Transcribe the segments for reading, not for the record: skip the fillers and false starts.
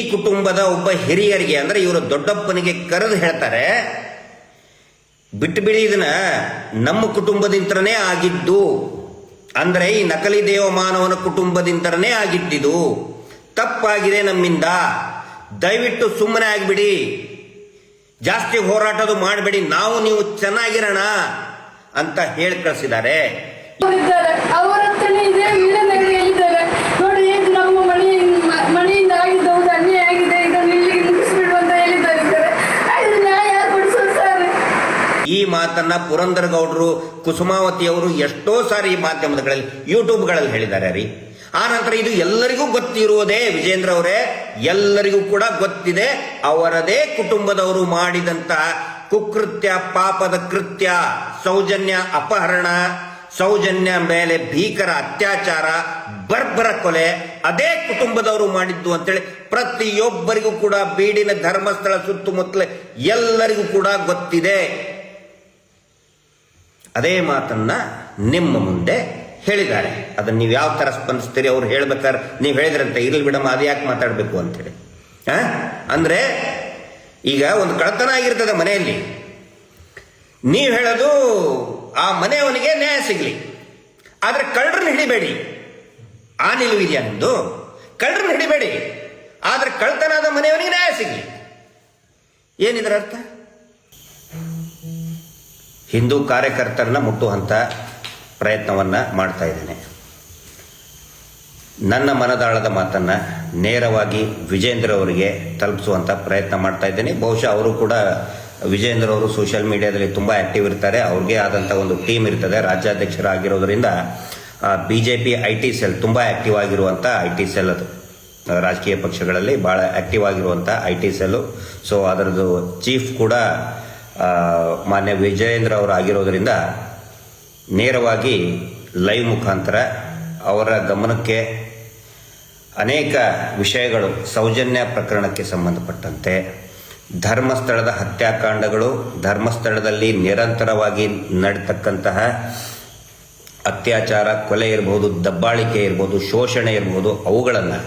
ಈ ಕುಟುಂಬದ ಒಬ್ಬ ಹಿರಿಯರಿಗೆ ಅಂದ್ರೆ ಇವರು ದೊಡ್ಡಪ್ಪನಿಗೆ ಕರೆದು ಹೇಳ್ತಾರೆ, ಬಿಟ್ಟು ಬಿಡಿ, ಇದನ್ನ ನಮ್ಮ ಕುಟುಂಬದಿಂದನೇ ಆಗಿದ್ದು, ಅಂದ್ರೆ ಈ ನಕಲಿ ದೇವಮಾನವನ ಕುಟುಂಬದಿಂದನೇ ಆಗಿದ್ದಿದು, ತಪ್ಪಾಗಿದೆ ನಮ್ಮಿಂದ, ದಯವಿಟ್ಟು ಸುಮ್ಮನೆ ಆಗಿಬಿಡಿ, ಜಾಸ್ತಿ ಹೋರಾಟದು ಮಾಡಬೇಡಿ, ನಾವು ನೀವು ಚೆನ್ನಾಗಿರೋಣ ಅಂತ ಹೇಳಿ ಕಳಿಸಿದ್ದಾರೆ. ಈ ಮಾತನ್ನ ಪುರಂದರಗೌಡರು, ಕುಸುಮಾವತಿಯವರು ಎಷ್ಟೋ ಸಾರಿ ಮಾಧ್ಯಮಗಳಲ್ಲಿ, ಯೂಟ್ಯೂಬ್ಗಳಲ್ಲಿ ಹೇಳಿದ್ದಾರೆ ರೀ. ಆ ನಂತರ ಇದು ಎಲ್ಲರಿಗೂ ಗೊತ್ತಿರುವುದೇ ವಿಜೇಂದ್ರ ಅವರೇ, ಎಲ್ಲರಿಗೂ ಕೂಡ ಗೊತ್ತಿದೆ, ಅವರದೇ ಕುಟುಂಬದವರು ಮಾಡಿದಂತ ಕುಕೃತ್ಯ, ಪಾಪದ ಕೃತ್ಯ, ಸೌಜನ್ಯ ಅಪಹರಣ, ಸೌಜನ್ಯ ಮೇಲೆ ಭೀಕರ ಅತ್ಯಾಚಾರ, ಬರ್ಬರ ಕೊಲೆ ಅದೇ ಕುಟುಂಬದವರು ಮಾಡಿದ್ದು ಅಂತೇಳಿ ಪ್ರತಿಯೊಬ್ಬರಿಗೂ ಕೂಡ ಬೀಡಿನ ಧರ್ಮಸ್ಥಳ ಸುತ್ತಮುತ್ತಲ ಎಲ್ಲರಿಗೂ ಕೂಡ ಗೊತ್ತಿದೆ. ಅದೇ ಮಾತನ್ನ ನಿಮ್ಮ ಮುಂದೆ ಹೇಳಿದ್ದಾರೆ. ಅದನ್ನ ನೀವು ಯಾವ ತರ ಸ್ಪಂದಿಸ್ತೀರಿ? ಅವ್ರು ಹೇಳ್ಬೇಕಾದ್ರೆ ನೀವು ಹೇಳಿದ್ರಂತೆ, ಇರ್ಲಿ ಬಿಡಮ್ಮ, ಅದು ಯಾಕೆ ಮಾತಾಡಬೇಕು ಅಂತೇಳಿ. ಅಂದ್ರೆ ಈಗ ಒಂದು ಕಳ್ಳತನ ಆಗಿರ್ತದೆ ಮನೆಯಲ್ಲಿ, ನೀವು ಹೇಳೋದು ಆ ಮನೆಯವನಿಗೆ ನ್ಯಾಯ ಸಿಗ್ಲಿ, ಆದ್ರೆ ಕಳ್ಳರನ್ನ ಹಿಡಿಬೇಡಿ. ಆ ನಿಲುವಿದೆಯಾ ನಿಮ್ದು? ಕಳ್ಳರನ್ನ ಹಿಡಿಬೇಡಿ, ಆದ್ರೆ ಕಳ್ಳತನದ ಮನೆಯವನಿಗೆ ನ್ಯಾಯ ಸಿಗ್ಲಿ. ಏನಿದ್ರ ಅರ್ಥ? ಹಿಂದೂ ಕಾರ್ಯಕರ್ತರನ್ನ ಮುಟ್ಟುವಂತ ಪ್ರಯತ್ನವನ್ನ ಮಾಡ್ತಾ ಇದ್ದೇನೆ. ನನ್ನ ಮನದಾಳದ ಮಾತನ್ನ ನೇರವಾಗಿ ವಿಜೇಂದ್ರ ಅವರಿಗೆ ತಲುಪಿಸುವಂತ ಪ್ರಯತ್ನ ಮಾಡ್ತಾ ಇದ್ದೇನೆ. ಬಹುಶಃ ಅವರು ಕೂಡ, ವಿಜೇಂದ್ರ ಅವರು ಸೋಷಿಯಲ್ ಮೀಡಿಯಾದಲ್ಲಿ ತುಂಬಾ ಆಕ್ಟಿವ್ ಇರ್ತಾರೆ, ಅವ್ರಿಗೆ ಆದಂತ ಒಂದು ಟೀಮ್ ಇರ್ತದೆ. ರಾಜ್ಯಾಧ್ಯಕ್ಷರಾಗಿರೋದ್ರಿಂದ ಬಿಜೆಪಿ IT ಸೆಲ್ ತುಂಬಾ ಆಕ್ಟಿವ್ ಆಗಿರುವಂತ IT ಸೆಲ್, ಅದು ರಾಜಕೀಯ ಪಕ್ಷಗಳಲ್ಲಿ ಬಹಳ ಆಕ್ಟಿವ್ ಆಗಿರುವಂತ IT ಸೆಲ್. ಸೊ ಅದರದ್ದು ಚೀಫ್ ಕೂಡ ಮಾನ್ಯ ವಿಜಯೇಂದ್ರ ಅವರು ಆಗಿರೋದ್ರಿಂದ ನೇರವಾಗಿ ಲೈವ್ ಮುಖಾಂತರ ಅವರ ಗಮನಕ್ಕೆ ಅನೇಕ ವಿಷಯಗಳು, ಸೌಜನ್ಯ ಪ್ರಕರಣಕ್ಕೆ ಸಂಬಂಧಪಟ್ಟಂತೆ, ಧರ್ಮಸ್ಥಳದ ಹತ್ಯಾಕಾಂಡಗಳು, ಧರ್ಮಸ್ಥಳದಲ್ಲಿ ನಿರಂತರವಾಗಿ ನಡೀತಕ್ಕಂತಹ ಅತ್ಯಾಚಾರ, ಕೊಲೆ ಇರಬಹುದು, ದಬ್ಬಾಳಿಕೆ ಇರಬಹುದು, ಶೋಷಣೆ ಇರಬಹುದು, ಅವುಗಳನ್ನು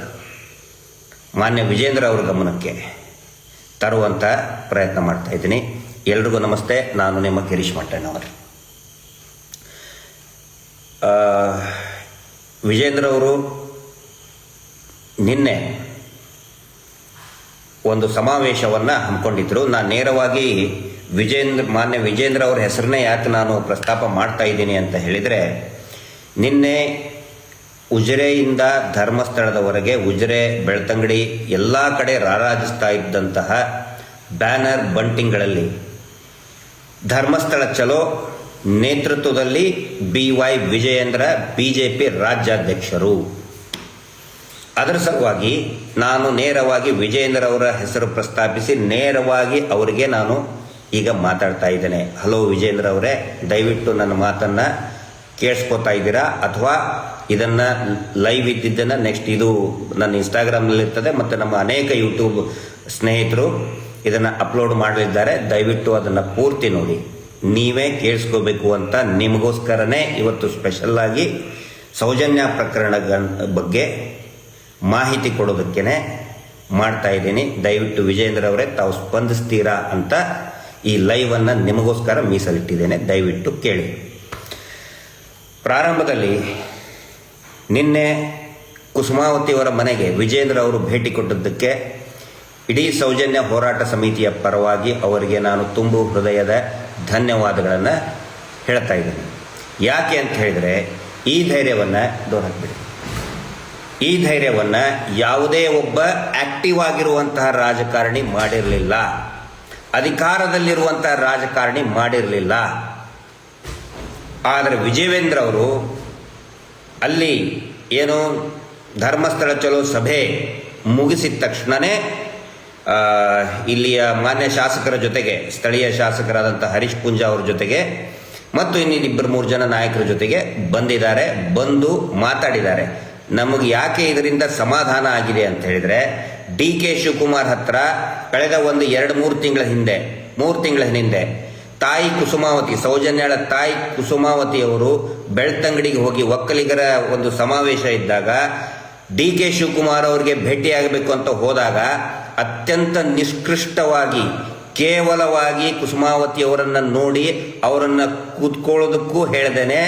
ಮಾನ್ಯ ವಿಜೇಂದ್ರ ಅವರ ಗಮನಕ್ಕೆ ತರುವಂತ ಪ್ರಯತ್ನ ಮಾಡ್ತಾ ಇದ್ದೀನಿ. ಎಲ್ರಿಗೂ ನಮಸ್ತೆ, ನಾನು ನಿಮ್ಮ ಗಿರೀಶ್ ಮಟ್ಟಣ್ಣವರು. ವಿಜೇಂದ್ರ ಅವರು ನಿನ್ನೆ ಒಂದು ಸಮಾವೇಶವನ್ನ ಹಮ್ಮಿಕೊಂಡಿದ್ರು. ನಾನು ನೇರವಾಗಿ ಮಾನ್ಯ ವಿಜೇಂದ್ರ ಅವರ ಹೆಸರನ್ನೇ ಯಾಕೆ ನಾನು ಪ್ರಸ್ತಾಪ ಮಾಡ್ತಾ ಇದ್ದೀನಿ ಅಂತ ಹೇಳಿದರೆ, ನಿನ್ನೆ ಉಜಿರೆಯಿಂದ ಧರ್ಮಸ್ಥಳದವರೆಗೆ, ಉಜಿರೆ, ಬೆಳ್ತಂಗಡಿ ಎಲ್ಲ ಕಡೆ ರಾರಾಜಿಸ್ತಾ ಇದ್ದಂತಹ ಬ್ಯಾನರ್ ಬಂಟಿಂಗ್ಗಳಲ್ಲಿ ಧರ್ಮಸ್ಥಳ ಚಲೋ ನೇತೃತ್ವದಲ್ಲಿ BY ವಿಜಯೇಂದ್ರ BJP ರಾಜ್ಯಾಧ್ಯಕ್ಷರು. ಅದರ ಸಲುವಾಗಿ ನಾನು ನೇರವಾಗಿ ವಿಜಯೇಂದ್ರ ಅವರ ಹೆಸರು ಪ್ರಸ್ತಾಪಿಸಿ ನೇರವಾಗಿ ಅವರಿಗೆ ನಾನು ಈಗ ಮಾತಾಡ್ತಾ ಇದ್ದೇನೆ. ಹಲೋ ವಿಜೇಂದ್ರ ಅವರೇ, ದಯವಿಟ್ಟು ನನ್ನ ಮಾತನ್ನ ಕೇಳಿಸ್ಕೊತಾ ಇದ್ದೀರಾ? ಅಥವಾ ಇದನ್ನ ಲೈವ್ ಇದ್ದಿದ್ದನ್ನ ನೆಕ್ಸ್ಟ್ ಇದು ನನ್ನ ಇನ್ಸ್ಟಾಗ್ರಾಮ್ನಲ್ಲಿ ಇರ್ತದೆ, ಮತ್ತು ನಮ್ಮ ಅನೇಕ ಯೂಟ್ಯೂಬ್ ಸ್ನೇಹಿತರು ಇದನ್ನ ಅಪ್ಲೋಡ್ ಮಾಡಲಿದ್ದಾರೆ. ದಯವಿಟ್ಟು ಅದನ್ನ ಪೂರ್ತಿ ನೋಡಿ, ನೀವೇ ಕೇಳಿಸ್ಕೋಬೇಕು ಅಂತ ನಿಮಗೋಸ್ಕರನೇ ಇವತ್ತು ಸ್ಪೆಷಲ್ ಆಗಿ ಸೌಜನ್ಯ ಪ್ರಕರಣಗಳ ಬಗ್ಗೆ ಮಾಹಿತಿ ಕೊಡೋದಕ್ಕೇನೆ ಮಾಡ್ತಾ ಇದ್ದೀನಿ. ದಯವಿಟ್ಟು ವಿಜೇಂದ್ರ ಅವರೇ, ತಾವು ಸ್ಪಂದಿಸ್ತೀರಾ ಅಂತ ಈ ಲೈವ್ ಅನ್ನ ನಿಮಗೋಸ್ಕರ ಮೀಸಲಿಟ್ಟಿದ್ದೇನೆ, ದಯವಿಟ್ಟು ಕೇಳಿ. ಪ್ರಾರಂಭದಲ್ಲಿ ನಿನ್ನೆ ಕುಸುಮಾವತಿಯವರ ಮನೆಗೆ ವಿಜೇಂದ್ರ ಅವರು ಭೇಟಿ ಕೊಟ್ಟದ್ದಕ್ಕೆ ಇಡೀ ಸೌಜನ್ಯ ಹೋರಾಟ ಸಮಿತಿಯ ಪರವಾಗಿ ಅವರಿಗೆ ನಾನು ತುಂಬು ಹೃದಯದ ಧನ್ಯವಾದಗಳನ್ನು ಹೇಳ್ತಾ ಇದ್ದೀನಿ. ಯಾಕೆ ಅಂತ ಹೇಳಿದರೆ, ಈ ಧೈರ್ಯವನ್ನು ದೊರಕಬಿಡಿ. ಈ ಧೈರ್ಯವನ್ನು ಯಾವುದೇ ಒಬ್ಬ ಆಕ್ಟಿವ್ ಆಗಿರುವಂತಹ ರಾಜಕಾರಣಿ ಮಾಡಿರಲಿಲ್ಲ, ಅಧಿಕಾರದಲ್ಲಿರುವಂತಹ ರಾಜಕಾರಣಿ ಮಾಡಿರಲಿಲ್ಲ. ಆದರೆ ವಿಜಯೇಂದ್ರ ಅವರು ಅಲ್ಲಿ ಏನು ಧರ್ಮಸ್ಥಳ ಚಲೋ ಸಭೆ ಮುಗಿಸಿದ ತಕ್ಷಣವೇ ಇಲ್ಲಿಯ ಮಾನ್ಯ ಶಾಸಕರ ಜೊತೆಗೆ, ಸ್ಥಳೀಯ ಶಾಸಕರಾದಂಥ ಹರೀಶ್ ಪೂಂಜಾ ಅವ್ರ ಜೊತೆಗೆ ಮತ್ತು ಇನ್ನಿಬ್ಬರು 3 ಜನ ನಾಯಕರ ಜೊತೆಗೆ ಬಂದಿದ್ದಾರೆ, ಬಂದು ಮಾತಾಡಿದ್ದಾರೆ. ನಮಗೆ ಯಾಕೆ ಇದರಿಂದ ಸಮಾಧಾನ ಆಗಿದೆ ಅಂತ ಹೇಳಿದರೆ, DK ಶಿವಕುಮಾರ್ ಹತ್ರ ಕಳೆದ ಒಂದು 2-3 ತಿಂಗಳ ಹಿಂದೆ ತಾಯಿ ಕುಸುಮಾವತಿ, ಸೌಜನ್ಯಳ ತಾಯಿ ಕುಸುಮಾವತಿ ಅವರು ಬೆಳ್ತಂಗಡಿಗೆ ಹೋಗಿ ಒಕ್ಕಲಿಗರ ಒಂದು ಸಮಾವೇಶ ಇದ್ದಾಗ DK ಶಿವಕುಮಾರ್ ಅವರಿಗೆ ಭೇಟಿಯಾಗಬೇಕು ಅಂತ ಹೋದಾಗ ಅತ್ಯಂತ ನಿಷ್ಕೃಷ್ಟವಾಗಿ ಕೇವಲವಾಗಿ ಕುಸುಮಾವತಿ ಅವರನ್ನು ನೋಡಿ ಅವರನ್ನು ಕೂತ್ಕೊಳ್ಳೋದಕ್ಕೂ ಹೇಳ್ದೇನೆ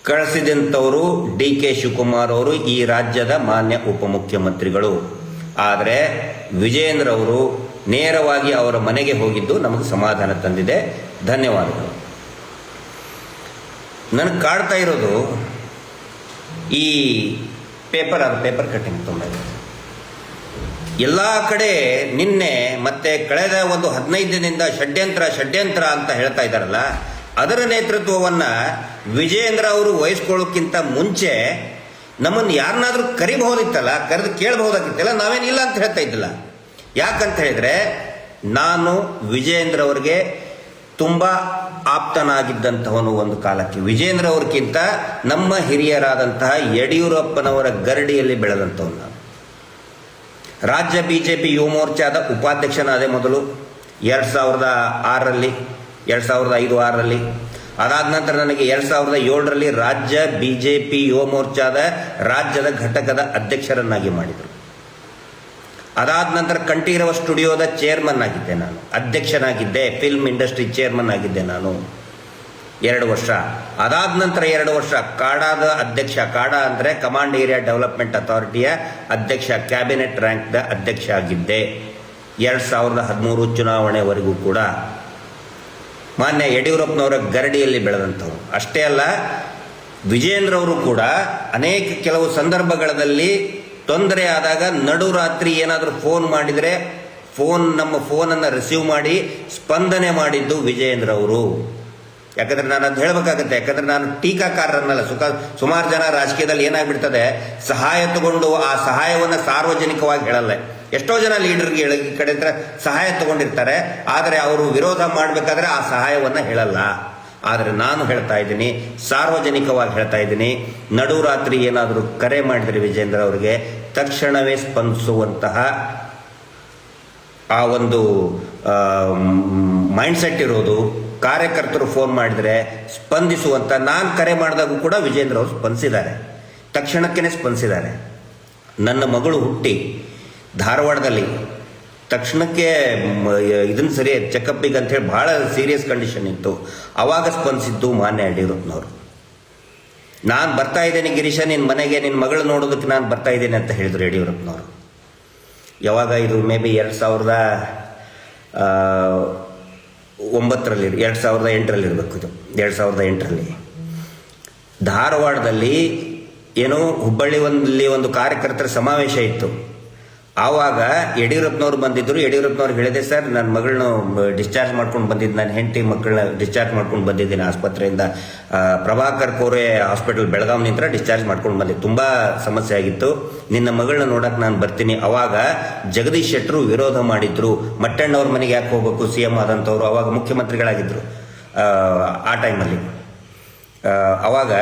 ಕಳಿಸಿದಂಥವರು DK ಶಿವಕುಮಾರ್ ಅವರು, ಈ ರಾಜ್ಯದ ಮಾನ್ಯ ಉಪಮುಖ್ಯಮಂತ್ರಿಗಳು. ಆದರೆ ವಿಜಯೇಂದ್ರ ಅವರು ನೇರವಾಗಿ ಅವರ ಮನೆಗೆ ಹೋಗಿದ್ದು ನಮಗೆ ಸಮಾಧಾನ ತಂದಿದೆ. ಧನ್ಯವಾದಗಳು. ನನಗೆ ಕಾಡ್ತಾ ಇರೋದು ಈ ಪೇಪರ್ ಕಟ್ಟಿಂಗ್ ತುಂಬ ಎಲ್ಲ ಕಡೆ ನಿನ್ನೆ ಮತ್ತೆ ಕಳೆದ ಒಂದು 15 ದಿನದಿಂದ ಷಡ್ಯಂತ್ರ ಅಂತ ಹೇಳ್ತಾ ಇದ್ದಾರಲ್ಲ, ಅದರ ನೇತೃತ್ವವನ್ನು ವಿಜಯೇಂದ್ರ ಅವರು ವಹಿಸ್ಕೊಳ್ಳೋಕ್ಕಿಂತ ಮುಂಚೆ ನಮ್ಮನ್ನು ಯಾರನ್ನಾದ್ರೂ ಕರಿಬಹುದಿತ್ತಲ್ಲ, ಕರೆದು ಕೇಳಬಹುದಾಗಿತ್ತಲ್ಲ. ನಾವೇನಿಲ್ಲ ಅಂತ ಹೇಳ್ತಾ ಇದ್ದಿಲ್ಲ. ಯಾಕಂತ ಹೇಳಿದ್ರೆ ನಾನು ವಿಜಯೇಂದ್ರ ಅವರಿಗೆ ತುಂಬ ಆಪ್ತನಾಗಿದ್ದಂಥವನು ಒಂದು ಕಾಲಕ್ಕೆ. ವಿಜಯೇಂದ್ರ ಅವ್ರಿಗಿಂತ ನಮ್ಮ ಹಿರಿಯರಾದಂತಹ ಯಡಿಯೂರಪ್ಪನವರ ಗರಡಿಯಲ್ಲಿ ಬೆಳೆದಂಥವನು ನಾನು. ರಾಜ್ಯ BJP ಯುವ ಮೋರ್ಚಾದ ಉಪಾಧ್ಯಕ್ಷನಾದೆ ಮೊದಲು 2006ರಲ್ಲಿ, 2005-6ರಲ್ಲಿ. ಅದಾದ ನಂತರ ನನಗೆ 2007ರಲ್ಲಿ ರಾಜ್ಯ BJP ಯುವ ಮೋರ್ಚಾದ ರಾಜ್ಯದ ಘಟಕದ ಅಧ್ಯಕ್ಷರನ್ನಾಗಿ ಮಾಡಿದರು. ಅದಾದ ನಂತರ ಕಂಠೀರವ ಸ್ಟುಡಿಯೋದ ಚೇರ್ಮನ್ ಆಗಿದ್ದೆ ನಾನು, ಅಧ್ಯಕ್ಷನಾಗಿದ್ದೆ. ಫಿಲ್ಮ್ ಇಂಡಸ್ಟ್ರಿ ಚೇರ್ಮನ್ ಆಗಿದ್ದೆ ನಾನು 2 ವರ್ಷ. ಅದಾದ ನಂತರ 2 ವರ್ಷ ಕಾಡಾದ ಅಧ್ಯಕ್ಷ, ಕಾಡಾ ಅಂದರೆ ಕಮಾಂಡ್ ಏರಿಯಾ ಡೆವಲಪ್ಮೆಂಟ್ ಅಥಾರಿಟಿಯ ಅಧ್ಯಕ್ಷ, ಕ್ಯಾಬಿನೆಟ್ ರ್ಯಾಂಕ್ದ ಅಧ್ಯಕ್ಷ ಆಗಿದ್ದೆ 2013 ಚುನಾವಣೆವರೆಗೂ ಕೂಡ. ಮಾನ್ಯ ಯಡಿಯೂರಪ್ಪನವರ ಗರಡಿಯಲ್ಲಿ ಬೆಳೆದಂಥವ್ರು. ಅಷ್ಟೇ ಅಲ್ಲ, ವಿಜಯೇಂದ್ರ ಅವರು ಕೂಡ ಅನೇಕ ಕೆಲವು ಸಂದರ್ಭಗಳಲ್ಲಿ ತೊಂದರೆ ಆದಾಗ ನಡುರಾತ್ರಿ ಏನಾದರೂ ಫೋನ್ ಮಾಡಿದರೆ ನಮ್ಮ ಫೋನನ್ನು ರಿಸೀವ್ ಮಾಡಿ ಸ್ಪಂದನೆ ಮಾಡಿದ್ದು ವಿಜಯೇಂದ್ರ ಅವರು. ಯಾಕಂದರೆ ನಾನು ಅದು ಹೇಳಬೇಕಾಗತ್ತೆ. ಯಾಕಂದರೆ ನಾನು ಟೀಕಾಕಾರರನ್ನಲ್ಲ. ಸುಮಾರು ಜನ ರಾಜಕೀಯದಲ್ಲಿ ಏನಾಗ್ಬಿಡ್ತದೆ, ಸಹಾಯ ತಗೊಂಡು ಆ ಸಹಾಯವನ್ನು ಸಾರ್ವಜನಿಕವಾಗಿ ಹೇಳಲ್ಲ. ಎಷ್ಟೋ ಜನ ಲೀಡರ್ಗೆ ಈ ಕಡೆ ಸಹಾಯ ತಗೊಂಡಿರ್ತಾರೆ, ಆದರೆ ಅವರು ವಿರೋಧ ಮಾಡಬೇಕಾದ್ರೆ ಆ ಸಹಾಯವನ್ನು ಹೇಳಲ್ಲ. ಆದರೆ ನಾನು ಹೇಳ್ತಾ ಇದ್ದೀನಿ, ಸಾರ್ವಜನಿಕವಾಗಿ ಹೇಳ್ತಾ ಇದ್ದೀನಿ, ನಡುರಾತ್ರಿ ಏನಾದರೂ ಕರೆ ಮಾಡಿದರೆ ವಿಜಯೇಂದ್ರ ಅವರಿಗೆ ತಕ್ಷಣವೇ ಸ್ಪಂದಿಸುವಂತಹ ಆ ಒಂದು ಮೈಂಡ್ಸೆಟ್ ಇರೋದು, ಕಾರ್ಯಕರ್ತರು ಫೋನ್ ಮಾಡಿದರೆ ಸ್ಪಂದಿಸುವಂಥ. ನಾನು ಕರೆ ಮಾಡಿದಾಗೂ ಕೂಡ ವಿಜಯೇಂದ್ರ ಅವರು ಸ್ಪಂದಿಸಿದ್ದಾರೆ, ತಕ್ಷಣಕ್ಕೇ ಸ್ಪಂದಿಸಿದ್ದಾರೆ. ನನ್ನ ಮಗಳು ಹುಟ್ಟಿ ಧಾರವಾಡದಲ್ಲಿ ತಕ್ಷಣಕ್ಕೆ ಇದನ್ನು ಸರಿ ಚೆಕಪ್ಪಿಗೆ ಅಂಥೇಳಿ ಭಾಳ ಸೀರಿಯಸ್ ಕಂಡೀಷನ್ ಇತ್ತು. ಆವಾಗ ಸ್ಪಂದಿಸಿದ್ದು ಮಾನ್ಯ ಯಡಿಯೂರಪ್ಪನವರು. ನಾನು ಬರ್ತಾ ಇದ್ದೇನೆ ಗಿರೀಶ ನಿನ್ನ ಮನೆಗೆ, ನಿನ್ನ ಮಗಳು ನೋಡೋದಕ್ಕೆ ನಾನು ಬರ್ತಾ ಇದ್ದೇನೆ ಅಂತ ಹೇಳಿದರು ಯಡಿಯೂರಪ್ಪನವರು. ಯಾವಾಗ ಇದು ಮೇ ಬಿ 2009ರಲ್ಲಿ 2008ರಲ್ಲಿ ಇರಬೇಕು. ಇದು 2008ರಲ್ಲಿ ಧಾರವಾಡದಲ್ಲಿ ಏನೋ ಹುಬ್ಬಳ್ಳಿ ಒಂದು ಕಾರ್ಯಕರ್ತರ ಸಮಾವೇಶ ಇತ್ತು. ಆವಾಗ ಯಡಿಯೂರಪ್ಪನವ್ರು ಬಂದಿದ್ದರು. ಯಡಿಯೂರಪ್ಪನವ್ರು ಹೇಳಿದೆ, ಸರ್ ನನ್ನ ಮಗಳನ್ನ ಡಿಸ್ಚಾರ್ಜ್ ಮಾಡ್ಕೊಂಡು ಬಂದಿದ್ದು, ನನ್ನ ಹೆಂಡತಿ ಮಕ್ಕಳನ್ನ ಡಿಸ್ಚಾರ್ಜ್ ಮಾಡ್ಕೊಂಡು ಬಂದಿದ್ದೀನಿ ಆಸ್ಪತ್ರೆಯಿಂದ. ಪ್ರಭಾಕರ್ ಕೋರೆ ಹಾಸ್ಪಿಟಲ್ ಬೆಳಗಾವಿನಿಂದ ಡಿಸ್ಚಾರ್ಜ್ ಮಾಡ್ಕೊಂಡು ಬಂದಿದ್ದು, ತುಂಬ ಸಮಸ್ಯೆ ಆಗಿತ್ತು, ನಿನ್ನ ಮಗಳನ್ನ ನೋಡಕ್ಕೆ ನಾನು ಬರ್ತೀನಿ. ಅವಾಗ ಜಗದೀಶ್ ಶೆಟ್ಟರು ವಿರೋಧ ಮಾಡಿದ್ರು. ಮಟ್ಟಣ್ಣವ್ರ ಮನೆಗೆ ಯಾಕೆ ಹೋಗ್ಬೇಕು, CM ಆದಂಥವ್ರು, ಅವಾಗ ಮುಖ್ಯಮಂತ್ರಿಗಳಾಗಿದ್ದರು ಆ ಟೈಮಲ್ಲಿ. ಅವಾಗ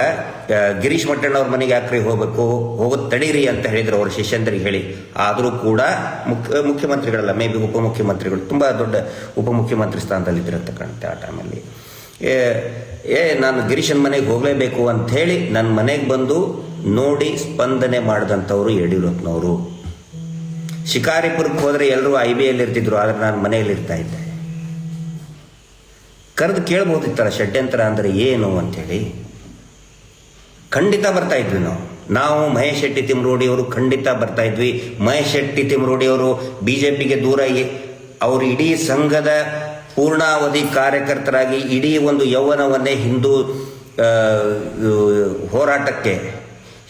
ಗಿರೀಶ್ ಮಟ್ಟಣ್ಣವ್ರ ಮನೆಗೆ ಯಾಕ್ರಿ ಹೋಗೋದು ತಡೀರಿ ಅಂತ ಹೇಳಿದ್ರು ಅವ್ರ ಶಿಷ್ಯಂದರಿಗೆ ಹೇಳಿ. ಆದರೂ ಕೂಡ ಮುಖ್ಯಮಂತ್ರಿಗಳಲ್ಲ, ಮೇ ಬಿ ಉಪಮುಖ್ಯಮಂತ್ರಿಗಳು, ತುಂಬ ದೊಡ್ಡ ಉಪಮುಖ್ಯಮಂತ್ರಿ ಸ್ಥಾನದಲ್ಲಿದ್ದಿರಂತ ಕಾಣುತ್ತೆ ಆ ಟೈಮಲ್ಲಿ. ನಾನು ಗಿರೀಶನ ಮನೆಗೆ ಹೋಗಲೇಬೇಕು ಅಂಥೇಳಿ ನನ್ನ ಮನೆಗೆ ಬಂದು ನೋಡಿ ಸ್ಪಂದನೆ ಮಾಡಿದಂಥವ್ರು ಯಡಿಯೂರಪ್ಪನವರು. ಶಿಕಾರಿಪುರಕ್ಕೆ ಹೋದರೆ ಎಲ್ಲರೂ IBL ಇರ್ತಿದ್ರು, ಆದರೆ ನಾನು ಮನೆಯಲ್ಲಿ ಇರ್ತಾ ಇದ್ದೆ. ಕರೆದು ಕೇಳ್ಬೋದಿತ್ತಲ್ಲ ಷಡ್ಯಂತ್ರ ಅಂದರೆ ಏನು ಅಂಥೇಳಿ. ಖಂಡಿತ ಬರ್ತಾ ಇದ್ವಿ ನಾವು ಮಹೇಶ್ ಶೆಟ್ಟಿ ತಿಮ್ರೋಡಿ ಅವರು ಖಂಡಿತ ಬರ್ತಾ ಇದ್ವಿ. ಮಹೇಶ್ ಶೆಟ್ಟಿ ತಿಮ್ರೋಡಿ ಅವರು BJPಗೆ ದೂರ, ಅವರು ಇಡೀ ಸಂಘದ ಪೂರ್ಣಾವಧಿ ಕಾರ್ಯಕರ್ತರಾಗಿ ಇಡೀ ಒಂದು ಯೌವನವನ್ನೇ ಹೋರಾಟಕ್ಕೆ,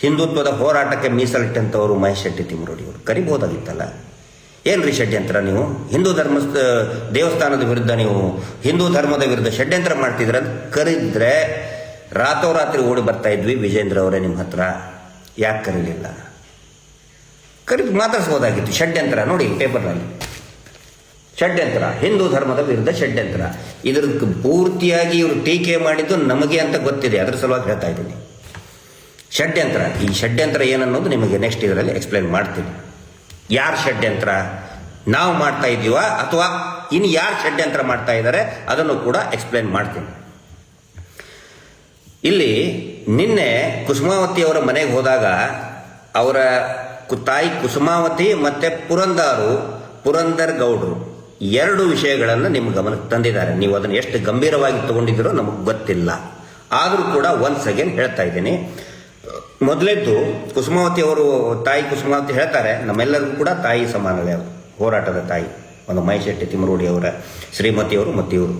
ಹಿಂದುತ್ವದ ಹೋರಾಟಕ್ಕೆ ಮೀಸಲಿಟ್ಟಂಥವರು ಮಹೇಶ್ ಶೆಟ್ಟಿ ತಿಮ್ರೋಡಿ ಅವರು. ಕರಿಬೋದಾಗಿತ್ತಲ್ಲ. ಏನ್ರಿ ಷಡ್ಯಂತ್ರ? ನೀವು ಹಿಂದೂ ದೇವಸ್ಥಾನದ ವಿರುದ್ಧ, ನೀವು ಹಿಂದೂ ಧರ್ಮದ ವಿರುದ್ಧ ಷಡ್ಯಂತ್ರ ಮಾಡ್ತಿದ್ರ ಅಂತ ಕರೆದಿದ್ರೆ ರಾತ್ರೋರಾತ್ರಿ ಓಡಿ ಬರ್ತಾ ಇದ್ವಿ ವಿಜೇಂದ್ರ ಅವರೇ ನಿಮ್ಮ ಹತ್ರ. ಯಾಕೆ ಕರೀಲಿಲ್ಲ? ಕರೆದು ಮಾತಾಡಿಸ್ಬೋದಾಗಿತ್ತು. ಷಡ್ಯಂತ್ರ ನೋಡಿ ಪೇಪರ್ನಲ್ಲಿ, ಷಡ್ಯಂತ್ರ, ಹಿಂದೂ ಧರ್ಮದ ವಿರುದ್ಧ ಷಡ್ಯಂತ್ರ. ಇದ್ರ ಪೂರ್ತಿಯಾಗಿ ಇವರು ಟೀಕೆ ಮಾಡಿದ್ದು ನಮಗೆ ಅಂತ ಗೊತ್ತಿದೆ, ಅದ್ರ ಸಲುವಾಗಿ ಹೇಳ್ತಾ ಇದ್ದೀನಿ. ಷಡ್ಯಂತ್ರ, ಈ ಷಡ್ಯಂತ್ರ ಏನನ್ನೋದು ನಿಮಗೆ ನೆಕ್ಸ್ಟ್ ಇದರಲ್ಲಿ ಎಕ್ಸ್ಪ್ಲೈನ್ ಮಾಡ್ತೀನಿ. ಯಾರು ಷಡ್ಯಂತ್ರ ನಾವು ಮಾಡ್ತಾ ಇದ್ದೀವ ಅಥವಾ ಇನ್ನು ಯಾರು ಷಡ್ಯಂತ್ರ ಮಾಡ್ತಾ ಇದ್ದಾರೆ ಅದನ್ನು ಕೂಡ ಎಕ್ಸ್ಪ್ಲೈನ್ ಮಾಡ್ತೀನಿ. ಇಲ್ಲಿ ನಿನ್ನೆ ಕುಸುಮಾವತಿ ಅವರ ಮನೆಗೆ ಹೋದಾಗ ಅವರ ತಾಯಿ ಕುಸುಮಾವತಿ ಮತ್ತು ಪುರಂದರ್ ಗೌಡರು ಎರಡು ವಿಷಯಗಳನ್ನು ನಿಮ್ಮ ಗಮನಕ್ಕೆ ತಂದಿದ್ದಾರೆ. ನೀವು ಅದನ್ನು ಎಷ್ಟು ಗಂಭೀರವಾಗಿ ತಗೊಂಡಿದ್ದೀರೋ ನಮಗೆ ಗೊತ್ತಿಲ್ಲ. ಆದರೂ ಕೂಡ ಒನ್ಸ್ ಅಗೇನ್ ಹೇಳ್ತಾ ಇದ್ದೀನಿ. ಮೊದಲೇದ್ದು ಕುಸುಮಾವತಿ ಅವರು, ತಾಯಿ ಕುಸುಮಾವತಿ ಹೇಳ್ತಾರೆ, ನಮ್ಮೆಲ್ಲರಿಗೂ ಕೂಡ ತಾಯಿ ಸಮಾನವೇ ಅವರು, ಹೋರಾಟದ ತಾಯಿ. ಒಂದು ಮೈಶೆಟ್ಟಿ ತಿಮ್ಮರೋಡಿ ಅವರ ಶ್ರೀಮತಿಯವರು ಮತ್ತು ಇವರು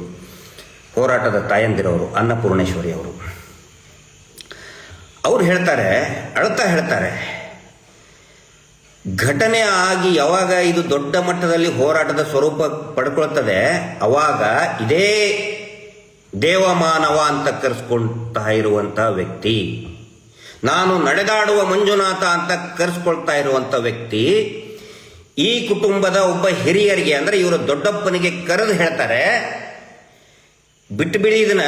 ಹೋರಾಟದ ತಾಯಂದಿರವರು, ಅನ್ನಪೂರ್ಣೇಶ್ವರಿ ಅವರು. ಅವ್ರು ಹೇಳ್ತಾರೆ, ಅಳ್ತಾ ಹೇಳ್ತಾರೆ, ಘಟನೆ ಆಗಿ ಯಾವಾಗ ಇದು ದೊಡ್ಡ ಮಟ್ಟದಲ್ಲಿ ಹೋರಾಟದ ಸ್ವರೂಪ ಪಡ್ಕೊಳ್ತದೆ, ಅವಾಗ ಇದೇ ದೇವಮಾನವ ಅಂತ ಕರೆಸ್ಕೊಳ್ತಾ ಇರುವಂಥ ವ್ಯಕ್ತಿ, ನಾನು ನಡೆದಾಡುವ ಮಂಜುನಾಥ ಅಂತ ಕರೆಸ್ಕೊಳ್ತಾ ಇರುವಂಥ ವ್ಯಕ್ತಿ ಈ ಕುಟುಂಬದ ಒಬ್ಬ ಹಿರಿಯರಿಗೆ, ಅಂದರೆ ಇವರ ದೊಡ್ಡಪ್ಪನಿಗೆ ಕರೆದು ಹೇಳ್ತಾರೆ, ಬಿಟ್ಟು ಬಿಡಿ, ಇದನ್ನ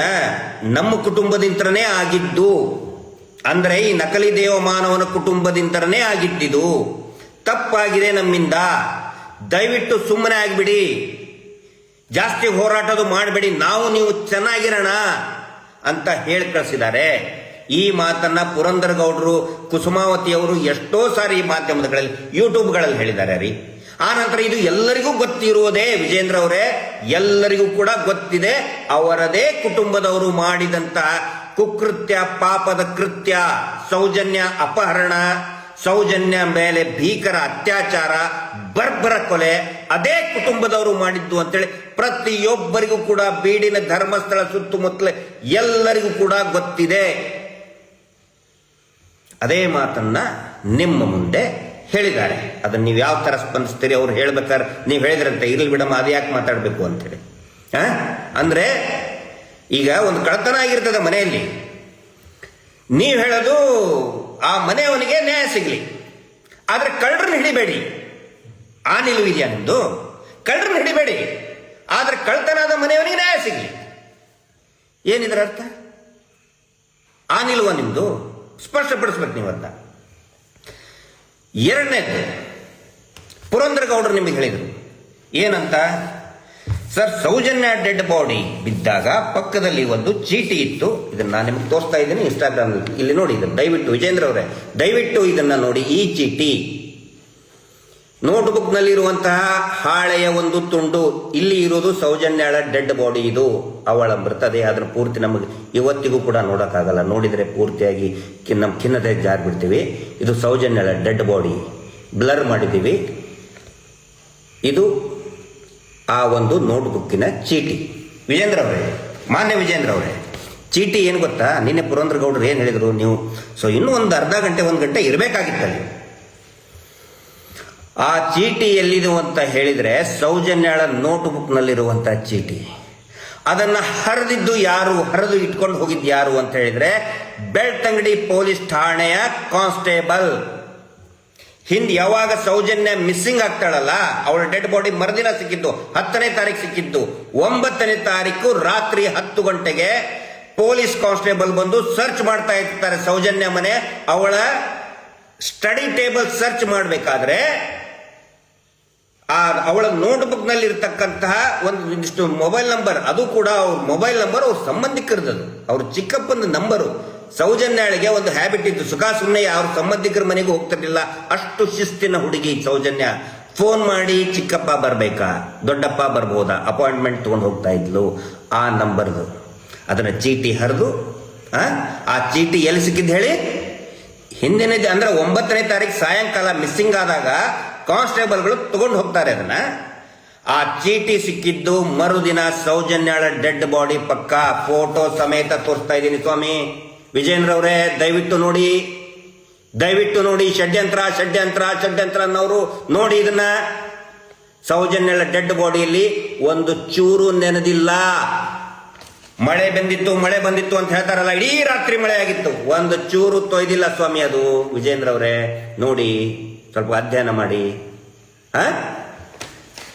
ನಮ್ಮ ಕುಟುಂಬದಿಂದನೇ ಆಗಿದ್ದು, ಅಂದರೆ ಈ ನಕಲಿ ದೇವಮಾನವನ ಕುಟುಂಬದಿಂದನೇ ಆಗಿದ್ದಿದು, ತಪ್ಪಾಗಿದೆ ನಮ್ಮಿಂದ, ದಯವಿಟ್ಟು ಸುಮ್ಮನೆ ಆಗಿಬಿಡಿ, ಜಾಸ್ತಿ ಹೋರಾಟದ ಮಾಡಬೇಡಿ, ನಾವು ನೀವು ಚೆನ್ನಾಗಿರೋಣ ಅಂತ ಹೇಳಿ ಕಳಿಸಿದ್ದಾರೆ. ಈ ಮಾತನ್ನ ಪುರಂದರ್ ಗೌಡರು, ಕುಸುಮಾವತಿ ಅವರು ಎಷ್ಟೋ ಸಾರಿ ಮಾಧ್ಯಮಗಳಲ್ಲಿ, ಯೂಟ್ಯೂಬ್ಗಳಲ್ಲಿ ಹೇಳಿದ್ದಾರೆ ರೀ. ಆ ನಂತರ ಇದು ಎಲ್ಲರಿಗೂ ಗೊತ್ತಿರುವುದೇ ವಿಜೇಂದ್ರ ಅವರೇ, ಎಲ್ಲರಿಗೂ ಕೂಡ ಗೊತ್ತಿದೆ, ಅವರದೇ ಕುಟುಂಬದವರು ಮಾಡಿದಂತಹ ಕುಕೃತ್ಯ, ಪಾಪದ ಕೃತ್ಯ, ಸೌಜನ್ಯ ಅಪಹರಣ, ಸೌಜನ್ಯ ಮೇಲೆ ಭೀಕರ ಅತ್ಯಾಚಾರ, ಬರ್ಬರ ಕೊಲೆ ಅದೇ ಕುಟುಂಬದವರು ಮಾಡಿದ್ದು ಅಂತೇಳಿ ಪ್ರತಿಯೊಬ್ಬರಿಗೂ ಕೂಡ ಬೀಡಿನ ಧರ್ಮಸ್ಥಳ ಸುತ್ತಮುತ್ತಲ ಎಲ್ಲರಿಗೂ ಕೂಡ ಗೊತ್ತಿದೆ. ಅದೇ ಮಾತನ್ನ ನಿಮ್ಮ ಮುಂದೆ ಹೇಳಿದ್ದಾರೆ. ಅದನ್ನ ನೀವು ಯಾವ ತರ ಸ್ಪಂದಿಸ್ತೀರಿ? ಅವ್ರು ಹೇಳ್ಬೇಕಾದ್ರೆ ನೀವು ಹೇಳಿದ್ರಂತೆ, ಇರ್ಲಿ ಬಿಡಮ್ಮ, ಅದು ಯಾಕೆ ಮಾತಾಡಬೇಕು ಅಂತೇಳಿ. ಅಂದ್ರೆ ಈಗ ಒಂದು ಕಳ್ಳತನ ಆಗಿರ್ತದೆ ಮನೆಯಲ್ಲಿ, ನೀವು ಹೇಳೋದು ಆ ಮನೆಯವನಿಗೆ ನ್ಯಾಯ ಸಿಗಲಿ, ಆದ್ರೆ ಕಳ್ಳರನ್ನ ಹಿಡಿಬೇಡಿ. ಆ ನಿಲುವಿದೆಯಾ ನಿಮ್ದು? ಕಳ್ಳರನ್ನ ಹಿಡಿಬೇಡಿ, ಆದ್ರೆ ಕಳ್ಳತನದ ಮನೆಯವನಿಗೆ ನ್ಯಾಯ ಸಿಗಲಿ. ಏನಿದ್ರ ಅರ್ಥ? ಆ ನಿಲುವ ನಿಮ್ದು? ಸ್ಪಷ್ಟಪಡಿಸ್ಬೇಕು ನೀವು ಅಂತ. ಎರಡನೇದು, ಪುರಂದರ್ ಗೌಡರು ನಿಮಗೆ ಹೇಳಿದರು ಏನಂತ? ಸರ್, ಸೌಜನ್ಯ ಡೆಡ್ ಬಾಡಿ ಬಿದ್ದಾಗ ಪಕ್ಕದಲ್ಲಿ ಒಂದು ಚೀಟಿ ಇತ್ತು. ಇದನ್ನ ನಾನು ನಿಮಗೆ ತೋರಿಸ್ತಾ ಇದ್ದೀನಿ ಇನ್ಸ್ಟಾಗ್ರಾಮ್, ಇಲ್ಲಿ ನೋಡಿ. ಇದನ್ನು ದಯವಿಟ್ಟು ವಿಜೇಂದ್ರ ಅವರೇ, ದಯವಿಟ್ಟು ಇದನ್ನ ನೋಡಿ. ಈ ಚೀಟಿ ನೋಟ್ಬುಕ್ ನಲ್ಲಿರುವಂತಹ ಹಾಳೆಯ ಒಂದು ತುಂಡು, ಇಲ್ಲಿ ಇರೋದು ಸೌಜನ್ಯಳ ಡೆಡ್ ಬಾಡಿ. ಇದು ಅವಳ ಮೃತದೇಹ. ಅದನ್ನು ಪೂರ್ತಿ ನಮಗೆ ಇವತ್ತಿಗೂ ಕೂಡ ನೋಡೋಕ್ಕಾಗಲ್ಲ, ನೋಡಿದರೆ ಪೂರ್ತಿಯಾಗಿ ನಮ್ಮ ಖಿನ್ನತೆ ಜಾರಿ ಬಿಡ್ತೀವಿ. ಇದು ಸೌಜನ್ಯಳ ಡೆಡ್ ಬಾಡಿ, ಬ್ಲರ್ ಮಾಡಿದ್ದೀವಿ. ಇದು ಆ ಒಂದು ನೋಟ್ಬುಕ್ಕಿನ ಚೀಟಿ. ವಿಜೇಂದ್ರ ಅವರೇ, ಮಾನ್ಯ ವಿಜೇಂದ್ರ ಅವರೇ, ಚೀಟಿ ಏನು ಗೊತ್ತಾ? ನಿನ್ನೆ ಪುರಂದರ್ ಗೌಡರು ಏನು ಹೇಳಿದರು? ನೀವು ಇನ್ನೂ ಒಂದು ಅರ್ಧ ಗಂಟೆ, 1 ಗಂಟೆ ಇರಬೇಕಾಗಿತ್ತಲ್ಲಿ. ಆ ಚೀಟಿ ಎಲ್ಲಿದು ಅಂತ ಹೇಳಿದರೆ, ಸೌಜನ್ಯಳ ನೋಟ್ಬುಕ್ನಲ್ಲಿರುವಂಥ ಚೀಟಿ. ಅದನ್ನು ಹರಿದಿದ್ದು ಯಾರು, ಹರಿದು ಇಟ್ಕೊಂಡು ಹೋಗಿದ್ದು ಯಾರು ಅಂತ ಹೇಳಿದರೆ, ಬೆಳ್ತಂಗಡಿ ಪೊಲೀಸ್ ಠಾಣೆಯ ಕಾನ್ಸ್ಟೇಬಲ್. ಹಿಂದೆ ಯಾವಾಗ ಸೌಜನ್ಯ ಮಿಸ್ಸಿಂಗ್ ಆಗ್ತಾಳಲ್ಲ, ಅವಳ ಡೆಡ್ ಬಾಡಿ ಮರುದಿನ ಸಿಕ್ಕಿದ್ದು, 10ನೇ ತಾರೀಕು ಸಿಕ್ಕಿದ್ದು. 9ನೇ ತಾರೀಕು ರಾತ್ರಿ 10 ಗಂಟೆಗೆ ಪೊಲೀಸ್ ಕಾನ್ಸ್ಟೇಬಲ್ ಬಂದು ಸರ್ಚ್ ಮಾಡ್ತಾ ಇರ್ತಾರೆ ಸೌಜನ್ಯ ಮನೆ. ಅವಳ ಸ್ಟಡಿ ಟೇಬಲ್ ಸರ್ಚ್ ಮಾಡಬೇಕಾದ್ರೆ ಅವಳ ನೋಟ್ಬುಕ್ ನಲ್ಲಿ ಇರತಕ್ಕಂತಹ ಒಂದಿಷ್ಟು ಮೊಬೈಲ್ ನಂಬರ್, ಅದು ಕೂಡ ಅವ್ರ ಮೊಬೈಲ್ ನಂಬರ್ ಅವ್ರ ಸಂಬಂಧಿಕರದದು, ಅವ್ರ ಚಿಕ್ಕಪ್ಪನ ನಂಬರು. ಸೌಜನ್ಯಳಿಗೆ ಒಂದು ಹ್ಯಾಬಿಟ್ ಇತ್ತು, ಸುಮ್ಮನೆ ಅವ್ರ ಸಂಬಂಧಿಕರ ಮನೆಗೂ ಹೋಗ್ತಿರ್ಲಿಲ್ಲ. ಅಷ್ಟು ಶಿಸ್ತಿನ ಹುಡುಗಿ ಸೌಜನ್ಯ. ಫೋನ್ ಮಾಡಿ ಚಿಕ್ಕಪ್ಪ ಬರ್ಬೇಕಾ, ದೊಡ್ಡಪ್ಪ ಬರ್ಬೋದಾ, ಅಪಾಯಿಂಟ್ಮೆಂಟ್ ತಗೊಂಡು ಹೋಗ್ತಾ ಇದ್ಲು. ಆ ನಂಬರ್ದು ಅದನ್ನ ಚೀಟಿ ಹರಿದು, ಆ ಚೀಟಿ ಎಲ್ಲಿ ಸಿಕ್ಕಿದ್ದು ಹೇಳಿ? ಹಿಂದಿನ ಅಂದ್ರೆ 9ನೇ ತಾರೀಕು ಸಾಯಂಕಾಲ ಮಿಸ್ಸಿಂಗ್ ಆದಾಗ ಕಾನ್ಸ್ಟೇಬಲ್ಗಳು ತಗೊಂಡು ಹೋಗ್ತಾರೆ ಅದನ್ನ. ಆ ಚೀಟಿ ಸಿಕ್ಕಿದ್ದು ಮರುದಿನ ಸೌಜನ್ಯಳ ಡೆಡ್ ಬಾಡಿ ಪಕ್ಕ, ಫೋಟೋ ಸಮೇತ ತೋರಿಸ್ತಾ ಇದ್ದೀನಿ ಸ್ವಾಮಿ. ವಿಜೇಂದ್ರ ಅವರೇ, ದಯವಿಟ್ಟು ನೋಡಿ, ದಯವಿಟ್ಟು ನೋಡಿ. ಷಡ್ಯಂತ್ರ ಷಡ್ಯಂತ್ರ ಷಡ್ಯಂತ್ರ ಅನ್ನೋರು ನೋಡಿ ಇದನ್ನ. ಸೌಜನ್ಯಳ ಡೆಡ್ ಬಾಡಿಯಲ್ಲಿ ಒಂದು ಚೂರು ನೆನೆದಿಲ್ಲ. ಮಳೆ ಬಂದಿತ್ತು ಅಂತ ಹೇಳ್ತಾರಲ್ಲ, ಇಡೀ ರಾತ್ರಿ ಮಳೆ ಆಗಿತ್ತು, ಒಂದು ಚೂರು ತೊಯ್ದಿಲ್ಲ ಸ್ವಾಮಿ ಅದು. ವಿಜೇಂದ್ರ ಅವರೇ ನೋಡಿ, ಸ್ವಲ್ಪ ಅಧ್ಯಯನ ಮಾಡಿ.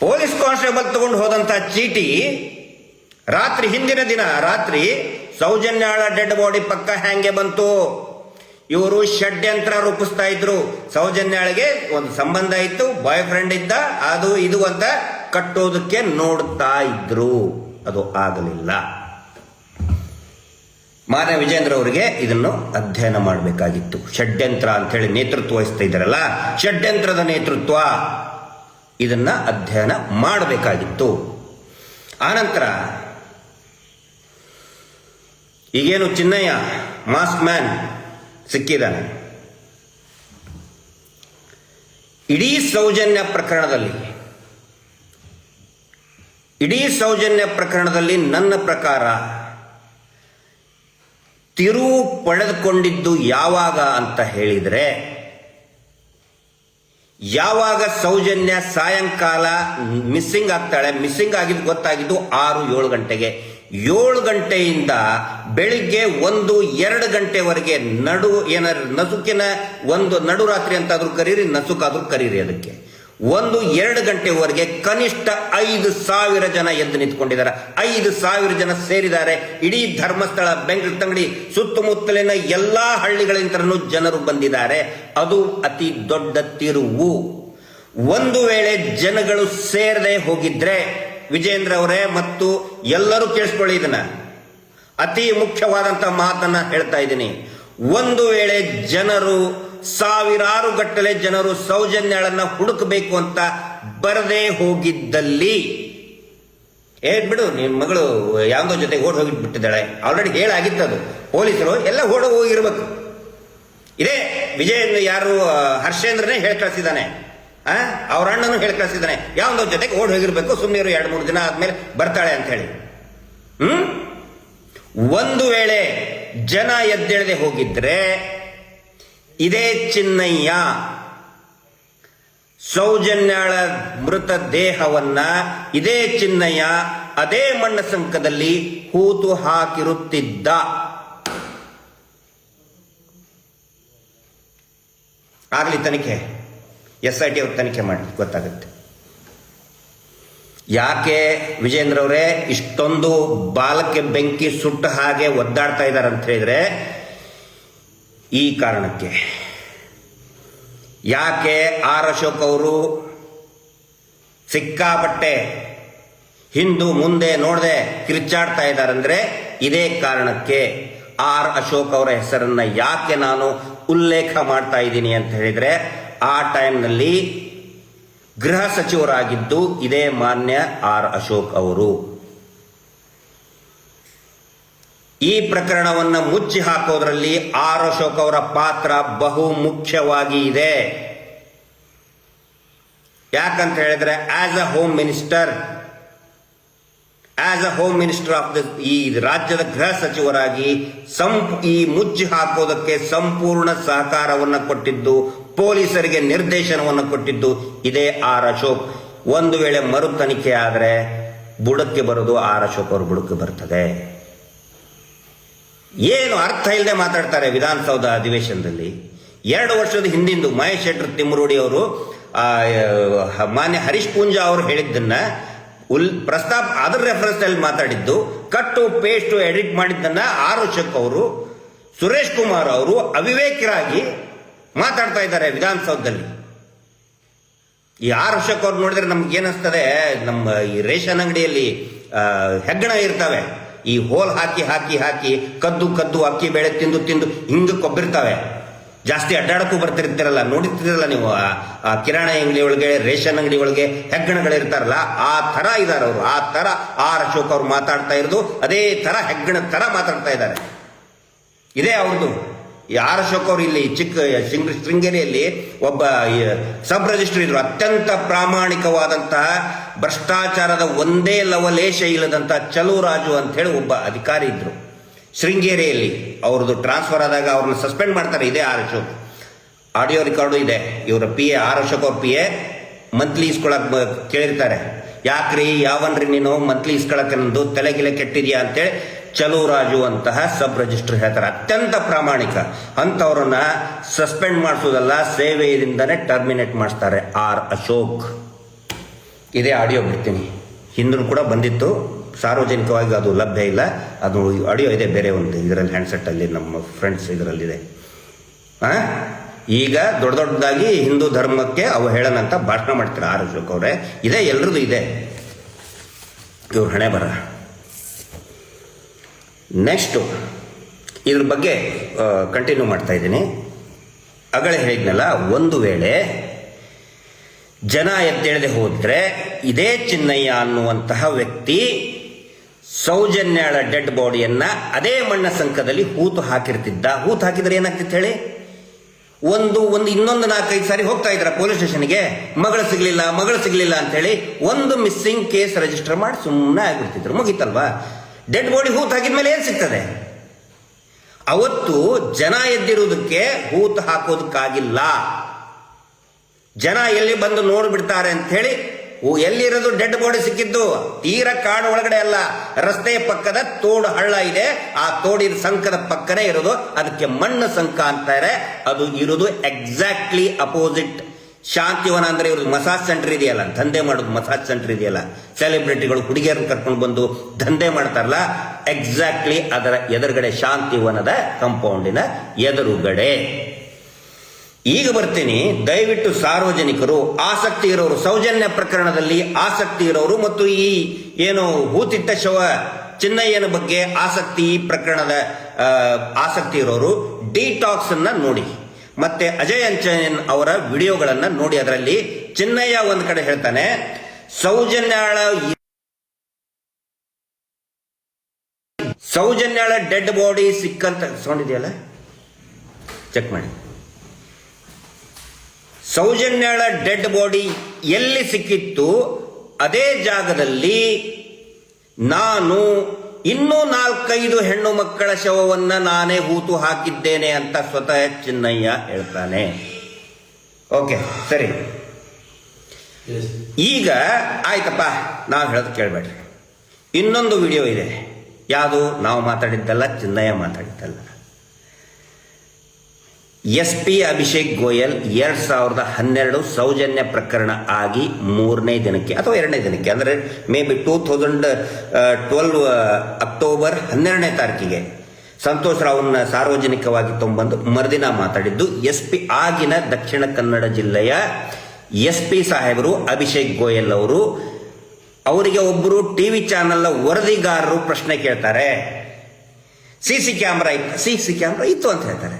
ಪೊಲೀಸ್ ಕಾನ್ಸ್ಟೇಬಲ್ ತಗೊಂಡು ಹೋದಂತ ಚೀಟಿ ರಾತ್ರಿ, ಹಿಂದಿನ ದಿನ ರಾತ್ರಿ ಸೌಜನ್ಯಳ ಡೆಡ್ ಬಾಡಿ ಪಕ್ಕ ಹ್ಯಾಂಗೆ ಬಂತು? ಇವರು ಷಡ್ಯಂತ್ರ ರೂಪಿಸ್ತಾ ಇದ್ರು. ಸೌಜನ್ಯಳಿಗೆ ಒಂದು ಸಂಬಂಧ ಇತ್ತು, ಬಾಯ್ ಫ್ರೆಂಡ್ ಇದ್ದ, ಅದು ಇದು ಅಂತ ಕಟ್ಟೋದಕ್ಕೆ ನೋಡ್ತಾ ಇದ್ರು. ಅದು ಆಗಲಿಲ್ಲ. ಮಾನ್ಯ ವಿಜೇಂದ್ರ ಅವರಿಗೆ ಇದನ್ನು ಅಧ್ಯಯನ ಮಾಡಬೇಕಾಗಿತ್ತು. ಷಡ್ಯಂತ್ರ ಅಂತೇಳಿ ನೇತೃತ್ವ ವಹಿಸ್ತಾ ಇದ್ದಾರಲ್ಲ, ಷಡ್ಯಂತ್ರದ ನೇತೃತ್ವ ಇದನ್ನ ಅಧ್ಯಯನ ಮಾಡಬೇಕಾಗಿತ್ತು. ಆನಂತರ ಈಗೇನು ಚಿನ್ನಯ್ಯ ಮಾಸ್ಕ್ ಮ್ಯಾನ್ ಸಿಕ್ಕಿದ್ದಾನೆ, ಇಡೀ ಸೌಜನ್ಯ ಪ್ರಕರಣದಲ್ಲಿ ನನ್ನ ಪ್ರಕಾರ ತಿರುವು ಪಡೆದುಕೊಂಡಿದ್ದು ಯಾವಾಗ ಅಂತ ಹೇಳಿದರೆ, ಯಾವಾಗ ಸೌಜನ್ಯ ಸಾಯಂಕಾಲ ಮಿಸ್ಸಿಂಗ್ ಆಗ್ತಾಳೆ. ಮಿಸ್ಸಿಂಗ್ ಆಗಿದ್ದು ಗೊತ್ತಾಗಿದ್ದು 6-7 ಗಂಟೆಗೆ. 7 ಗಂಟೆಯಿಂದ ಬೆಳಿಗ್ಗೆ 1-2 ಗಂಟೆವರೆಗೆ ನಸುಕಿನ ನಡುರಾತ್ರಿ ಅಂತಾದ್ರೂ ಕರೀರಿ, ನಸುಕಾದ್ರೂ ಕರೀರಿ, ಅದಕ್ಕೆ 1-2 ಗಂಟೆವರೆಗೆ ಕನಿಷ್ಠ 5,000 ಜನ ಎದ್ದು ನಿಂತ್ಕೊಂಡಿದ್ದಾರೆ. 5,000 ಜನ ಸೇರಿದ್ದಾರೆ. ಇಡೀ ಧರ್ಮಸ್ಥಳ, ಬೆಂಗಳೂರು, ಸುತ್ತಮುತ್ತಲಿನ ಎಲ್ಲಾ ಹಳ್ಳಿಗಳಿಂದಲೂ ಜನರು ಬಂದಿದ್ದಾರೆ. ಅದು ಅತಿ ದೊಡ್ಡ ತಿರುವು. ಒಂದು ವೇಳೆ ಜನಗಳು ಸೇರದೆ ಹೋಗಿದ್ರೆ, ವಿಜೇಂದ್ರ ಅವರೇ ಮತ್ತು ಎಲ್ಲರೂ ಕೇಳಿಸ್ಕೊಳ್ಳಿ, ಇದನ್ನ ಅತಿ ಮುಖ್ಯವಾದಂತ ಮಾತನ್ನ ಹೇಳ್ತಾ ಇದ್ದೀನಿ. ಒಂದು ವೇಳೆ ಜನರು ಸಾವಿರಾರು ಗಟ್ಟಲೆ ಜನರು ಸೌಜನ್ಯಳನ್ನ ಹುಡುಕಬೇಕು ಅಂತ ಬರದೇ ಹೋಗಿದ್ದಲ್ಲಿ, ಬಿಡು ನಿನ್ ಮಗಳು ಯಾವುದೋ ಜೊತೆ ಓಡ್ ಹೋಗಿಬಿಟ್ಟಿದ್ದಾಳೆ, ಆಲ್ರೆಡಿ ಹೇಳಾಗಿತ್ತದು, ಪೊಲೀಸರು ಎಲ್ಲ ಹೋಗಿರ್ಬೇಕು. ಇದೇ ವಿಜಯೇಂದ್ರ ಯಾರು ಹರ್ಷೇಂದ್ರನೇ ಹೇಳಿ ಕಳಿಸಿದ್ದಾನೆ, ಅವ್ರ ಅಣ್ಣನು ಹೇಳಿ ಕಳಿಸಿದ್ದಾನೆ, ಯಾವ್ದೋ ಜೊತೆಗೆ ಓಡ್ ಹೋಗಿರ್ಬೇಕು, ಸುಮ್ಮನೆ 2-3 ದಿನ ಆದ್ಮೇಲೆ ಬರ್ತಾಳೆ ಅಂತ ಹೇಳಿ. ಒಂದು ವೇಳೆ ಜನ ಎದ್ದೇಳದೆ ಹೋಗಿದ್ರೆ, ಇದೇ ಚಿನ್ನಯ್ಯ ಸೌಜನ್ಯಾಳ ಮೃತ ದೇಹವನ್ನ ಇದೇ ಚಿನ್ನಯ್ಯ ಅದೇ ಮಣ್ಣ ಸಂಕದಲ್ಲಿ ಹೂತು ಹಾಕಿರುತ್ತಿದ್ದ. ಆಗ್ಲಿ ತನಿಖೆ, SIT ಅವ್ರು ತನಿಖೆ ಮಾಡಿ ಗೊತ್ತಾಗುತ್ತೆ. ಯಾಕೆ ವಿಜೇಂದ್ರ ಅವರೇ ಇಷ್ಟೊಂದು ಬಾಲಕ್ಕೆ ಬೆಂಕಿ ಸುಟ್ಟ ಹಾಗೆ ಒದ್ದಾಡ್ತಾ ಇದ್ದಾರೆ ಅಂತ ಹೇಳಿದ್ರೆ, ಈ ಕಾರಣಕ್ಕೆ. ಯಾಕೆ ಆರ್ ಅಶೋಕ್ ಅವರು ಸಿಕ್ಕಾಪಟ್ಟೆ ಹಿಂದು ಮುಂದೆ ನೋಡದೆ ಕಿರ್ಚಾಡ್ತಾ ಇದ್ದಾರೆ ಅಂದ್ರೆ ಇದೇ ಕಾರಣಕ್ಕೆ. ಆರ್ ಅಶೋಕ್ ಅವರ ಹೆಸರನ್ನ ಯಾಕೆ ನಾನು ಉಲ್ಲೇಖ ಮಾಡ್ತಾ ಇದ್ದೀನಿ ಅಂತ ಹೇಳಿದ್ರೆ, ಆ ಟೈಮ್ನಲ್ಲಿ ಗೃಹ ಸಚಿವರಾಗಿದ್ದು ಇದೇ ಮಾನ್ಯ ಆರ್ ಅಶೋಕ್ ಅವರು. ಈ ಪ್ರಕರಣವನ್ನ ಮುಚ್ಚಿ ಹಾಕೋದ್ರಲ್ಲಿ ಆರ್ ಅಶೋಕ್ ಅವರ ಪಾತ್ರ ಬಹು ಮುಖ್ಯವಾಗಿ ಇದೆ. ಯಾಕಂತ ಹೇಳಿದ್ರೆ as a home minister of ಈ ರಾಜ್ಯದ ಗೃಹ ಸಚಿವರಾಗಿ ಈ ಮುಚ್ಚಿ ಹಾಕೋದಕ್ಕೆ ಸಂಪೂರ್ಣ ಸಹಕಾರವನ್ನು ಕೊಟ್ಟಿದ್ದು, ಪೊಲೀಸರಿಗೆ ನಿರ್ದೇಶನವನ್ನು ಕೊಟ್ಟಿದ್ದು ಇದೇ ಆರ್ ಅಶೋಕ್. ಒಂದು ವೇಳೆ ಮರು ತನಿಖೆ ಆದರೆ ಬುಡಕ್ಕೆ ಬರೋದು ಆರ್ ಅಶೋಕ್ ಅವರು ಬುಡಕ್ಕೆ ಬರ್ತದೆ. ಏನು ಅರ್ಥ ಇಲ್ಲದೆ ಮಾತಾಡ್ತಾರೆ ವಿಧಾನಸೌಧ ಅಧಿವೇಶನದಲ್ಲಿ. 2 ವರ್ಷದ ಹಿಂದಿಂದು ಮಹೇಶ್ ಶೆಟ್ಟರ್ ತಿಮ್ಮರೋಡಿ ಅವರು ಮಾನ್ಯ ಹರೀಶ್ ಪೂಂಜಾ ಅವರು ಹೇಳಿದ್ದನ್ನ ಪ್ರಸ್ತಾಪ ಅದರ ರೆಫರೆನ್ಸ್ ಅಲ್ಲಿ ಮಾತಾಡಿದ್ದು, ಕಟ್ಟು ಪೇಸ್ಟ್ ಎಡಿಟ್ ಮಾಡಿದ್ದನ್ನ ಆರ್ ಅಶೋಕ್ ಅವರು, ಸುರೇಶ್ ಕುಮಾರ್ ಅವರು ಅವಿವೇಕರಾಗಿ ಮಾತಾಡ್ತಾ ಇದ್ದಾರೆ ವಿಧಾನಸೌಧದಲ್ಲಿ. ಈ ಆರ್ ಅಶೋಕ್ ಅವ್ರು ನೋಡಿದ್ರೆ ನಮ್ಗೆ ಏನಿಸ್ತದೆ, ನಮ್ಮ ಈ ರೇಷನ್ ಅಂಗಡಿಯಲ್ಲಿ ಹೆಗ್ಗಣ ಇರ್ತವೆ, ಈ ಹೋಲ್ ಹಾಕಿ ಕದ್ದು ಅಕ್ಕಿ ಬೇಳೆ ತಿಂದು ಹಿಂಗ ಕೊಬ್ಬಿರ್ತಾವೆ. ಜಾಸ್ತಿ ಅಡ್ಡಾಡಕ್ಕೂ ಬರ್ತಿರ್ತಿರಲ್ಲ, ನೋಡಿರ್ತಿರಲ್ಲ ನೀವು, ಆ ಕಿರಾಣಿ ಅಂಗಡಿ ಒಳಗೆ, ರೇಷನ್ ಅಂಗಡಿ ಒಳಗೆ ಹೆಗ್ಗಣಗಳಿರ್ತಾರಲ್ಲ, ಆ ತರ ಇದಾರೆ ಅವರು. ಆ ತರ ಆರ್ ಅಶೋಕ್ ಅವ್ರು ಮಾತಾಡ್ತಾ ಇರೋದು ಅದೇ ತರ ಹೆಗ್ಗಣ ತರ ಮಾತಾಡ್ತಾ ಇದ್ದಾರೆ. ಇದೇ ಅವ್ರದ್ದು. ಈ ಆರ್ ಅಶೋಕ್ ಅವರು ಇಲ್ಲಿ ಶೃಂಗೇರಿಯಲ್ಲಿ ಒಬ್ಬ ಸಬ್ ರಿಜಿಸ್ಟ್ರಿ ಇದ್ರು, ಅತ್ಯಂತ ಪ್ರಾಮಾಣಿಕವಾದಂತಹ ಭ್ರಷ್ಟಾಚಾರದ ಒಂದೇ ಲವಲೇಶ ಇಲ್ಲದಂತಹ ಚಲುವರಾಜು ಅಂತ ಹೇಳಿ ಒಬ್ಬ ಅಧಿಕಾರಿ ಇದ್ರು ಶೃಂಗೇರಿಯಲ್ಲಿ. ಅವ್ರದ್ದು ಟ್ರಾನ್ಸ್ಫರ್ ಆದಾಗ ಅವ್ರನ್ನ ಸಸ್ಪೆಂಡ್ ಮಾಡ್ತಾರೆ ಇದೇ ಆರ್ ಅಶೋಕ್. ಆಡಿಯೋ ರೆಕಾರ್ಡು ಇದೆ. ಇವರ PA ಆರ್ ಅಶೋಕ್ ಅವ್ರ PA ಮಂತ್ಲಿ ಇಸ್ಕೊಳಕ್ ಕೇಳಿರ್ತಾರೆ, ಯಾಕ್ರಿ ಯಾವನ್ರಿ ನೀನು ಮಂತ್ಲಿ ಇಸ್ಕೊಳಕ್ಕೆ ನಂದು ತಲೆಗಿಲೆ ಕೆಟ್ಟಿದ್ಯಾ ಅಂತೇಳಿ ಚಲುವರಾಜು ಅಂತಹ ಸಬ್ ರಿಜಿಸ್ಟರ್ ಹೇಳ್ತಾರೆ. ಅತ್ಯಂತ ಪ್ರಾಮಾಣಿಕ ಅಂತವ್ರನ್ನ ಸಸ್ಪೆಂಡ್ ಮಾಡಿಸೋದಲ್ಲ, ಸೇವೆಯಿಂದನೇ ಟರ್ಮಿನೇಟ್ ಮಾಡಿಸ್ತಾರೆ ಆರ್ ಅಶೋಕ್. ಇದೇ ಆಡಿಯೋ ಬಿಡ್ತೀನಿ, ಹಿಂದೂ ಕೂಡ ಬಂದಿತ್ತು, ಸಾರ್ವಜನಿಕವಾಗಿ ಅದು ಲಭ್ಯ ಇಲ್ಲ. ಅದು ಆಡಿಯೋ ಇದೆ ಬೇರೆ ಒಂದು ಇದರಲ್ಲಿ, ಹ್ಯಾಂಡ್ಸೆಟ್ ಅಲ್ಲಿ ನಮ್ಮ ಫ್ರೆಂಡ್ಸ್ ಇದರಲ್ಲಿದೆ. ಈಗ ದೊಡ್ಡದಾಗಿ ಹಿಂದೂ ಧರ್ಮಕ್ಕೆ ಅವಹೇಳನಂತ ಭಾಷಣ ಮಾಡ್ತಾರೆ ಆರ್ ಅಶೋಕ್ ಅವರೇ. ಇದೇ ಎಲ್ರದ್ದು ಇದೆ ಇವ್ರ ಹಣೆ ಬರ. ನೆಕ್ಸ್ಟು ಇದ್ರ ಬಗ್ಗೆ ಕಂಟಿನ್ಯೂ ಮಾಡ್ತಾ ಇದ್ದೀನಿ. ಅಗಳೇ ಹೇಳಿದ್ನಲ್ಲ, ಒಂದು ವೇಳೆ ಜನ ಎದ್ದೇಳದೆ ಹೋದರೆ ಇದೇ ಚಿನ್ನಯ್ಯ ಅನ್ನುವಂತಹ ವ್ಯಕ್ತಿ ಸೌಜನ್ಯಳ ಡೆಡ್ ಬಾಡಿಯನ್ನ ಅದೇ ಮಣ್ಣ ಸಂಕದಲ್ಲಿ ಹೂತು ಹಾಕಿರ್ತಿದ್ದ. ಹೂತು ಹಾಕಿದ್ರೆ ಏನಾಗ್ತಿತ್ತು ಹೇಳಿ? ಒಂದು ಇನ್ನೊಂದು 4-5 ಸಾರಿ ಹೋಗ್ತಾ ಇದ್ರ ಪೊಲೀಸ್ ಸ್ಟೇಷನ್ಗೆ, ಮಗಳು ಸಿಗ್ಲಿಲ್ಲ ಅಂತ ಹೇಳಿ ಒಂದು ಮಿಸ್ಸಿಂಗ್ ಕೇಸ್ ರಿಜಿಸ್ಟರ್ ಮಾಡಿ ಸುಮ್ಮನೆ ಆಗ್ಬಿಡ್ತಿದ್ರು, ಮುಗೀತಲ್ವಾ? ಡೆಡ್ ಬಾಡಿ ಹೂತು ಹಾಕಿದ್ಮೇಲೆ ಏನ್ ಸಿಗ್ತದೆ? ಅವತ್ತು ಜನ ಎದ್ದಿರುವುದಕ್ಕೆ ಹೂತು ಹಾಕೋದಕ್ಕಾಗಿಲ್ಲ. ಜನ ಎಲ್ಲಿ ಬಂದು ನೋಡ್ಬಿಡ್ತಾರೆ ಅಂತ ಹೇಳಿ ಎಲ್ಲಿರೋದು ಡೆಡ್ ಬಾಡಿ ಸಿಕ್ಕಿದ್ದು ತೀರ ಕಾಡು ಒಳಗಡೆ ಅಲ್ಲ, ರಸ್ತೆಯ ಪಕ್ಕದ ತೋಡು ಹಳ್ಳ ಇದೆ, ಆ ತೋಡಿನ ಸಂಕದ ಪಕ್ಕನೇ ಇರೋದು. ಅದಕ್ಕೆ ಮಣ್ಣು ಸಂಕ ಅಂತಾರೆ. ಅದು ಇರೋದು ಎಕ್ಸಾಕ್ಟ್ಲಿ ಅಪೋಸಿಟ್ ಶಾಂತಿವನ. ಅಂದ್ರೆ ಇವ್ರದ್ದು ಮಸಾಜ್ ಸೆಂಟರ್ ಇದೆಯಲ್ಲ, ದಂಧೆ ಮಾಡೋದು ಮಸಾಜ್ ಸೆಂಟರ್ ಇದೆಯಲ್ಲ, ಸೆಲೆಬ್ರಿಟಿಗಳು ಹುಡುಗಿಯರನ್ನು ಕರ್ಕೊಂಡು ಬಂದು ದಂಧೆ ಮಾಡ್ತಾರಲ್ಲ, ಎಕ್ಸಾಕ್ಟ್ಲಿ ಅದರ ಎದುರುಗಡೆ, ಶಾಂತಿವನದ ಕಾಂಪೌಂಡಿನ ಎದುರುಗಡೆ. ಈಗ ಬರ್ತೀನಿ. ದಯವಿಟ್ಟು ಸಾರ್ವಜನಿಕರು, ಆಸಕ್ತಿ ಇರೋರು, ಸೌಜನ್ಯ ಪ್ರಕರಣದಲ್ಲಿ ಆಸಕ್ತಿ ಇರೋರು ಮತ್ತು ಈ ಏನು ಹೂತಿಟ್ಟ ಶವ ಚಿನ್ನಯ್ಯನ ಬಗ್ಗೆ ಆಸಕ್ತಿ, ಈ ಪ್ರಕರಣದ ಆಸಕ್ತಿ ಇರೋರು ಡಿಟಾಕ್ಸ್ ಅನ್ನ ನೋಡಿ, ಮತ್ತೆ ಅಜಯ್ ಅಂಚನ್ ಅವರ ವಿಡಿಯೋಗಳನ್ನ ನೋಡಿ. ಅದರಲ್ಲಿ ಚಿನ್ನಯ್ಯ ಒಂದ್ ಕಡೆ ಹೇಳ್ತಾನೆ, ಸೌಜನ್ಯಳ ಡೆಡ್ ಬಾಡಿ ಸಿಕ್ಕಂತ ಸೌಂಡ್ ಇದೆಯಲ್ಲ, ಚೆಕ್ ಮಾಡಿ. ಸೌಜನ್ಯಳ ಡೆಡ್ ಬಾಡಿ ಎಲ್ಲಿ ಸಿಕ್ಕಿತ್ತು ಅದೇ ಜಾಗದಲ್ಲಿ ನಾನು ಇನ್ನೂ 4-5 ಹೆಣ್ಣು ಮಕ್ಕಳ ಶವವನ್ನ ನಾನೇ ಹೂತು ಹಾಕಿದ್ದೇನೆ ಅಂತ ಸ್ವತಃ ಚಿನ್ನಯ್ಯ ಹೇಳ್ತಾನೆ. ಓಕೆ, ಸರಿ. ಈಗ ಆಯ್ತಪ್ಪ, ನಾವು ಹೇಳೋದು ಕೇಳಬೇಡ್ರಿ. ಇನ್ನೊಂದು ವಿಡಿಯೋ ಇದೆ. ಯಾವುದು? ನಾವು ಮಾತಾಡಿದ್ದಲ್ಲ, ಚಿನ್ನಯ್ಯ ಮಾತಾಡಿದ್ದಲ್ಲ. SP ಅಭಿಷೇಕ್ ಗೋಯಲ್ 2012 ಸೌಜನ್ಯ ಪ್ರಕರಣ ಆಗಿ 3ನೇ ದಿನಕ್ಕೆ ಅಥವಾ 2ನೇ ದಿನಕ್ಕೆ, ಅಂದ್ರೆ ಮೇ ಬಿ 2012 ಅಕ್ಟೋಬರ್ 12ನೇ ತಾರೀಕಿಗೆ ಸಂತೋಷ್ ರಾವ್ನ ಸಾರ್ವಜನಿಕವಾಗಿ ತೊಂಬಂದು ಮರುದಿನ ಮಾತಾಡಿದ್ದು SP ಆಗಿನ ದಕ್ಷಿಣ ಕನ್ನಡ ಜಿಲ್ಲೆಯ SP ಸಾಹೇಬರು ಅಭಿಷೇಕ್ ಗೋಯಲ್ ಅವರು. ಅವರಿಗೆ ಒಬ್ಬರು ಟಿವಿ ಚಾನೆಲ್ ವರದಿಗಾರರು ಪ್ರಶ್ನೆ ಕೇಳ್ತಾರೆ, ಸಿಸಿ ಕ್ಯಾಮ್ರಾ ಇತ್ತು ಅಂತ ಹೇಳ್ತಾರೆ.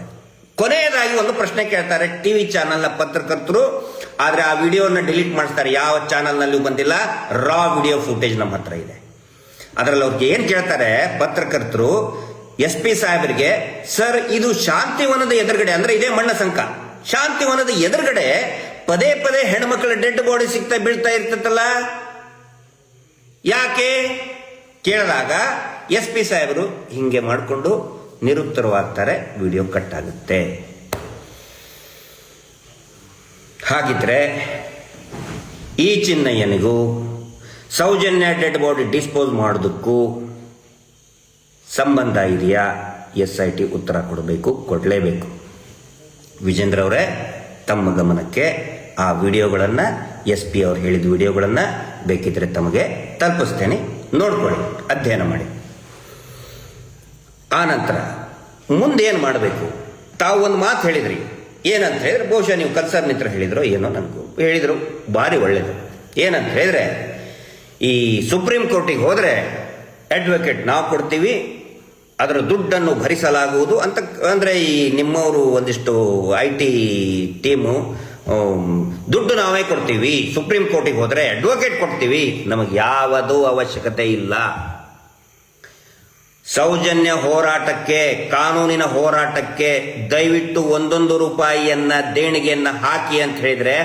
ಕೊನೆಯದಾಗಿ ಒಂದು ಪ್ರಶ್ನೆ ಕೇಳ್ತಾರೆ ಟಿವಿ ಚಾನೆಲ್ನ ಪತ್ರಕರ್ತರು. ಆದ್ರೆ ಆ ವಿಡಿಯೋನ ಡಿಲೀಟ್ ಮಾಡಿಸ್ತಾರೆ, ಯಾವ ಚಾನೆಲ್ನಲ್ಲೂ ಬಂದಿಲ್ಲ, ರಾ ವಿಡಿಯೋ ಫುಟೇಜ್ ನಮ್ಮ ಹತ್ರ ಇದೆ. ಅದರಲ್ಲಿ ಅವ್ರಿಗೆ ಏನ್ ಕೇಳ್ತಾರೆ ಪತ್ರಕರ್ತರು SP ಸಾಹೇಬರಿಗೆ, ಸರ್ ಇದು ಶಾಂತಿವನದ ಎದುರುಗಡೆ, ಅಂದ್ರೆ ಇದೇ ಮಣ್ಣ ಸಂಕ, ಶಾಂತಿವನದ ಎದುರುಗಡೆ ಪದೇ ಪದೇ ಹೆಣ್ಮಕ್ಳ ಡೆಡ್ ಬಾಡಿ ಸಿಗ್ತಾ ಬೀಳ್ತಾ ಇರ್ತಲ್ಲ, ಯಾಕೆ ಕೇಳಿದಾಗ SP ಸಾಹೇಬರು ಹಿಂಗೆ ಮಾಡಿಕೊಂಡು ನಿರುತ್ತರವಾಗ್ತಾರೆ. ವಿಡಿಯೋ ಕಟ್ ಆಗುತ್ತೆ. ಹಾಗಿದ್ರೆ ಈ ಚಿನ್ನಯ್ಯನಿಗೂ ಸೌಜನ್ಯ ಡೆಡ್ ಬಾಡಿ ಡಿಸ್ಪೋಸ್ ಮಾಡೋದಕ್ಕೂ ಸಂಬಂಧ ಇದೆಯಾ? SIT ಉತ್ತರ ಕೊಡಬೇಕು, ಕೊಡಲೇಬೇಕು. ವಿಜೇಂದ್ರ ಅವರೇ, ತಮ್ಮ ಗಮನಕ್ಕೆ ಆ ವಿಡಿಯೋಗಳನ್ನು, SP ಅವರು ಹೇಳಿದ ವಿಡಿಯೋಗಳನ್ನು ಬೇಕಿದ್ರೆ ತಮಗೆ ತಲುಪಿಸ್ತೇನೆ, ನೋಡ್ಕೊಳ್ಳಿ, ಅಧ್ಯಯನ ಮಾಡಿ. ಆ ನಂತರ ಮುಂದೆ ಏನು ಮಾಡಬೇಕು? ತಾವು ಒಂದು ಮಾತು ಹೇಳಿದ್ರಿ, ಏನಂತ ಹೇಳಿದ್ರೆ, ಬಹುಶಃ ನೀವು ಕಲ್ಸರ್ ಮಿತ್ರ ಹೇಳಿದ್ರು ಏನೋ, ನನಗೂ ಹೇಳಿದ್ರು, ಭಾರಿ ಒಳ್ಳೇದು. ಏನಂತ ಹೇಳಿದ್ರೆ, ಈ ಸುಪ್ರೀಂ ಕೋರ್ಟಿಗೆ ಹೋದರೆ ಅಡ್ವೊಕೇಟ್ ನಾವು ಕೊಡ್ತೀವಿ, ಅದರ ದುಡ್ಡನ್ನು ಭರಿಸಲಾಗುವುದು ಅಂತ. ಅಂದರೆ ಈ ನಿಮ್ಮವರು ಒಂದಿಷ್ಟು IT ಟೀಮು ದುಡ್ಡು ನಾವೇ ಕೊಡ್ತೀವಿ, ಸುಪ್ರೀಂ ಕೋರ್ಟಿಗೆ ಹೋದರೆ ಅಡ್ವೊಕೇಟ್ ಕೊಡ್ತೀವಿ, ನಮಗೆ ಯಾವುದೂ ಅವಶ್ಯಕತೆ ಇಲ್ಲ. ಸೌಜನ್ಯ ಹೋರಾಟಕ್ಕೆ, ಕಾನೂನಿನ ಹೋರಾಟಕ್ಕೆ ದಯವಿಟ್ಟು 1 ರೂಪಾಯಿಯನ್ನ ದೇಣಿಗೆಯನ್ನ ಹಾಕಿ ಅಂತ ಹೇಳಿದ್ರೆ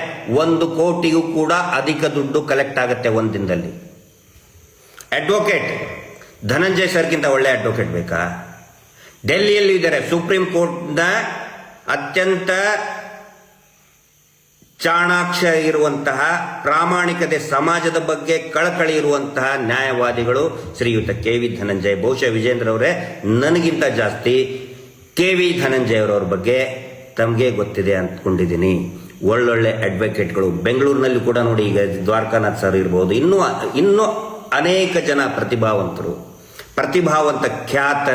1 ಕೋಟಿಗೂ ಕೂಡ ಅಧಿಕ ದುಡ್ಡು ಕಲೆಕ್ಟ್ ಆಗುತ್ತೆ ಒಂದಿನದಲ್ಲಿ. ಅಡ್ವೊಕೇಟ್ ಧನಂಜಯ್ ಸರ್ಗಿಂತ ಒಳ್ಳೆ ಅಡ್ವೊಕೇಟ್ ಬೇಕಾ? ಡೆಲ್ಲಿಯಲ್ಲಿ ಇದ್ದಾರೆ, ಸುಪ್ರೀಂ ಕೋರ್ಟ್ನ ಅತ್ಯಂತ ಚಾಣಾಕ್ಷ ಇರುವಂತಹ, ಪ್ರಾಮಾಣಿಕತೆ, ಸಮಾಜದ ಬಗ್ಗೆ ಕಳಕಳಿ ಇರುವಂತಹ ನ್ಯಾಯವಾದಿಗಳು ಶ್ರೀಯುತ KV ಧನಂಜಯ್. ಬಹುಶಃ ವಿಜೇಂದ್ರ ಅವರೇ, ನನಗಿಂತ ಜಾಸ್ತಿ KV ಧನಂಜಯ್ ಅವರವ್ರ ಬಗ್ಗೆ ತಮಗೆ ಗೊತ್ತಿದೆ ಅಂದ್ಕೊಂಡಿದ್ದೀನಿ. ಒಳ್ಳೊಳ್ಳೆ ಅಡ್ವೊಕೇಟ್ಗಳು ಬೆಂಗಳೂರಿನಲ್ಲಿ ಕೂಡ ನೋಡಿ, ಈಗ ದ್ವಾರಕಾನಾಥ್ ಸರ್ ಇರ್ಬೋದು, ಇನ್ನೂ ಅನೇಕ ಜನ ಪ್ರತಿಭಾವಂತ ಖ್ಯಾತ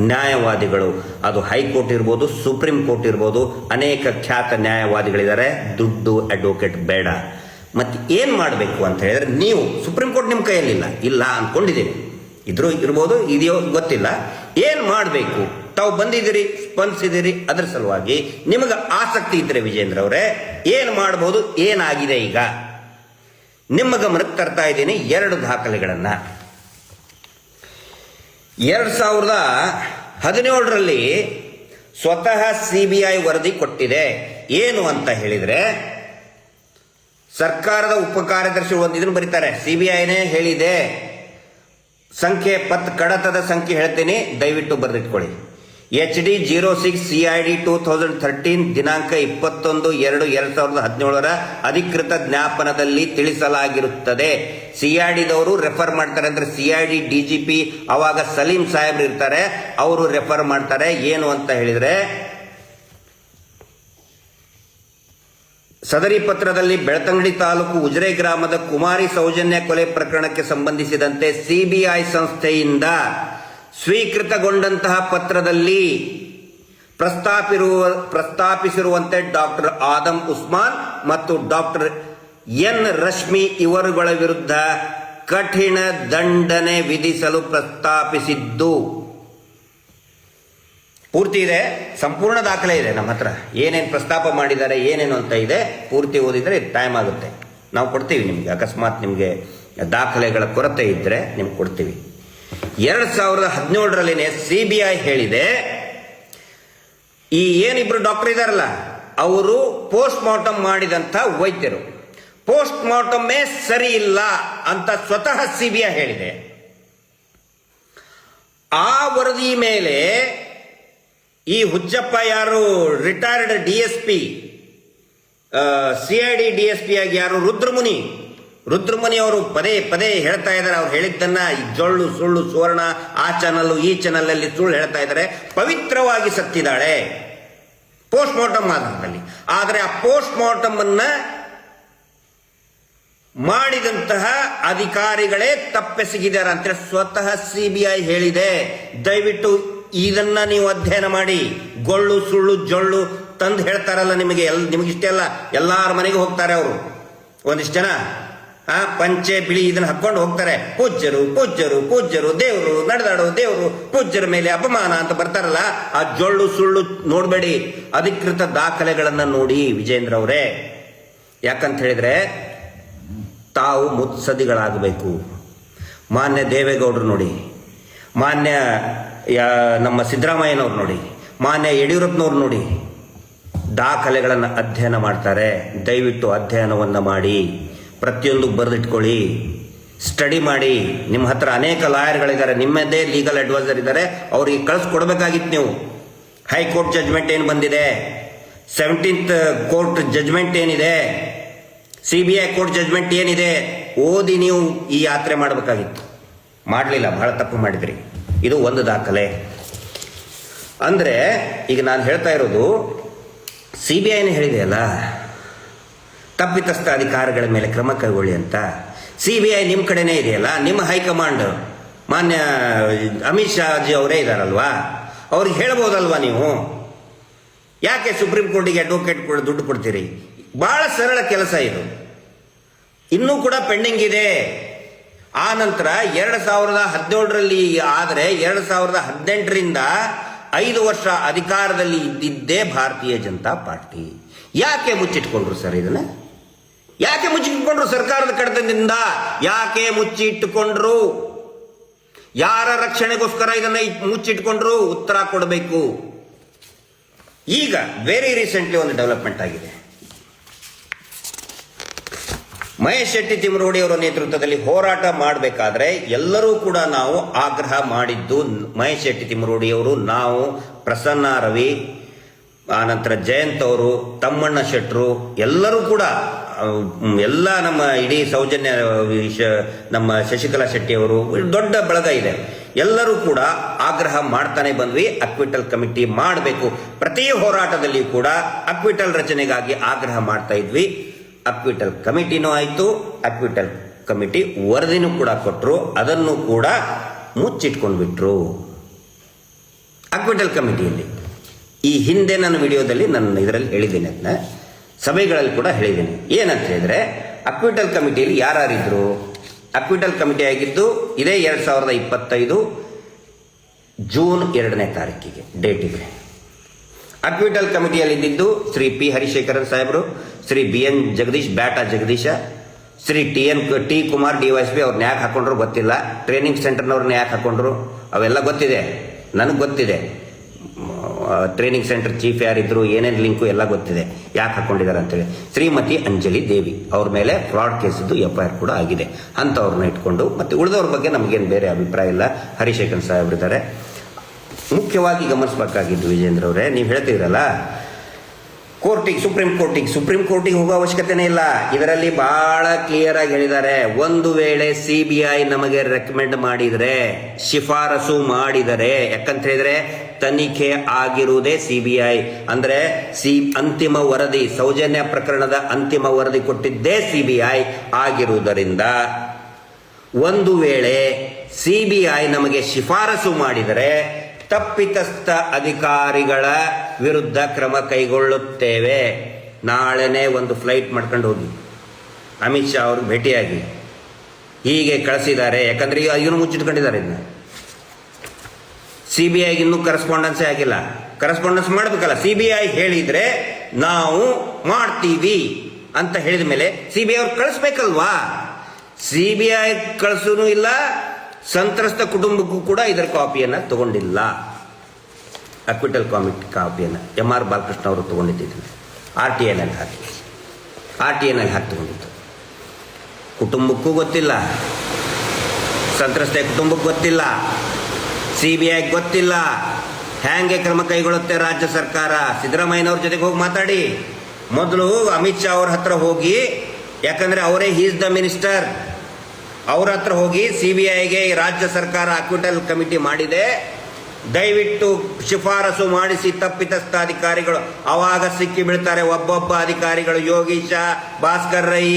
ನ್ಯಾಯವಾದಿಗಳು, ಅದು ಹೈಕೋರ್ಟ್ ಇರ್ಬೋದು, ಸುಪ್ರೀಂ ಕೋರ್ಟ್ ಇರ್ಬೋದು, ಅನೇಕ ಖ್ಯಾತ ನ್ಯಾಯವಾದಿಗಳಿದ್ದಾರೆ. ದುಡ್ಡು ಅಡ್ವೊಕೇಟ್ ಬೇಡ. ಮತ್ತೆ ಏನ್ ಮಾಡಬೇಕು ಅಂತ ಹೇಳಿದ್ರೆ, ನೀವು ಸುಪ್ರೀಂ ಕೋರ್ಟ್ ನಿಮ್ಮ ಕೈಯಲ್ಲಿಲ್ಲ, ಇಲ್ಲ ಅನ್ಕೊಂಡಿದ್ದೀನಿ, ಇರ್ಬೋದು, ಇದೆಯೋ ಗೊತ್ತಿಲ್ಲ, ಏನ್ ಮಾಡಬೇಕು ತಾವು ಬಂದಿದ್ದೀರಿ, ಸ್ಪಂದಿಸಿದಿರಿ. ಅದರ ಸಲುವಾಗಿ ನಿಮಗೆ ಆಸಕ್ತಿ ಇದ್ರೆ ವಿಜೇಂದ್ರ ಅವರೇ ಏನು ಮಾಡಬಹುದು, ಏನಾಗಿದೆ ಈಗ ನಿಮ್ಮ ಗಮನಕ್ಕೆ ತರ್ತಾ ಇದ್ದೀನಿ 2 ದಾಖಲೆಗಳನ್ನ. 2017ರಲ್ಲಿ ಸ್ವತಃ CBI ವರದಿ ಕೊಟ್ಟಿದೆ. ಏನು ಅಂತ ಹೇಳಿದ್ರೆ, ಸರ್ಕಾರದ ಉಪ ಕಾರ್ಯದರ್ಶಿ ಒಂದು ಇದನ್ನು ಬರೀತಾರೆ, CBIನೇ ಹೇಳಿದೆ. ಸಂಖ್ಯೆ ಕಡತದ ಸಂಖ್ಯೆ ಹೇಳ್ತೀನಿ, ದಯವಿಟ್ಟು ಬರೆದಿಟ್ಕೊಳ್ಳಿ. HD 06 CID 2013 ದಿನಾಂಕ 21/2/2017 ಅಧಿಕೃತ ಜ್ಞಾಪನದಲ್ಲಿ ತಿಳಿಸಲಾಗಿರುತ್ತದೆ. CIDದವರು ರೆಫರ್ ಮಾಡ್ತಾರೆ. ಅಂದ್ರೆ CID DGP ಅವಾಗ ಸಲೀಂ ಸಾಹೇಬ್ರು ಇರ್ತಾರೆ, ಅವರು ರೆಫರ್ ಮಾಡ್ತಾರೆ. ಏನು ಅಂತ ಹೇಳಿದ್ರೆ, ಸದರಿ ಪತ್ರದಲ್ಲಿ ಬೆಳ್ತಂಗಡಿ ತಾಲೂಕು ಉಜಿರೆ ಗ್ರಾಮದ ಕುಮಾರಿ ಸೌಜನ್ಯ ಕೊಲೆ ಪ್ರಕರಣಕ್ಕೆ ಸಂಬಂಧಿಸಿದಂತೆ CBI ಸಂಸ್ಥೆಯಿಂದ ಸ್ವೀಕೃತಗೊಂಡಂತಹ ಪತ್ರದಲ್ಲಿ ಪ್ರಸ್ತಾಪಿಸಿರುವಂತೆ ಡಾಕ್ಟರ್ ಆದಂ ಉಸ್ಮಾನ್ ಮತ್ತು ಡಾಕ್ಟರ್ N ರಶ್ಮಿ ಇವರುಗಳ ವಿರುದ್ಧ ಕಠಿಣ ದಂಡನೆ ವಿಧಿಸಲು ಪ್ರಸ್ತಾಪಿಸಿದ್ದು. ಪೂರ್ತಿ ಇದೆ, ಸಂಪೂರ್ಣ ದಾಖಲೆ ಇದೆ ನಮ್ಮ ಹತ್ರ. ಏನೇನು ಪ್ರಸ್ತಾಪ ಮಾಡಿದ್ದಾರೆ, ಏನೇನು ಅಂತ ಇದೆ, ಪೂರ್ತಿ ಓದಿದ್ರೆ ಟೈಮ್ ಆಗುತ್ತೆ. ನಾವು ಕೊಡ್ತೀವಿ ನಿಮಗೆ. ಅಕಸ್ಮಾತ್ ನಿಮಗೆ ದಾಖಲೆಗಳ ಕೊರತೆ ಇದ್ದರೆ ನಿಮ್ಗೆ ಕೊಡ್ತೀವಿ. 2017ರಲ್ಲಿನೇ CBI ಹೇಳಿದೆ, ಈ ಏನಿಬ್ರು ಡಾಕ್ಟರ್ ಇದಾರಲ್ಲ ಅವರು ಪೋಸ್ಟ್ ಮಾರ್ಟಮ್ ಮಾಡಿದಂಥ ವೈದ್ಯರು ಪೋಸ್ಟ್ ಮಾರ್ಟಮೇ ಸರಿ ಇಲ್ಲ ಅಂತ ಸ್ವತಃ CBI ಹೇಳಿದೆ. ಆ ವರದಿ ಮೇಲೆ ಈ ಹುಚ್ಚಪ್ಪ ಯಾರು ರಿಟೈರ್ಡ್ DSP, CID DSP ಆಗಿ ಯಾರು ರುದ್ರಮುನಿ ಅವರು ಪದೇ ಪದೇ ಹೇಳ್ತಾ ಇದ್ದಾರೆ. ಅವ್ರು ಹೇಳಿದ್ದನ್ನ ಜೊಳ್ಳು ಸುಳ್ಳು ಸುವರ್ಣ ಆ ಚಾನಲ್ ಈ ಚಾನಲ್ ಅಲ್ಲಿ ಸುಳ್ಳು ಹೇಳ್ತಾ ಇದ್ದಾರೆ. ಪವಿತ್ರವಾಗಿ ಸತ್ತಿದ್ದಾಳೆ ಪೋಸ್ಟ್ ಮಾರ್ಟಮ್ ಆಧಾರದಲ್ಲಿ. ಆದರೆ ಆ ಪೋಸ್ಟ್ ಮಾರ್ಟಮ್ ಅನ್ನ ಮಾಡಿದಂತಹ ಅಧಿಕಾರಿಗಳೇ ತಪ್ಪೆಸಗಿದ್ದಾರೆ ಅಂತ ಸ್ವತಃ CBI ಹೇಳಿದೆ. ದಯವಿಟ್ಟು ಇದನ್ನ ನೀವು ಅಧ್ಯಯನ ಮಾಡಿ. ಗೊಳ್ಳು ಸುಳ್ಳು ಜೊಳ್ಳು ತಂದು ಹೇಳ್ತಾರಲ್ಲ ನಿಮಗಿಷ್ಟೇ ಅಲ್ಲ, ಎಲ್ಲಾರ ಮನೆಗೆ ಹೋಗ್ತಾರೆ ಅವರು. ಒಂದಿಷ್ಟು ಜನ ಪಂಚೆ ಬಿಳಿ ಇದನ್ನ ಹಾಕೊಂಡು ಹೋಗ್ತಾರೆ. ಪೂಜ್ಯರು ದೇವರು ನಡೆದಾಡೋ ದೇವರು, ಪೂಜ್ಯರ ಮೇಲೆ ಅಪಮಾನ ಅಂತ ಬರ್ತಾರಲ್ಲ, ಆ ಜೊಳ್ಳು ಸುಳ್ಳು ನೋಡ್ಬೇಡಿ. ಅಧಿಕೃತ ದಾಖಲೆಗಳನ್ನ ನೋಡಿ ವಿಜೇಂದ್ರ ಅವರೇ. ಯಾಕಂತ ಹೇಳಿದ್ರೆ ತಾವು ಮುತ್ಸದಿಗಳಾಗಬೇಕು. ಮಾನ್ಯ ದೇವೇಗೌಡರು ನೋಡಿ, ಮಾನ್ಯ ನಮ್ಮ ಸಿದ್ದರಾಮಯ್ಯನವ್ರು ನೋಡಿ, ಮಾನ್ಯ ಯಡಿಯೂರಪ್ಪನವ್ರು ನೋಡಿ, ದಾಖಲೆಗಳನ್ನು ಅಧ್ಯಯನ ಮಾಡ್ತಾರೆ. ದಯವಿಟ್ಟು ಅಧ್ಯಯನವನ್ನು ಮಾಡಿ, ಪ್ರತಿಯೊಂದು ಬರೆದಿಟ್ಕೊಳ್ಳಿ, ಸ್ಟಡಿ ಮಾಡಿ. ನಿಮ್ಮ ಹತ್ರ ಅನೇಕ ಲಾಯರ್ಗಳಿದ್ದಾರೆ, ನಿಮ್ಮದೇ ಲೀಗಲ್ ಅಡ್ವೈಸರ್ ಇದ್ದಾರೆ, ಅವರಿಗೆ ಕಳಿಸ್ಕೊಡ್ಬೇಕಾಗಿತ್ತು ನೀವು. ಹೈಕೋರ್ಟ್ ಜಜ್ಮೆಂಟ್ ಏನು ಬಂದಿದೆ, 17th ಕೋರ್ಟ್ ಜಜ್ಮೆಂಟ್ ಏನಿದೆ, CBI ಕೋರ್ಟ್ ಜಜ್ಮೆಂಟ್ ಏನಿದೆ, ಓದಿ ನೀವು ಈ ಯಾತ್ರೆ ಮಾಡಬೇಕಾಗಿತ್ತು. ಮಾಡಲಿಲ್ಲ, ಬಹಳ ತಪ್ಪು ಮಾಡಿದ್ರಿ. ಇದು ಒಂದು ದಾಖಲೆ. ಅಂದರೆ ಈಗ ನಾನು ಹೇಳ್ತಾ ಇರೋದು, CBIನೇ ಹೇಳಿದೆಯಲ್ಲ ತಪ್ಪಿತಸ್ಥ ಅಧಿಕಾರಿಗಳ ಮೇಲೆ ಕ್ರಮ ಕೈಗೊಳ್ಳಿ ಅಂತ. CBI ನಿಮ್ಮ ಕಡೆನೇ ಇದೆಯಲ್ಲ, ನಿಮ್ಮ ಹೈಕಮಾಂಡ್ ಮಾನ್ಯ ಅಮಿತ್ ಶಾಜಿ ಅವರೇ ಇದ್ದಾರಲ್ವಾ, ಅವ್ರಿಗೆ ಹೇಳ್ಬೋದಲ್ವಾ ನೀವು? ಯಾಕೆ ಸುಪ್ರೀಂ ಕೋರ್ಟಿಗೆ ಅಡ್ವೊಕೇಟ್ ದುಡ್ಡು ಕೊಡ್ತೀರಿ? ಬಹಳ ಸರಳ ಕೆಲಸ ಇದು. ಇನ್ನೂ ಕೂಡ ಪೆಂಡಿಂಗ್ ಇದೆ. ಆ ನಂತರ 2017ರಲ್ಲಿ ಆದರೆ 2018ರಿಂದ 5 ವರ್ಷ ಅಧಿಕಾರದಲ್ಲಿ ಇದ್ದಿದ್ದೇ ಭಾರತೀಯ ಜನತಾ ಪಾರ್ಟಿ. ಯಾಕೆ ಮುಚ್ಚಿಟ್ಕೊಂಡ್ರು ಸರ್ ಇದನ್ನ? ಯಾಕೆ ಮುಚ್ಚಿಟ್ಕೊಂಡ್ರು? ಸರ್ಕಾರದ ಕಡತದಿಂದ ಯಾಕೆ ಮುಚ್ಚಿಟ್ಟುಕೊಂಡ್ರು? ಯಾರ ರಕ್ಷಣೆಗೋಸ್ಕರ ಇದನ್ನ ಮುಚ್ಚಿಟ್ಕೊಂಡ್ರು? ಉತ್ತರ ಕೊಡಬೇಕು. ಈಗ ವೆರಿ ರೀಸೆಂಟ್ಲಿ ಒಂದು ಡೆವಲಪ್ಮೆಂಟ್ ಆಗಿದೆ. ಮಹೇಶ್ ಶೆಟ್ಟಿ ತಿಮರೋಡಿ ಅವರ ನೇತೃತ್ವದಲ್ಲಿ ಹೋರಾಟ ಮಾಡಬೇಕಾದ್ರೆ ಎಲ್ಲರೂ ಕೂಡ ನಾವು ಆಗ್ರಹ ಮಾಡಿದ್ದು, ಮಹೇಶ್ ಶೆಟ್ಟಿ ತಿಮರೋಡಿ ಅವರು, ನಾವು, ಪ್ರಸನ್ನ ರವಿ, ಆನಂತರ ಜಯಂತ್ ಅವರು, ತಮ್ಮಣ್ಣ ಶೆಟ್ಟರು, ಎಲ್ಲರೂ ಕೂಡ, ಎಲ್ಲ ನಮ್ಮ ಇಡೀ ಸೌಜನ್ಯ, ನಮ್ಮ ಶಶಿಕಲಾ ಶೆಟ್ಟಿ ಅವರು, ದೊಡ್ಡ ಬಳಗ ಇದೆ. ಎಲ್ಲರೂ ಕೂಡ ಆಗ್ರಹ ಮಾಡ್ತಾನೆ ಬಂದ್ವಿ. ಅಕ್ವಿಟಲ್ ಕಮಿಟಿ ಮಾಡಬೇಕು. ಪ್ರತಿ ಹೋರಾಟದಲ್ಲಿ ಕೂಡ ಅಕ್ವಿಟಲ್ ರಚನೆಗಾಗಿ ಆಗ್ರಹ ಮಾಡ್ತಾ ಇದ್ವಿ. ಅಕ್ವಿಟಲ್ ಕಮಿಟಿನೂ ಆಯಿತು, ಅಕ್ವಿಟಲ್ ಕಮಿಟಿ ವರದಿನೂ ಕೂಡ ಕೊಟ್ಟರು, ಅದನ್ನು ಕೂಡ ಮುಚ್ಚಿಟ್ಕೊಂಡು ಬಿಟ್ರು. ಅಕ್ವಿಟಲ್ ಕಮಿಟಿಯಲ್ಲಿ ಈ ಹಿಂದೆ ನನ್ನ ವಿಡಿಯೋದಲ್ಲಿ ನನ್ನ ಇದರಲ್ಲಿ ಹೇಳಿದ್ದೀನಿ, ಅದನ್ನ ಸಭೆಗಳಲ್ಲಿ ಕೂಡ ಹೇಳಿದ್ದೀನಿ. ಏನಂತ ಹೇಳಿದ್ರೆ, ಅಕ್ವಿಟಲ್ ಕಮಿಟಿಯಲ್ಲಿ ಯಾರಿದ್ರು? ಅಕ್ವಿಟಲ್ ಕಮಿಟಿ ಆಗಿದ್ದು ಇದೇ 2025 ಜೂನ್ 2ನೇ ತಾರೀಕಿಗೆ ಡೇಟ್ ಇದೆ. ಅಕ್ವಿಟಲ್ ಕಮಿಟಿಯಲ್ಲಿದ್ದು ಶ್ರೀ ಪಿ ಹರಿಶೇಖರನ್ ಸಾಹೇಬರು, Shri BN Jagadish, Bata Jagadisha, Shri T Kumar DYSP ಅವ್ರನ್ನ ಯಾಕೆ ಹಾಕೊಂಡ್ರು ಗೊತ್ತಿಲ್ಲ. ಟ್ರೈನಿಂಗ್ ಸೆಂಟರ್ನವ್ರನ್ನ ಯಾಕೆ ಹಾಕೊಂಡ್ರು ಅವೆಲ್ಲ ಗೊತ್ತಿದೆ, ನನಗೆ ಗೊತ್ತಿದೆ. ಟ್ರೈನಿಂಗ್ ಸೆಂಟರ್ ಚೀಫ್ ಯಾರಿದ್ರು, ಏನೇನು ಲಿಂಕು ಎಲ್ಲ ಗೊತ್ತಿದೆ, ಯಾಕೆ ಹಾಕೊಂಡಿದ್ದಾರೆ ಅಂತೇಳಿ. ಶ್ರೀಮತಿ ಅಂಜಲಿ ದೇವಿ ಅವ್ರ ಮೇಲೆ ಫ್ರಾಡ್ ಕೇಸಿದ್ದು FIR ಕೂಡ ಆಗಿದೆ. ಅಂಥವ್ರನ್ನ ಇಟ್ಕೊಂಡು ಮತ್ತೆ ಉಳಿದವ್ರ ಬಗ್ಗೆ ನಮಗೇನು ಬೇರೆ ಅಭಿಪ್ರಾಯ ಇಲ್ಲ. ಹರಿಶೇಖರ್ ಸಾಹೇಬ್ರಿದ್ದಾರೆ. ಮುಖ್ಯವಾಗಿ ಗಮನಿಸಬೇಕಾಗಿದ್ದು ವಿಜೇಂದ್ರ ಅವರೇ, ನೀವು ಹೇಳ್ತಿದ್ರಲ್ಲ ಸುಪ್ರೀಂ ಕೋರ್ಟಿಗೆ ಹೋಗೋ ಅವಶ್ಯಕತೆನೇ ಇಲ್ಲ. ಇದರಲ್ಲಿ ಬಹಳ ಕ್ಲಿಯರ್ ಆಗಿ ಹೇಳಿದ್ದಾರೆ. ಒಂದು ವೇಳೆ CBI ನಮಗೆ ರೆಕಮೆಂಡ್ ಮಾಡಿದರೆ, ಶಿಫಾರಸು ಮಾಡಿದರೆ, ಯಾಕಂತ ಹೇಳಿದ್ರೆ ತನಿಖೆ ಆಗಿರುವುದೇ CBI ಅಂದ್ರೆ ಅಂತಿಮ ವರದಿ, ಸೌಜನ್ಯ ಪ್ರಕರಣದ ಅಂತಿಮ ವರದಿ ಕೊಟ್ಟಿದ್ದೇ CBI ಆಗಿರುವುದರಿಂದ, ಒಂದು ವೇಳೆ CBI ನಮಗೆ ಶಿಫಾರಸು ಮಾಡಿದರೆ ತಪ್ಪಿತಸ್ಥ ಅಧಿಕಾರಿಗಳ ವಿರುದ್ಧ ಕ್ರಮ ಕೈಗೊಳ್ಳುತ್ತೇವೆ. ನಾಳೆನೇ ಒಂದು ಫ್ಲೈಟ್ ಮಾಡ್ಕೊಂಡು ಹೋಗಿ ಅಮಿತ್ ಶಾ ಅವ್ರಿಗೆ ಭೇಟಿಯಾಗಿ ಹೀಗೆ ಕಳಿಸಿದ್ದಾರೆ. ಯಾಕಂದ್ರೆ ಈಗ ಇವನು ಮುಚ್ಚಿಟ್ಕೊಂಡಿದ್ದಾರೆ. ಇದನ್ನ CBIಗೆ ಇನ್ನೂ ಕರೆಸ್ಪಾಂಡೆನ್ಸೇ ಆಗಿಲ್ಲ. ಕರೆಸ್ಪಾಂಡೆನ್ಸ್ ಮಾಡಬೇಕಲ್ಲ. CBI ಹೇಳಿದ್ರೆ ನಾವು ಮಾಡ್ತೀವಿ ಅಂತ ಹೇಳಿದ ಮೇಲೆ CBI ಅವ್ರು ಕಳಿಸ್ಬೇಕಲ್ವಾ? CBI ಕಳಿಸೂ ಇಲ್ಲ, ಸಂತ್ರಸ್ತ ಕುಟುಂಬಕ್ಕೂ ಕೂಡ ಇದರ ಕಾಪಿಯನ್ನು ತಗೊಂಡಿಲ್ಲ. ಅಕ್ವಿಟಲ್ ಕಾಪಿಯನ್ನು MR ಬಾಲಕೃಷ್ಣ ಅವರು ತಗೊಂಡಿದ್ದು RTIನಲ್ಲಿ ಹಾಕಿ ತಗೊಂಡಿದ್ದು. ಕುಟುಂಬಕ್ಕೂ ಗೊತ್ತಿಲ್ಲ, ಸಂತ್ರಸ್ತ ಕುಟುಂಬಕ್ಕೆ ಗೊತ್ತಿಲ್ಲ, CBI ಗೊತ್ತಿಲ್ಲ. ಹ್ಯಾಂಗೆ ಕ್ರಮ ಕೈಗೊಳ್ಳುತ್ತೆ ರಾಜ್ಯ ಸರ್ಕಾರ? ಸಿದ್ದರಾಮಯ್ಯನವ್ರ ಜೊತೆಗೆ ಹೋಗಿ ಮಾತಾಡಿ. ಮೊದಲು ಅಮಿತ್ ಶಾ ಅವ್ರ ಹತ್ರ ಹೋಗಿ, ಯಾಕಂದ್ರೆ ಅವರೇ ಈಸ್ ದ ಮಿನಿಸ್ಟರ್, ಅವ್ರ ಹತ್ರ ಹೋಗಿ CBIಗೆ ರಾಜ್ಯ ಸರ್ಕಾರ ಅಕ್ವಿಟಲ್ ಕಮಿಟಿ ಮಾಡಿದೆ, ದಯವಿಟ್ಟು ಶಿಫಾರಸು ಮಾಡಿಸಿ ತಪ್ಪಿತಸ್ಥ ಅಧಿಕಾರಿಗಳು ಅವಾಗ ಸಿಕ್ಕಿ ಬೀಳ್ತಾರೆ. ಒಬ್ಬೊಬ್ಬ ಅಧಿಕಾರಿಗಳು, ಯೋಗೀಶ, ಭಾಸ್ಕರ್ ರೈ,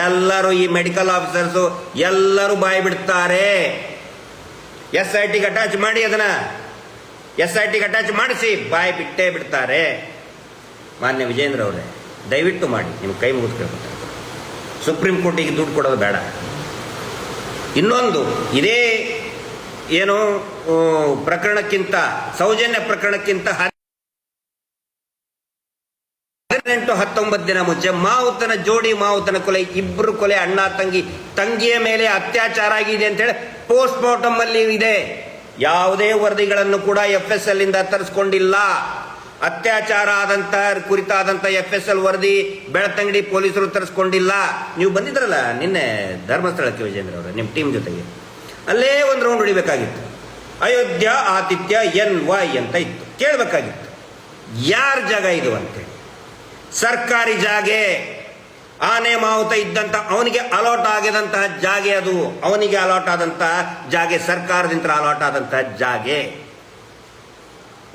ಎಲ್ಲರೂ ಈ ಮೆಡಿಕಲ್ ಆಫೀಸರ್ಸು ಎಲ್ಲರೂ ಬಾಯಿ ಬಿಡ್ತಾರೆ. SITಗೆ ಅಟ್ಯಾಚ್ ಮಾಡಿ, ಅದನ್ನ SITಗೆ ಅಟ್ಯಾಚ್ ಮಾಡಿಸಿ ಬಾಯಿ ಬಿಟ್ಟೇ ಬಿಡ್ತಾರೆ. ಮಾನ್ಯ ವಿಜೇಂದ್ರ ಅವರೇ, ದಯವಿಟ್ಟು ಮಾಡಿ, ನಿಮ್ಮ ಕೈ ಮುಗಿಸ್ಕೊಳ್ತಾರೆ. ಸುಪ್ರೀಂ ಕೋರ್ಟಿಗೆ ದುಡ್ಡು ಕೊಡೋದು ಬೇಡ. ಇನ್ನೊಂದು, ಇದೇ ಏನು ಪ್ರಕರಣಕ್ಕಿಂತ, ಸೌಜನ್ಯ ಪ್ರಕರಣಕ್ಕಿಂತ 18-19 ದಿನ ಮುಂಚೆ ಜೋಡಿ ಮಾವುತನ ಕೊಲೆ, ಇಬ್ಬರು ಕೊಲೆ, ಅಣ್ಣ ತಂಗಿಯ ಮೇಲೆ ಅತ್ಯಾಚಾರ ಆಗಿದೆ ಅಂತೇಳಿ ಪೋಸ್ಟ್ ಮಾರ್ಟಮ್ ಅಲ್ಲಿ ಇದೆ. ಯಾವುದೇ ವರದಿಗಳನ್ನು ಕೂಡ FSL ಇಂದ ತರಿಸ್ಕೊಂಡಿಲ್ಲ. ಅತ್ಯಾಚಾರ ಕುರಿತಾದಂತ FSL ವರದಿ ಬೆಳ್ತಂಗಡಿ ಪೊಲೀಸರು ತರಿಸ್ಕೊಂಡಿಲ್ಲ. ನೀವು ಬಂದಿದ್ರಲ್ಲ ನಿನ್ನೆ ಧರ್ಮಸ್ಥಳಕ್ಕೆ ವಿಜೇಂದ್ರ ಅವರ ನಿಮ್ಮ ಟೀಮ್ ಜೊತೆಗೆ, ಅಲ್ಲೇ ಒಂದು ರೌಂಡ್ ಹೊಡಿಬೇಕಾಗಿತ್ತು. ಅಯೋಧ್ಯ ಆತಿಥ್ಯ NY ಅಂತ ಇತ್ತು. ಕೇಳಬೇಕಾಗಿತ್ತು ಯಾರ ಜಾಗ ಇದು ಅಂತೇಳಿ. ಸರ್ಕಾರಿ ಜಾಗೆ, ಆನೆ ಮಾವುತ ಇದ್ದಂತ ಅವನಿಗೆ ಅಲಾಟ್ ಆಗಿದಂತಹ ಜಾಗೆ, ಅದು ಅವನಿಗೆ ಅಲಾಟ್ ಆದಂತಹ ಜಾಗೆ, ಸರ್ಕಾರದಿಂದ ಅಲಾಟ್ ಆದಂತಹ ಜಾಗೆ.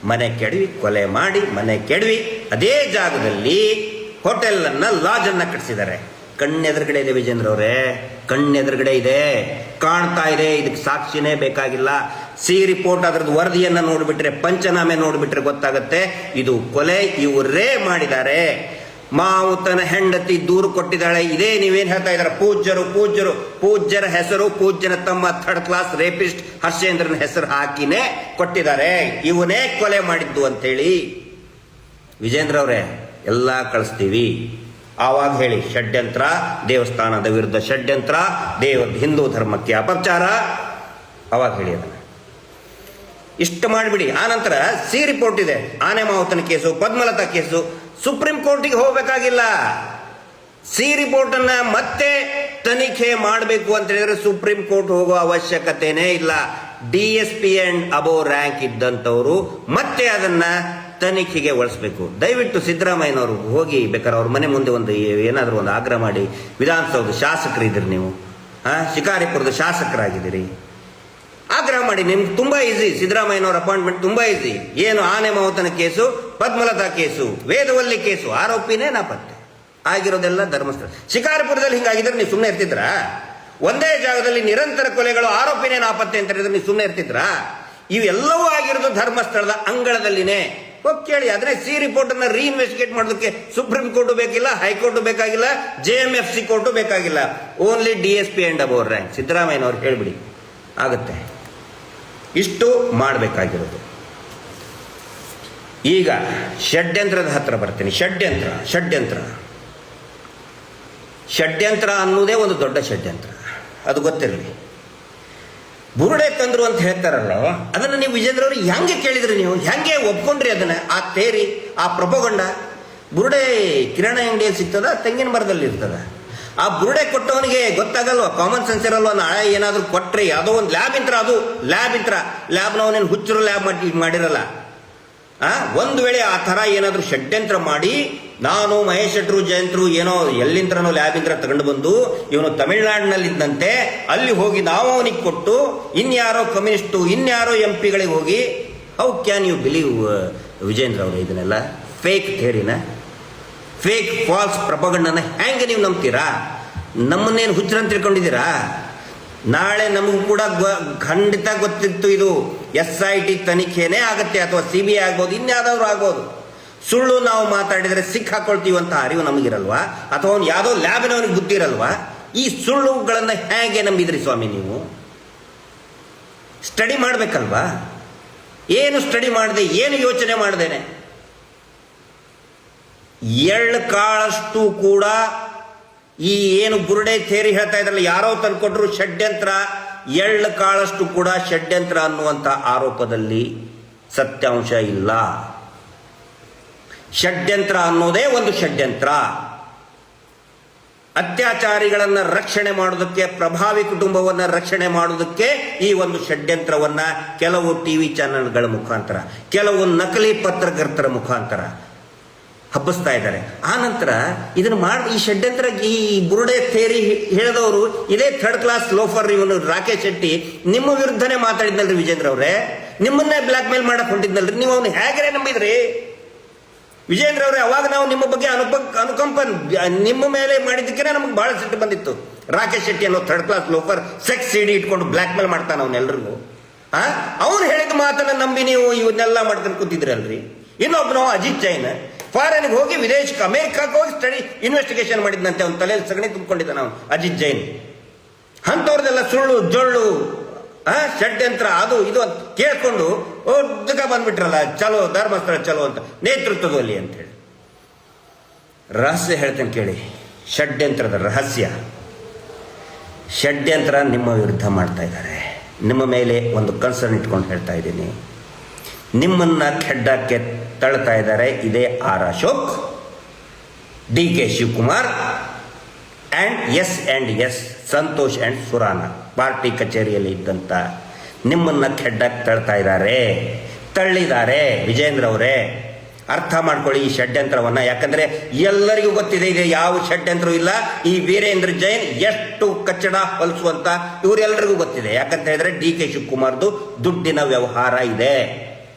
ಮನೆ ಕೆಡವಿ, ಕೊಲೆ ಮಾಡಿ ಮನೆ ಕೆಡವಿ ಅದೇ ಜಾಗದಲ್ಲಿ ಹೋಟೆಲ್ ಅನ್ನ, ಲಾಜ್ ಅನ್ನ ಕಟ್ಟಿಸಿದ್ದಾರೆ. ಕಣ್ಣೆದುರುಗಡೆ ಇದೆ ವಿಜೇಂದ್ರ ಅವರೇ, ಕಣ್ಣೆದುರುಗಡೆ ಇದೆ, ಕಾಣ್ತಾ ಇದೆ. ಇದಕ್ಕೆ ಸಾಕ್ಷಿನೇ ಬೇಕಾಗಿಲ್ಲ. ರಿಪೋರ್ಟ್ ಅದ್ರದ್ದು ವರದಿಯನ್ನ ನೋಡ್ಬಿಟ್ರೆ, ಪಂಚನಾಮೆ ನೋಡ್ಬಿಟ್ರೆ ಗೊತ್ತಾಗುತ್ತೆ ಇದು ಕೊಲೆ ಇವರೇ ಮಾಡಿದ್ದಾರೆ. ಮಾವುತನ ಹೆಂಡತಿ ದೂರು ಕೊಟ್ಟಿದ್ದಾಳೆ. ಇದೇ ನೀವೇನ್ ಹೇಳ್ತಾ ಇದಾರೆ, ಪೂಜ್ಯರ ಹೆಸರು, ಪೂಜ್ಯನ ತಮ್ಮ 3rd ಕ್ಲಾಸ್ ರೇಪಿಸ್ಟ್ ಹರ್ಷೇಂದ್ರನ ಹೆಸರು ಹಾಕಿನೇ ಕೊಟ್ಟಿದ್ದಾರೆ, ಇವನೇ ಕೊಲೆ ಮಾಡಿದ್ದು ಅಂತೇಳಿ. ವಿಜೇಂದ್ರ ಅವರೇ, ಎಲ್ಲ ಕಳಿಸ್ತೀವಿ. ಆವಾಗ ಹೇಳಿ, ಷಡ್ಯಂತ್ರ, ದೇವಸ್ಥಾನದ ವಿರುದ್ಧ ಷಡ್ಯಂತ್ರ, ಹಿಂದೂ ಧರ್ಮಕ್ಕೆ ಅಪಚಾರ, ಅವಾಗ ಹೇಳಿ ಅದನ್ನ. ಇಷ್ಟು ಮಾಡಿಬಿಡಿ. ಆನಂತರ ರಿಪೋರ್ಟ್ ಇದೆ, ಆನೆ ಮಾವುತನ ಕೇಸು, ಪದ್ಮಲತಾ ಕೇಸು, ಸುಪ್ರೀಂ ಕೋರ್ಟಿಗೆ ಹೋಗಬೇಕಾಗಿಲ್ಲ. ರಿಪೋರ್ಟ್ ಅನ್ನ ಮತ್ತೆ ತನಿಖೆ ಮಾಡಬೇಕು ಅಂತ ಹೇಳಿದ್ರೆ ಸುಪ್ರೀಂ ಕೋರ್ಟ್ ಹೋಗೋ ಅವಶ್ಯಕತೆನೇ ಇಲ್ಲ. DSP ಅಂಡ್ ಅಬೋವ್ ರ್ಯಾಂಕ್ ಇದ್ದಂಥವರು ಮತ್ತೆ ಅದನ್ನ ತನಿಖೆಗೆ ಒಳಿಸ್ಬೇಕು. ದಯವಿಟ್ಟು ಸಿದ್ದರಾಮಯ್ಯನವರು ಹೋಗಿ ಬೇಕಾದ್ರೆ ಅವ್ರ ಮನೆ ಮುಂದೆ ಏನಾದರೂ ಒಂದು ಆಗ್ರಹ ಮಾಡಿ. ವಿಧಾನಸೌಧ ಶಾಸಕರಿದ್ದೀರಿ ನೀವು, ಶಿಕಾರಿಪುರದ ಶಾಸಕರಾಗಿದ್ದೀರಿ, ಆಗ್ರಹ ಮಾಡಿ. ನಿಮ್ಗೆ ತುಂಬಾ ಈಸಿ, ಸಿದ್ದರಾಮಯ್ಯನವರ ಅಪಾಯಿಂಟ್ಮೆಂಟ್ ತುಂಬಾ ಈಸಿ. ಏನು ಆನೆ ಮಾವುತನ case, Padmalatha case, Vedavalli case, ಆರೋಪಿನೇ ನಾಪತ್ತೆ ಆಗಿರೋದೆಲ್ಲ ಧರ್ಮಸ್ಥಳ. ಶಿಕಾರಿಪುರದಲ್ಲಿ ಹಿಂಗಾಗಿದ್ರೆ ನೀವು ಸುಮ್ಮನೆ ಇರ್ತಿದ್ರಾ? ಒಂದೇ ಜಾಗದಲ್ಲಿ ನಿರಂತರ ಕೊಲೆಗಳು, ಆರೋಪಿನೇ ನಾಪತ್ತೆ ಅಂತ ಹೇಳಿದ್ರೆ ನೀವು ಸುಮ್ಮನೆ ಇರ್ತಿದ್ರಾ? ಇವೆಲ್ಲವೂ ಆಗಿರೋದು ಧರ್ಮಸ್ಥಳದ ಅಂಗಳದಲ್ಲಿನೇ. ಹೋಗಿ ಕೇಳಿ. ಆದ್ರೆ ರಿಪೋರ್ಟ್ ಅನ್ನ ರೀಇನ್ವೆಸ್ಟಿಗೇಟ್ ಮಾಡೋದಕ್ಕೆ ಸುಪ್ರೀಂ ಕೋರ್ಟ್ ಬೇಕಿಲ್ಲ, ಹೈಕೋರ್ಟ್ ಬೇಕಾಗಿಲ್ಲ, JMFC ಕೋರ್ಟ್ ಬೇಕಾಗಿಲ್ಲ. Only DSP and above rank. ಸಿದ್ದರಾಮಯ್ಯನವ್ರು ಹೇಳ್ಬಿಡಿ, ಆಗುತ್ತೆ. ಇಷ್ಟು ಮಾಡಬೇಕಾಗಿರೋದು. ಈಗ ಷಡ್ಯಂತ್ರದ ಹತ್ರ ಬರ್ತೀನಿ. ಷಡ್ಯಂತ್ರ ಅನ್ನೋದೇ ಒಂದು ದೊಡ್ಡ ಷಡ್ಯಂತ್ರ, ಅದು ಗೊತ್ತಿರಲಿ. ಬುರುಡೆ ತಂದ್ರು ಅಂತ ಹೇಳ್ತಾರಲ್ಲ, ಅದನ್ನು ನೀವು ವಿಜೇಂದ್ರ ಅವರು ಹೆಂಗೆ ಕೇಳಿದ್ರಿ? ನೀವು ಹೆಂಗೆ ಒಪ್ಕೊಂಡ್ರಿ ಅದನ್ನ? ಆ ತೇರಿ, ಆ ಪ್ರಭೋಗಂಡ ಬುರುಡೆ ಕಿರಾಣ ಅಂಗಡಿಯಲ್ಲಿ ಸಿಗ್ತದ, ತೆಂಗಿನ ಮರದಲ್ಲಿ ಇರ್ತದ? ಆ ಬುರುಡೆ ಕೊಟ್ಟವನಿಗೆ ಗೊತ್ತಾಗಲ್ವ? Common sense ಇರಲ್ವ? ನಾಳೆ ಏನಾದರೂ ಕೊಟ್ರೆ ಯಾವುದೋ ಒಂದು ಲ್ಯಾಬ್ನವನೇನು ಹುಚ್ಚರು ಲ್ಯಾಬ್ ಮಾಡಿರಲ್ಲ. ಒಂದು ವೇಳೆ ಆ ಥರ ಏನಾದರೂ ಷಡ್ಯಂತ್ರ ಮಾಡಿ, ನಾನು ಮಹೇಶ್ ಶೆಟ್ರು ಜಯಂತ್ರು ಏನೋ ಎಲ್ಲಿಂತ್ರನೋ ಲ್ಯಾಬಿಂತ್ರ ತಗೊಂಡು ಬಂದು ಇವನು ತಮಿಳುನಾಡಿನಲ್ಲಿದ್ದಂತೆ ಅಲ್ಲಿ ಹೋಗಿ ನಾವು ಅವನಿಗೆ ಕೊಟ್ಟು ಇನ್ಯಾರೋ ಕಮ್ಯುನಿಸ್ಟು ಇನ್ಯಾರೋ MP ಗಳಿಗೆ ಹೋಗಿ, how can you believe Vijendra ಅವರು ಇದನ್ನೆಲ್ಲ? ಫೇಕ್ ಥಿಯರಿನ, ಫೇಕ್ ಫಾಲ್ಸ್ ಪ್ರಪಗಂಡನ ಹೆಂಗೆ ನೀವು ನಂಬ್ತೀರಾ? ನಮ್ಮನ್ನೇನು ಹುಚ್ಚರಂತ ತಿಳ್ಕೊಂಡಿದ್ದೀರಾ? ನಾಳೆ ನಮಗೂ ಕೂಡ ಖಂಡಿತ ಗೊತ್ತಿತ್ತು ಇದು SIT ತನಿಖೆನೇ ಆಗತ್ತೆ, ಅಥವಾ CBI ಆಗ್ಬೋದು, ಇನ್ಯಾವುದಾದ್ರು ಆಗ್ಬೋದು. ಸುಳ್ಳು ನಾವು ಮಾತಾಡಿದರೆ ಸಿಕ್ಕಾಕೊಳ್ತೀವಂತ ಅರಿವು ನಮಗಿರಲ್ವಾ? ಅಥವಾ ಅವ್ನು ಯಾವುದೋ ಲ್ಯಾಬಿನವನಿಗೆ ಬುದ್ಧಿ ಇರಲ್ವಾ? ಈ ಸುಳ್ಳುಗಳನ್ನು ಹೇಗೆ ನಂಬಿದ್ರಿ ಸ್ವಾಮಿ ನೀವು? ಸ್ಟಡಿ ಮಾಡಬೇಕಲ್ವಾ? ಏನು ಸ್ಟಡಿ ಮಾಡದೆ, ಏನು ಯೋಚನೆ ಮಾಡ್ದೇನೆ, ಎಳ್ಳು ಕಾಳಷ್ಟು ಕೂಡ ಈ ಏನು ಬುರುಡೆ ಥೇರಿ ಹೇಳ್ತಾ ಇದ್ರಲ್ಲ, ಯಾರೋ ತಂದ್ಕೊಟ್ರು ಷಡ್ಯಂತ್ರ, ಎಳ್ಳು ಕಾಳಷ್ಟು ಕೂಡ ಷಡ್ಯಂತ್ರ ಅನ್ನುವಂಥ ಆರೋಪದಲ್ಲಿ ಸತ್ಯಾಂಶ ಇಲ್ಲ. ಷಡ್ಯಂತ್ರ ಅನ್ನೋದೇ ಒಂದು ಷಡ್ಯಂತ್ರ. ಅತ್ಯಾಚಾರಿಗಳನ್ನು ರಕ್ಷಣೆ ಮಾಡೋದಕ್ಕೆ, ಪ್ರಭಾವಿ ಕುಟುಂಬವನ್ನು ರಕ್ಷಣೆ ಮಾಡೋದಕ್ಕೆ ಈ ಒಂದು ಷಡ್ಯಂತ್ರವನ್ನ ಕೆಲವು TV ಚಾನೆಲ್ಗಳ ಮುಖಾಂತರ, ಕೆಲವು ನಕಲಿ ಪತ್ರಕರ್ತರ ಮುಖಾಂತರ ಹಬ್ಬಿಸ್ತಾ ಇದ್ದಾರೆ. ಆ ನಂತರ ಇದನ್ನು ಈ ಷಡ್ಯಂತ್ರ, ಈ ಬುರುಡೆ ಥೇರಿ ಹೇಳಿದವರು ಇದೇ ಥರ್ಡ್ ಕ್ಲಾಸ್ ಲೋಫರ್ ಇವನು ರಾಕೇಶ್ ಶೆಟ್ಟಿ ನಿಮ್ಮ ವಿರುದ್ಧನೇ ಮಾತಾಡಿದ್ನಲ್ರಿ ವಿಜೇಂದ್ರ ಅವರೇ. ನಿಮ್ಮನ್ನೇ ಬ್ಲಾಕ್ ಮೇಲ್ ಮಾಡಕ್ ಹೊಂಟಿದ್ನಲ್ರಿ. ನೀವು ಅವನು ಹೇಗೆ ನಂಬಿದ್ರಿ ವಿಜೇಂದ್ರ ಅವರೇ? ಅವಾಗ ನಾವು ನಿಮ್ಮ ಬಗ್ಗೆ ಅನುಕಂಪ ನಿಮ್ಮ ಮೇಲೆ ಮಾಡಿದ್ದಕ್ಕೆ ನಮಗೆ ಬಹಳ ಸಿಟ್ಟು ಬಂದಿತ್ತು. ರಾಕೇಶ್ ಶೆಟ್ಟಿ ಅನ್ನೋ third class loafer sex CD ಇಟ್ಕೊಂಡು ಬ್ಲಾಕ್ ಮೇಲ್ ಮಾಡ್ತಾನ ಅವನ್ನೆಲ್ಲರಿಗೂ. ಅವ್ನು ಹೇಳಿದ ಮಾತನ್ನ ನಂಬಿ ನೀವು ಇವನ್ನೆಲ್ಲ ಮಾಡ್ಕೊಂಡು ಕೂತಿದ್ರಲ್ರಿ. ಇನ್ನೊಬ್ಬನು ಅಜಿತ್ ಜೈನ್ ಫಾರಿನ್ಗೆ ಹೋಗಿ ವಿದೇಶಕ್ಕೆ, ಅಮೆರಿಕಕ್ಕೆ ಹೋಗಿ ಸ್ಟಡಿ ಇನ್ವೆಸ್ಟಿಗೇಷನ್ ಮಾಡಿದ್ನಂತೆ. ಅವ್ನ ತಲೆಯಲ್ಲಿ ಸಗಣಿ ತುಂಬಿಕೊಂಡಿದ್ದ ನಾವು ಅಜಿತ್ ಜೈನ್. ಅಂಥವ್ರದೆಲ್ಲ ಸುಳ್ಳು ಜೊಳ್ಳು ಷಡ್ಯಂತ್ರ ಅದು ಇದು ಅಂತ ಕೇಳ್ಕೊಂಡು ಒದ್ದಗ ಬಂದ್ಬಿಟ್ರಲ್ಲ, ಚಲೋ ಧರ್ಮಸ್ಥಳ ಚಲೋ ಅಂತ ನೇತೃತ್ವದಲ್ಲಿ ಅಂತ ಹೇಳಿ. ರಹಸ್ಯ ಹೇಳ್ತೇನೆ ಕೇಳಿ, ಷಡ್ಯಂತ್ರದ ರಹಸ್ಯ. ಷಡ್ಯಂತ್ರ ನಿಮ್ಮ ವಿರುದ್ಧ ಮಾಡ್ತಾ ಇದ್ದಾರೆ. ನಿಮ್ಮ ಮೇಲೆ ಒಂದು ಕನ್ಸರ್ನ್ ಇಟ್ಕೊಂಡು ಹೇಳ್ತಾ ಇದ್ದೀನಿ. ನಿಮ್ಮನ್ನ ಖೆಡ್ಡಕ್ಕೆ ತಳ್ತಾ ಇದ್ದಾರೆ. ಇದೇ R Ashok, DK Shivakumar S Santosh and Surana party ಕಚೇರಿಯಲ್ಲಿ ಇದ್ದಂತ ನಿಮ್ಮನ್ನ ಖೆಡ್ಡಕ್ಕೆ ತಳ್ಳಿದ್ದಾರೆ. ವಿಜೇಂದ್ರ ಅವರೇ, ಅರ್ಥ ಮಾಡ್ಕೊಳ್ಳಿ ಈ ಷಡ್ಯಂತ್ರವನ್ನ. ಯಾಕಂದ್ರೆ ಎಲ್ಲರಿಗೂ ಗೊತ್ತಿದೆ ಇದೆ ಯಾವ ಷಡ್ಯಂತ್ರ ಇಲ್ಲ. ಈ ವೀರೇಂದ್ರ ಜೈನ್ ಎಷ್ಟು ಕಚ್ಚಡ ಹೊಲಿಸುವಂತ ಇವರೆಲ್ಲರಿಗೂ ಗೊತ್ತಿದೆ. ಯಾಕಂತ ಹೇಳಿದ್ರೆ DK ಶಿವಕುಮಾರ್ದು ದುಡ್ಡಿನ ವ್ಯವಹಾರ ಇದೆ.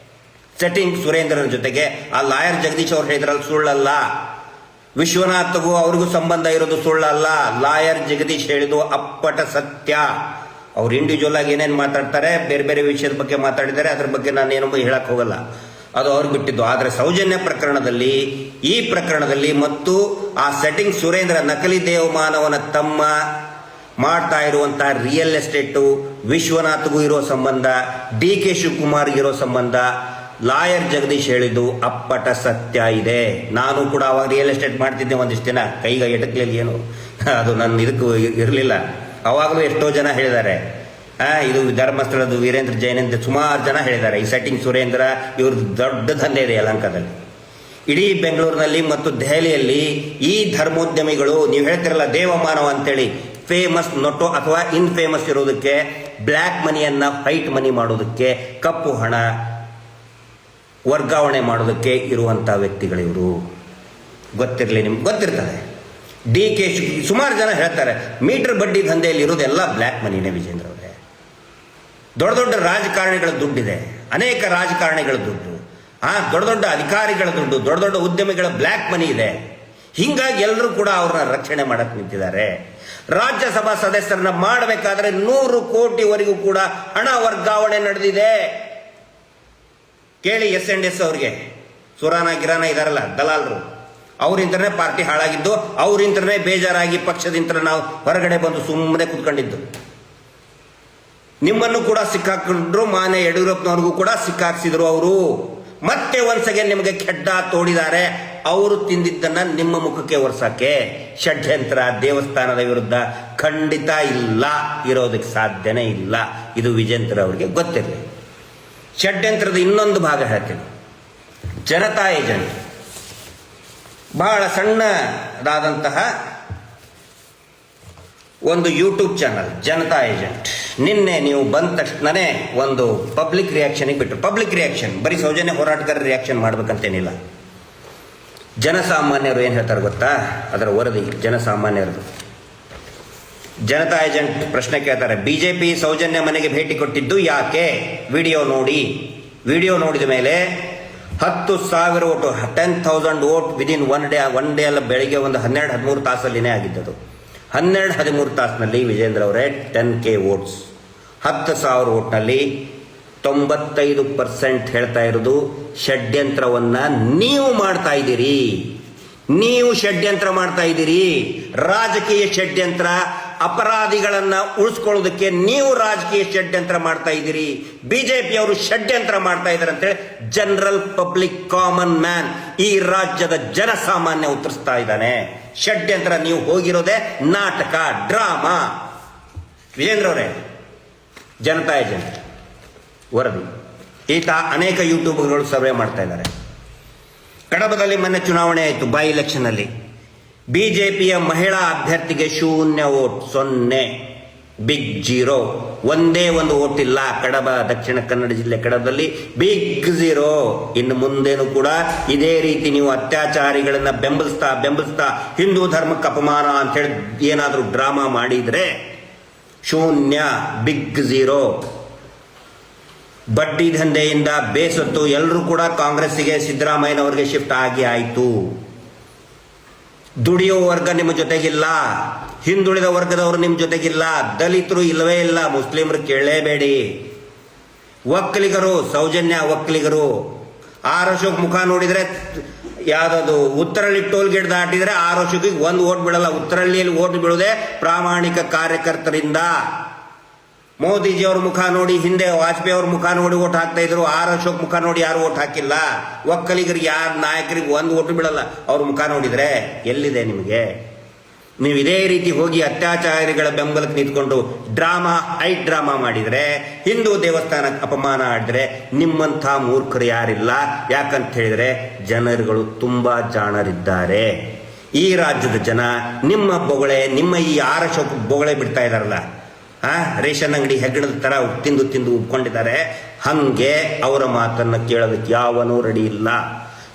ಸೆಟ್ಟಿಂಗ್ ಸುರೇಂದ್ರನ ಜೊತೆಗೆ ಆ ಲಾಯರ್ ಜಗದೀಶ್ ಅವ್ರು ಹೇಳಿದ್ರಲ್ಲಿ ಸುಳ್ಳಲ್ಲ. ವಿಶ್ವನಾಥ್ಗೂ ಅವ್ರಿಗೂ ಸಂಬಂಧ ಇರೋದು ಸುಳ್ಳಲ್ಲ. ಲಾಯರ್ ಜಗದೀಶ್ ಹೇಳಿದ್ದು ಅಪ್ಪಟ ಸತ್ಯ. ಅವ್ರು ಇಂಡಿವಿಜುವಲ್ ಆಗಿ ಏನೇನು ಮಾತಾಡ್ತಾರೆ, ಬೇರೆ ಬೇರೆ ವಿಷಯದ ಬಗ್ಗೆ ಮಾತಾಡಿದ್ದಾರೆ, ಅದ್ರ ಬಗ್ಗೆ ನಾನೇನು ಹೇಳಕ್ ಹೋಗಲ್ಲ, ಅದು ಅವ್ರಿಗೆ ಬಿಟ್ಟಿದ್ದು. ಆದರೆ ಸೌಜನ್ಯ ಪ್ರಕರಣದಲ್ಲಿ, ಈ ಪ್ರಕರಣದಲ್ಲಿ ಮತ್ತು ಆ ಸೆಟ್ಟಿಂಗ್ ಸುರೇಂದ್ರ ನಕಲಿ ದೇವಮಾನವನ ತಮ್ಮ ಮಾಡ್ತಾ ಇರುವಂತಹ ರಿಯಲ್ ಎಸ್ಟೇಟು, ವಿಶ್ವನಾಥ್ಗೂ ಇರೋ ಸಂಬಂಧ, DK ಶಿವಕುಮಾರ್ಗೆ ಇರೋ ಸಂಬಂಧ ಲಾಯರ್ ಜಗದೀಶ್ ಹೇಳಿದ್ದು ಅಪ್ಪಟ ಸತ್ಯ ಇದೆ. ನಾನು ಕೂಡ ಅವಾಗ ರಿಯಲ್ ಎಸ್ಟೇಟ್ ಮಾಡ್ತಿದ್ದೆ ಒಂದಿಷ್ಟು ದಿನ, ಕೈಗೆ ಎಟಕ್ಲಿಲ್ಲ, ಏನು ಅದು ನನ್ನ ಇದಕ್ಕೂ ಇರಲಿಲ್ಲ. ಅವಾಗಲೂ ಎಷ್ಟೋ ಜನ ಹೇಳಿದ್ದಾರೆ ಇದು ಧರ್ಮಸ್ಥಳದ ವೀರೇಂದ್ರ ಜೈನ್ ಅಂತ ಸುಮಾರು ಜನ ಹೇಳಿದ್ದಾರೆ. ಈ ಸೆಟ್ಟಿಂಗ್ ಸುರೇಂದ್ರ ಇವ್ರದ್ದು ದೊಡ್ಡ ದಂಧೆ ಇದೆ ಯಲಹಂಕದಲ್ಲಿ. ಇಡೀ ಬೆಂಗಳೂರಿನಲ್ಲಿ ಮತ್ತು ದೆಹಲಿಯಲ್ಲಿ ಈ ಧರ್ಮೋದ್ಯಮಿಗಳು, ನೀವು ಹೇಳ್ತಿರಲ್ಲ ದೇವಮಾನವ ಅಂತೇಳಿ, ಫೇಮಸ್ ನೊಟೋ ಅಥವಾ ಇನ್ಫೇಮಸ್ ಇರೋದಕ್ಕೆ, ಬ್ಲ್ಯಾಕ್ ಮನಿಯನ್ನ ವೈಟ್ ಮನಿ ಮಾಡೋದಕ್ಕೆ, ಕಪ್ಪು ಹಣ ವರ್ಗಾವಣೆ ಮಾಡೋದಕ್ಕೆ ಇರುವಂಥ ವ್ಯಕ್ತಿಗಳಿವರು. ಗೊತ್ತಿರಲಿ, ನಿಮ್ಗೆ ಗೊತ್ತಿರ್ತದೆ. DK ಸುಮಾರು ಜನ ಹೇಳ್ತಾರೆ ಮೀಟರ್ ಬಡ್ಡಿ ದಂಧೆಯಲ್ಲಿ ಇರೋದೆಲ್ಲ ಬ್ಲ್ಯಾಕ್ ಮನಿನೇ ವಿಜೇಂದ್ರ ಅವರೇ. ದೊಡ್ಡ ದೊಡ್ಡ ರಾಜಕಾರಣಿಗಳ ದುಡ್ಡಿದೆ, ಅನೇಕ ರಾಜಕಾರಣಿಗಳ ದುಡ್ಡು, ದೊಡ್ಡ ದೊಡ್ಡ ಅಧಿಕಾರಿಗಳ ದುಡ್ಡು, ದೊಡ್ಡ ದೊಡ್ಡ ಉದ್ಯಮಿಗಳ ಬ್ಲ್ಯಾಕ್ ಮನಿ ಇದೆ. ಹಿಂಗಾಗಿ ಎಲ್ಲರೂ ಕೂಡ ಅವ್ರನ್ನ ರಕ್ಷಣೆ ಮಾಡಕ್ ನಿಂತಿದ್ದಾರೆ. ರಾಜ್ಯಸಭಾ ಸದಸ್ಯರನ್ನ ಮಾಡಬೇಕಾದ್ರೆ 100 ಕೋಟಿವರೆಗೂ ಕೂಡ ಹಣ ವರ್ಗಾವಣೆ ನಡೆದಿದೆ. ಕೇಳಿ S&S ಅವ್ರಿಗೆ, ಸುರಾನ ಗಿರಾನ ಇದಾರಲ್ಲ ದಲಾಲರು, ಅವರಿಂದನೇ ಪಾರ್ಟಿ ಹಾಳಾಗಿದ್ದು, ಅವರಿಂದನೇ ಬೇಜಾರಾಗಿ ಪಕ್ಷದಿಂದ ನಾವು ಹೊರಗಡೆ ಬಂದು ಸುಮ್ಮನೆ ಕುತ್ಕೊಂಡಿದ್ದು. ನಿಮ್ಮನ್ನು ಕೂಡ ಸಿಕ್ಕಾಕೊಂಡ್ರು, ಮಾನ್ಯ ಯಡಿಯೂರಪ್ಪನವ್ರಿಗೂ ಕೂಡ ಸಿಕ್ಕಾಕ್ಸಿದ್ರು ಅವರು. ಮತ್ತೆ ಒಂದ್ಸಗೆ ನಿಮಗೆ ಖೆಡ್ಡ ತೋಡಿದ್ದಾರೆ. ಅವರು ತಿಂದಿದ್ದನ್ನ ನಿಮ್ಮ ಮುಖಕ್ಕೆ ಒರ್ಸಕ್ಕೆ ಷಡ್ಯಂತ್ರ ದೇವಸ್ಥಾನದ ವಿರುದ್ಧ ಖಂಡಿತ ಇಲ್ಲ, ಇರೋದಕ್ಕೆ ಸಾಧ್ಯನೇ ಇಲ್ಲ. ಇದು ವಿಜೇಂದ್ರ ಅವರಿಗೆ ಗೊತ್ತಿರಲಿ. ಷಡ್ಯಂತ್ರದ ಇನ್ನೊಂದು ಭಾಗ ಹೇಳ್ತೀನಿ. ಜನತಾ ಏಜೆಂಟ್ ಬಹಳ ಸಣ್ಣದಾದಂತಹ ಒಂದು ಯೂಟ್ಯೂಬ್ ಚಾನಲ್ ಜನತಾ ಏಜೆಂಟ್. ನಿನ್ನೆ ನೀವು ಬಂದ ತಕ್ಷಣನೇ ಒಂದು ಪಬ್ಲಿಕ್ ರಿಯಾಕ್ಷನ್ಗೆ ಬಿಟ್ಟರು. ಪಬ್ಲಿಕ್ ರಿಯಾಕ್ಷನ್ ಬರೀ ಸೌಜನ್ಯ ಹೋರಾಟಗಾರರ ರಿಯಾಕ್ಷನ್ ಮಾಡ್ಬೇಕಂತೇನಿಲ್ಲ. ಜನಸಾಮಾನ್ಯರು ಏನು ಹೇಳ್ತಾರೆ ಗೊತ್ತಾ? ಅದರ ವರದಿ ಜನಸಾಮಾನ್ಯರದು. ಜನತಾ ಏಜೆಂಟ್ ಪ್ರಶ್ನೆ ಕೇಳ್ತಾರೆ, ಬಿಜೆಪಿ ಸೌಜನ್ಯ ಮನೆಗೆ ಭೇಟಿ ಕೊಟ್ಟಿದ್ದು ಯಾಕೆ? ವಿಡಿಯೋ ನೋಡಿ. ವಿಡಿಯೋ ನೋಡಿದ ಮೇಲೆ 10,000 vote, 10,000 vote within one day ಅಲ್ಲ, ಬೆಳಿಗ್ಗೆ ಒಂದು 12-13 ತಾಸಲ್ಲಿನೇ ಆಗಿದ್ದದು. 12-13 ತಾಸಿನಲ್ಲಿ ವಿಜೇಂದ್ರ ಅವರೇ 10K ವೋಟ್ಸ್. 10,000 ಓಟ್ನಲ್ಲಿ 95% ಹೇಳ್ತಾ ಇರೋದು ಷಡ್ಯಂತ್ರವನ್ನ ನೀವು ಮಾಡ್ತಾ ಇದ್ದೀರಿ. ನೀವು ಷಡ್ಯಂತ್ರ ಮಾಡ್ತಾ ಇದ್ದೀರಿ. ರಾಜಕೀಯ ಷಡ್ಯಂತ್ರ, ಅಪರಾಧಿಗಳನ್ನ ಉಳಿಸ್ಕೊಳ್ಳೋದಕ್ಕೆ ನೀವು ರಾಜಕೀಯ ಷಡ್ಯಂತ್ರ ಮಾಡ್ತಾ ಇದ್ದೀರಿ. ಬಿಜೆಪಿಯವರು ಷಡ್ಯಂತ್ರ ಮಾಡ್ತಾ ಇದ್ದಾರೆ ಅಂತೇಳಿ ಜನರಲ್ ಪಬ್ಲಿಕ್ ಕಾಮನ್ ಮ್ಯಾನ್, ಈ ರಾಜ್ಯದ ಜನಸಾಮಾನ್ಯ ಉತ್ತರಿಸ್ತಾ ಇದ್ದಾನೆ. ಷಡ್ಯಂತ್ರ ನೀವು ಹೋಗಿರೋದೇ ನಾಟಕ, ಡ್ರಾಮಾ. ವಿಜೇಂದ್ರ ಅವರೇ, ಜನತಾ ಏಜೆಂಟ್ ವರದಿ. ಈತ ಅನೇಕ ಯೂಟ್ಯೂಬ್ಗಳು ಸರ್ವೆ ಮಾಡ್ತಾ ಇದ್ದಾರೆ. ಕಡಬದಲ್ಲಿ ಮೊನ್ನೆ ಚುನಾವಣೆ ಆಯಿತು, ಬೈ ಎಲೆಕ್ಷನ್ ಅಲ್ಲಿ ಬಿಜೆಪಿಯ ಮಹಿಳಾ ಅಭ್ಯರ್ಥಿಗೆ 0 ವೋಟ್, 0, ಬಿಗ್ 0. ಒಂದೇ ಒಂದು ವೋಟ್ ಇಲ್ಲ. ಕಡಬ, ದಕ್ಷಿಣ ಕನ್ನಡ ಜಿಲ್ಲೆ ಕಡಬದಲ್ಲಿ ಬಿಗ್ 0. ಇನ್ನು ಮುಂದೇನು ಕೂಡ ಇದೇ ರೀತಿ ನೀವು ಅತ್ಯಾಚಾರಿಗಳನ್ನ ಬೆಂಬಲಿಸ್ತಾ ಹಿಂದೂ ಧರ್ಮಕ್ಕೆ ಅಪಮಾನ ಅಂತ ಹೇಳಿ ಏನಾದರೂ ಡ್ರಾಮಾ ಮಾಡಿದ್ರೆ 0, ಬಿಗ್ 0. ಬಡ್ಡಿ ದಂಧೆಯಿಂದ ಬೇಸತ್ತು ಎಲ್ಲರೂ ಕೂಡ ಕಾಂಗ್ರೆಸ್ಸಿಗೆ, ಸಿದ್ದರಾಮಯ್ಯನವರಿಗೆ ಶಿಫ್ಟ್ ಆಗಿ ಆಯಿತು. ದುಡಿಯೋ ವರ್ಗ ನಿಮ್ಮ ಜೊತೆಗಿಲ್ಲ, ಹಿಂದುಳಿದ ವರ್ಗದವರು ನಿಮ್ಮ ಜೊತೆಗಿಲ್ಲ, ದಲಿತರು ಇಲ್ಲವೇ ಇಲ್ಲ, ಮುಸ್ಲಿಮರು ಕೇಳಲೇಬೇಡಿ. ಒಕ್ಕಲಿಗರು, ಸೌಜನ್ಯ ಒಕ್ಕಲಿಗರು. ಆರ್ ಅಶೋಕ್ ಮುಖ ನೋಡಿದ್ರೆ ಯಾವ್ದು ಉತ್ತರಳ್ಳಿ ಟೋಲ್ ಗೇಟ್ ದಾಟಿದ್ರೆ ಆರ್ ಅಶೋಕಿಗೆ 1 ಓಟ್ ಬಿಡಲ್ಲ. ಉತ್ತರಳ್ಳಿಯಲ್ಲಿ ಓಟ್ ಬೀಳೋದೆ ಪ್ರಾಮಾಣಿಕ ಕಾರ್ಯಕರ್ತರಿಂದ. ಮೋದಿಜಿಯವ್ರ ಮುಖ ನೋಡಿ, ಹಿಂದೆ ವಾಜಪೇಯಿ ಅವ್ರ ಮುಖ ನೋಡಿ ಓಟ್ ಹಾಕ್ತಾ ಇದ್ರು. ಆರ್ ಅಶೋಕ್ ಮುಖ ನೋಡಿ ಯಾರು ಓಟ್ ಹಾಕಿಲ್ಲ. ಒಕ್ಕಲಿಗರಿಗೆ ಯಾರ ನಾಯಕರಿಗೆ 1 ಓಟ್ ಬಿಡಲ್ಲ ಅವ್ರ ಮುಖ ನೋಡಿದ್ರೆ. ಎಲ್ಲಿದೆ ನಿಮಗೆ? ನೀವು ಇದೇ ರೀತಿ ಹೋಗಿ ಅತ್ಯಾಚಾರಿಗಳ ಬೆಂಬಲಕ್ಕೆ ನಿಂತ್ಕೊಂಡು ಡ್ರಾಮಾ ಮಾಡಿದ್ರೆ, ಹಿಂದೂ ದೇವಸ್ಥಾನಕ್ಕೆ ಅಪಮಾನ ಆಡಿದ್ರೆ ನಿಮ್ಮಂಥ ಮೂರ್ಖರು ಯಾರಿಲ್ಲ. ಯಾಕಂತ ಹೇಳಿದ್ರೆ ಜನರುಗಳು ತುಂಬಾ ಜಾಣರಿದ್ದಾರೆ. ಈ ರಾಜ್ಯದ ಜನ ನಿಮ್ಮ ಬೊಗಳೆ, ನಿಮ್ಮ ಈ ಆರ್ ಅಶೋಕ್ ಬೊಗಳೆ ಬಿಡ್ತಾ ಇದಾರಲ್ಲ, ರೇಷನ್ ಅಂಗಡಿ ಹೆಗ್ಗಣದ ತರ ತಿಂದು ಉಪ್ಕೊಂಡಿದ್ದಾರೆ. ಹಂಗೆ ಅವರ ಮಾತನ್ನ ಕೇಳೋದಕ್ಕೆ ಯಾವನೂ ರೆಡಿ ಇಲ್ಲ.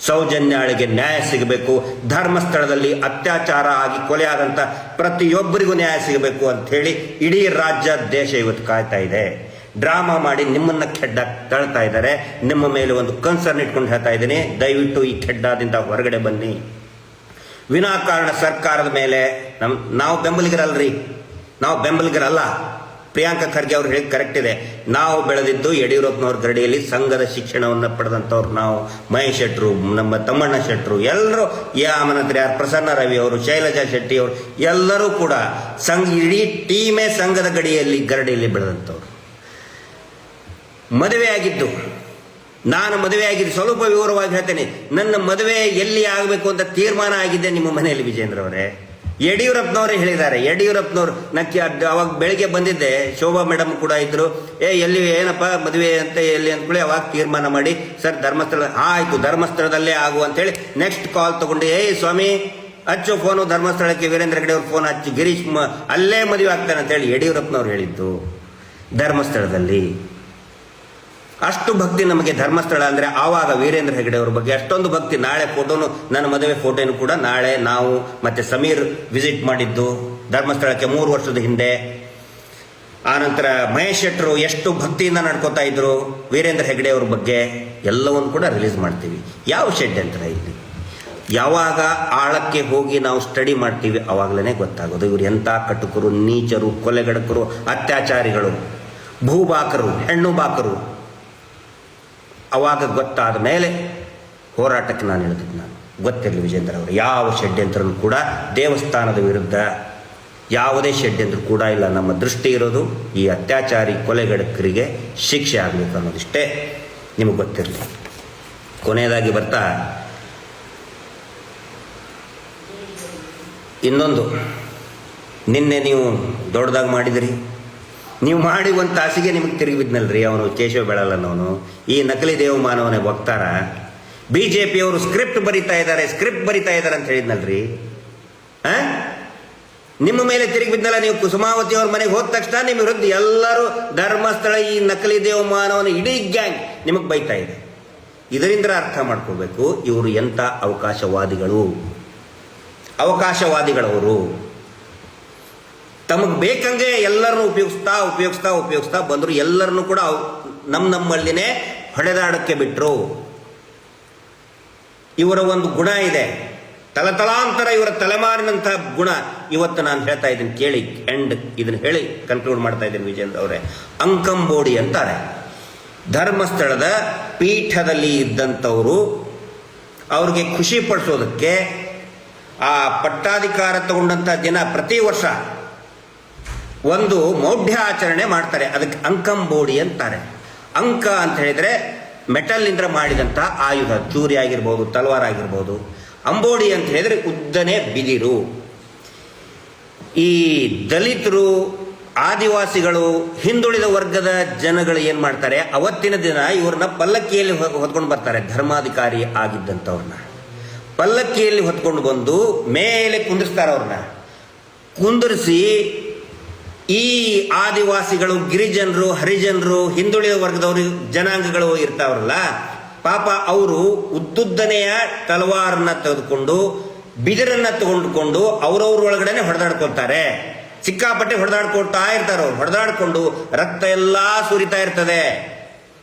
ಸೌಜನ್ಯಾಳಿಗೆ ನ್ಯಾಯ ಸಿಗಬೇಕು. ಧರ್ಮಸ್ಥಳದಲ್ಲಿ ಅತ್ಯಾಚಾರ ಆಗಿ ಕೊಲೆಯಾದಂಥ ಪ್ರತಿಯೊಬ್ಬರಿಗೂ ನ್ಯಾಯ ಸಿಗಬೇಕು ಅಂತ ಹೇಳಿ ಇಡೀ ರಾಜ್ಯ, ದೇಶ ಇವತ್ತು ಕಾಯ್ತಾ ಇದೆ. ಡ್ರಾಮಾ ಮಾಡಿ ನಿಮ್ಮನ್ನ ಖೆಡ್ಡ ತಳ್ತಾ ಇದ್ದಾರೆ. ನಿಮ್ಮ ಮೇಲೆ ಒಂದು ಕನ್ಸರ್ನ್ ಇಟ್ಕೊಂಡು ಹೇಳ್ತಾ ಇದ್ದೀನಿ, ದಯವಿಟ್ಟು ಈ ಖೆಡ್ಡದಿಂದ ಹೊರಗಡೆ ಬನ್ನಿ. ವಿನಾಕಾರಣ ಸರ್ಕಾರದ ಮೇಲೆ ನಾವು ಬೆಂಬಲಿಗರಲ್ರಿ, ನಾವು ಬೆಂಬಲಿಗರಲ್ಲ. ಪ್ರಿಯಾಂಕಾ ಖರ್ಗೆ ಅವ್ರು ಹೇಳಿ ಕರೆಕ್ಟ್ ಇದೆ. ನಾವು ಬೆಳೆದಿದ್ದು ಯಡಿಯೂರಪ್ಪನವ್ರ ಗರಡಿಯಲ್ಲಿ ಸಂಘದ ಶಿಕ್ಷಣವನ್ನು ಪಡೆದಂಥವ್ರು ನಾವು. ಮಹೇಶ್ ಶೆಟ್ರು, ನಮ್ಮ ತಮ್ಮಣ್ಣ ಶೆಟ್ರು, ಎಲ್ಲರೂ, ಆಮನಂತರ ಯಾರು, ಪ್ರಸನ್ನ ರವಿ ಅವರು, ಶೈಲಜಾ ಶೆಟ್ಟಿ ಅವರು, ಎಲ್ಲರೂ ಕೂಡ ಇಡೀ ಟೀಮೇ ಸಂಘದ ಗರಡಿಯಲ್ಲಿ ಬೆಳೆದಂಥವ್ರು. ನಾನು ಮದುವೆ ಆಗಿದ್ದು ಸ್ವಲ್ಪ ವಿವರವಾಗಿ ಹೇಳ್ತೇನೆ. ನನ್ನ ಮದುವೆ ಎಲ್ಲಿ ಆಗಬೇಕು ಅಂತ ತೀರ್ಮಾನ ಆಗಿದ್ದೆ ನಿಮ್ಮ ಮನೆಯಲ್ಲಿ ವಿಜೇಂದ್ರ ಅವರೇ. ಯಡಿಯೂರಪ್ಪನವರೇ ಹೇಳಿದ್ದಾರೆ. ಯಡಿಯೂರಪ್ಪನವ್ರು ಅವಾಗ ಬೆಳಿಗ್ಗೆ ಬಂದಿದ್ದೆ, ಶೋಭಾ ಮೇಡಮ್ ಕೂಡ ಇದ್ರು. ಎಲ್ಲಿ ಏನಪ್ಪ ಮದುವೆ ಅಂತ ಎಲ್ಲಿ ಅಂದ್ಕೊಳ್ಳಿ, ಅವಾಗ ತೀರ್ಮಾನ ಮಾಡಿ ಸರ್ ಧರ್ಮಸ್ಥಳ, ಆಯ್ತು ಧರ್ಮಸ್ಥಳದಲ್ಲೇ ಆಗು ಅಂತೇಳಿ ನೆಕ್ಸ್ಟ್ ಕಾಲ್ ತಗೊಂಡು, ಸ್ವಾಮಿ ಹಚ್ಚು ಫೋನು ಧರ್ಮಸ್ಥಳಕ್ಕೆ, ವೀರೇಂದ್ರ ಹೆಗಡೆ ಅವ್ರ ಫೋನ್ ಹಚ್ಚಿ, ಗಿರೀಶ್ ಅಲ್ಲೇ ಮದುವೆ ಆಗ್ತಾನೆ ಅಂತೇಳಿ ಯಡಿಯೂರಪ್ಪನವ್ರು ಹೇಳಿದ್ದು. ಧರ್ಮಸ್ಥಳದಲ್ಲಿ ಅಷ್ಟು ಭಕ್ತಿ ನಮಗೆ ಧರ್ಮಸ್ಥಳ ಅಂದ್ರೆ. ಆವಾಗ ವೀರೇಂದ್ರ ಹೆಗಡೆ ಅವ್ರ ಬಗ್ಗೆ ಅಷ್ಟೊಂದು ಭಕ್ತಿ. ನಾಳೆ ಫೋಟೋನು, ನನ್ನ ಮದುವೆ ಫೋಟೋನು ಕೂಡ ನಾಳೆ ನಾವು ಮತ್ತೆ ಸಮೀರ್ ವಿಸಿಟ್ ಮಾಡಿದ್ದು ಧರ್ಮಸ್ಥಳಕ್ಕೆ 3 ವರ್ಷದ ಹಿಂದೆ. ಆನಂತರ ಮಹೇಶ್ ಶೆಟ್ರು ಎಷ್ಟು ಭಕ್ತಿಯಿಂದ ನಡ್ಕೋತಾ ಇದ್ರು ವೀರೇಂದ್ರ ಹೆಗಡೆ ಅವ್ರ ಬಗ್ಗೆ, ಎಲ್ಲವನ್ನು ಕೂಡ ರಿಲೀಸ್ ಮಾಡ್ತೀವಿ. ಯಾವ ಷಡ್ಯಂತ್ರ ಇಲ್ಲಿ? ಯಾವಾಗ ಆಳಕ್ಕೆ ಹೋಗಿ ನಾವು ಸ್ಟಡಿ ಮಾಡ್ತೀವಿ ಅವಾಗಲೇ ಗೊತ್ತಾಗೋದು ಇವ್ರು ಎಂಥ ಕಟುಕರು, ನೀಚರು, ಕೊಲೆಗಡಕರು, ಅತ್ಯಾಚಾರಿಗಳು, ಭೂಬಾಕರು, ಹೆಣ್ಣು ಬಾಕರು. ಅವಾಗ ಗೊತ್ತಾದ ಮೇಲೆ ಹೋರಾಟಕ್ಕೆ ನಾನು ಹೇಳಿದ್ದು. ನಾನು ಗೊತ್ತಿರಲಿ ವಿಜೇಂದ್ರ ಅವರು ಯಾವ ಷಡ್ಯಂತ್ರನೂ ಕೂಡ ದೇವಸ್ಥಾನದ ವಿರುದ್ಧ ಯಾವುದೇ ಷಡ್ಯಂತ್ರ ಕೂಡ ಇಲ್ಲ. ನಮ್ಮ ದೃಷ್ಟಿ ಇರೋದು ಈ ಅತ್ಯಾಚಾರಿ ಕೊಲೆಗಡಕರಿಗೆ ಶಿಕ್ಷೆ ಆಗಬೇಕು ಅನ್ನೋದಿಷ್ಟೇ ನಿಮಗೆ ಗೊತ್ತಿರಲಿ. ಕೊನೆಯದಾಗಿ ಬರ್ತಾ ಇನ್ನೊಂದು, ನಿನ್ನೆ ನೀವು ದೊಡ್ಡದಾಗಿ ಮಾಡಿದಿರಿ, ನೀವು ಮಾಡಿ ಒಂದು ತಾಸಿಗೆ ನಿಮಗೆ ತಿರುಗಿ ಬಿದ್ನಲ್ರಿ ಅವನು ಕೇಶವ ಬೆಳಲ್ಲನವನು, ಈ ನಕಲಿ ದೇವಮಾನವನೇ ವಕ್ತಾರ. BJPಯವರು ಸ್ಕ್ರಿಪ್ಟ್ ಬರಿತಾ ಇದ್ದಾರೆ ಅಂತ ಹೇಳಿದ್ನಲ್ರಿ. ನಿಮ್ಮ ಮೇಲೆ ತಿರುಗಿ ಬಿದ್ದಲ್ಲ. ನೀವು ಕುಸುಮಾವತಿ ಅವ್ರ ಮನೆಗೆ ಹೋದ ತಕ್ಷಣ ನಿಮ್ಮ ವಿರುದ್ಧ ಎಲ್ಲರೂ ಧರ್ಮಸ್ಥಳ ಈ ನಕಲಿ ದೇವಮಾನವನ ಇಡೀ ಗ್ಯಾಂಗ್ ನಿಮಗೆ ಬೈತಾ ಇದೆ. ಇದರಿಂದ ಅರ್ಥ ಮಾಡ್ಕೋಬೇಕು, ಇವರು ಎಂಥ ಅವಕಾಶವಾದಿಗಳವರು. ತಮಗೆ ಬೇಕಂಗೆ ಎಲ್ಲರನ್ನು ಉಪಯೋಗಿಸ್ತಾ ಬಂದರು. ಎಲ್ಲರನ್ನು ಕೂಡ ನಮ್ಮಲ್ಲಿನೇ ಹೊಡೆದಾಡಕ್ಕೆ ಬಿಟ್ಟರು. ಇವರ ಒಂದು ಗುಣ ಇದೆ, ತಲತಲಾಂತರ ಇವರ ತಲೆಮಾರಿನಂಥ ಗುಣ. ಇವತ್ತು ನಾನು ಹೇಳ್ತಾ ಇದ್ದೀನಿ ಕೇಳಿ, ಇದನ್ನು ಹೇಳಿ ಕನ್ಕ್ಲೂಡ್ ಮಾಡ್ತಾ ಇದ್ದೀನಿ ವಿಜೇಂದ್ರ ಅವರೇ. ಅಂಕಂಬೋಡಿ ಅಂತಾರೆ. ಧರ್ಮಸ್ಥಳದ ಪೀಠದಲ್ಲಿ ಇದ್ದಂಥವರು ಅವ್ರಿಗೆ ಖುಷಿ ಪಡಿಸೋದಕ್ಕೆ ಆ ಪಟ್ಟಾಧಿಕಾರ ತಗೊಂಡಂಥ ದಿನ ಪ್ರತಿ ವರ್ಷ ಒಂದು ಮೌಢ್ಯ ಆಚರಣೆ ಮಾಡ್ತಾರೆ. ಅದಕ್ಕೆ ಅಂಕಂಬೋಡಿ ಅಂತಾರೆ. ಅಂಕ ಅಂತ ಹೇಳಿದ್ರೆ ಮೆಟಲ್ನಿಂದ ಮಾಡಿದಂಥ ಆಯುಧ, ಚೂರಿ ಆಗಿರ್ಬೋದು, ತಲವಾರ ಆಗಿರ್ಬೋದು. ಅಂಬೋಡಿ ಅಂತ ಹೇಳಿದ್ರೆ ಉದ್ದನೆ ಬಿದಿರು. ಈ ದಲಿತರು, ಆದಿವಾಸಿಗಳು, ಹಿಂದುಳಿದ ವರ್ಗದ ಜನಗಳು ಏನು ಮಾಡ್ತಾರೆ, ಅವತ್ತಿನ ದಿನ ಇವ್ರನ್ನ ಪಲ್ಲಕ್ಕಿಯಲ್ಲಿ ಹೊತ್ಕೊಂಡು ಬರ್ತಾರೆ. ಧರ್ಮಾಧಿಕಾರಿ ಆಗಿದ್ದಂಥವ್ರನ್ನ ಪಲ್ಲಕ್ಕಿಯಲ್ಲಿ ಹೊತ್ಕೊಂಡು ಬಂದು ಮೇಲೆ ಕುಂದಿರ್ತಾರೆ. ಅವ್ರನ್ನ ಕುಂದಿರಿಸಿ ಈ ಆದಿವಾಸಿಗಳು, ಗಿರಿಜನರು, ಹರಿಜನರು, ಹಿಂದುಳಿದ ವರ್ಗದವರು, ಜನಾಂಗಗಳು ಇರ್ತಾವ್ರಲ್ಲ, ಪಾಪ ಅವರು ಉದ್ದುದ್ದನೆಯ ತಲವಾರನ್ನ ತೆಗೆದುಕೊಂಡು ಬಿದಿರನ್ನ ತಗೊಂಡುಕೊಂಡು ಅವ್ರವ್ರ ಒಳಗಡೆನೆ ಹೊಡೆದಾಡ್ಕೊಳ್ತಾರೆ. ಸಿಕ್ಕಾಪಟ್ಟೆ ಹೊಡೆದಾಡ್ಕೊಳ್ತಾ ಇರ್ತಾರೆ. ಅವ್ರು ಹೊಡೆದಾಡ್ಕೊಂಡು ರಕ್ತ ಎಲ್ಲಾ ಸುರಿತಾ ಇರ್ತದೆ.